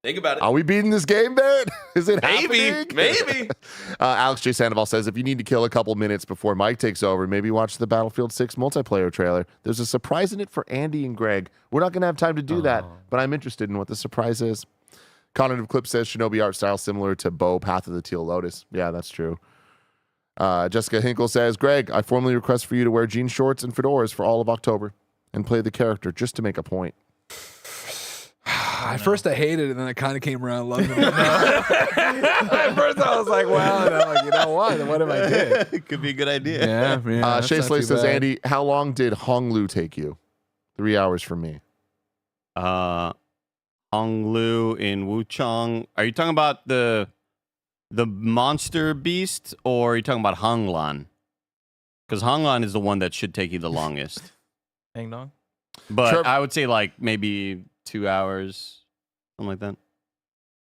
Think about it. Are we beating this game, Barrett? Is it Maybe. happening? Maybe. Alex J. Sandoval says, if you need to kill a couple minutes before Mike takes over, maybe watch the Battlefield 6 multiplayer trailer. There's a surprise in it for Andy and Greg. We're not going to have time to do that, but I'm interested in what the surprise is. Cognitive Clip says, Shinobi art style similar to Bo, Path of the Teal Lotus. Yeah, that's true. Jessica Hinkle says, Greg, I formally request for you to wear jean shorts and fedoras for all of October and play the character just to make a point. At first I hated it, and then I kind of came around loving it. At first I was like, well, and I'm like, you know what? What if I did? It could be a good idea. Yeah. That's Shay not Slay too says, bad. Andy, how long did Honglu take you? 3 hours from me. Honglu in Wuchang. Are you talking about the monster beast, or are you talking about Honglan? Because Honglan is the one that should take you the longest. Hang dong. But I would say like maybe 2 hours, something like that.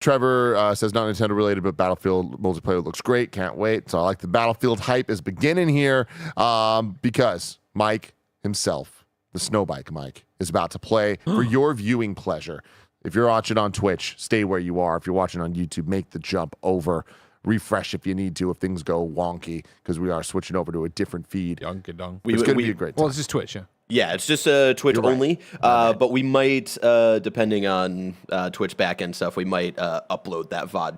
Trevor says, not Nintendo related, but Battlefield multiplayer looks great. Can't wait. So I like the Battlefield hype is beginning here because Mike himself, the Snowbike Mike, is about to play for your viewing pleasure. If you're watching on Twitch, stay where you are. If you're watching on YouTube, make the jump over. Refresh if you need to, if things go wonky, because we are switching over to a different feed. Dong. It's going to be a great time. Well, it's just Twitch, yeah. Yeah, it's just Twitch only. But we might, depending on Twitch backend stuff, we might upload that VOD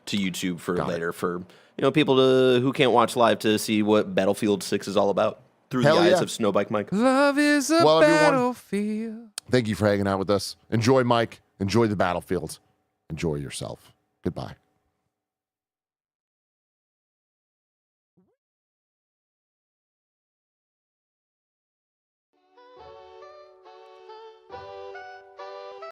to YouTube for later for people who can't watch live to see what Battlefield 6 is all about through the eyes of Snowbike Mike. Love is a battlefield. Thank you for hanging out with us. Enjoy Mike. Enjoy the Battlefield. Enjoy yourself. Goodbye.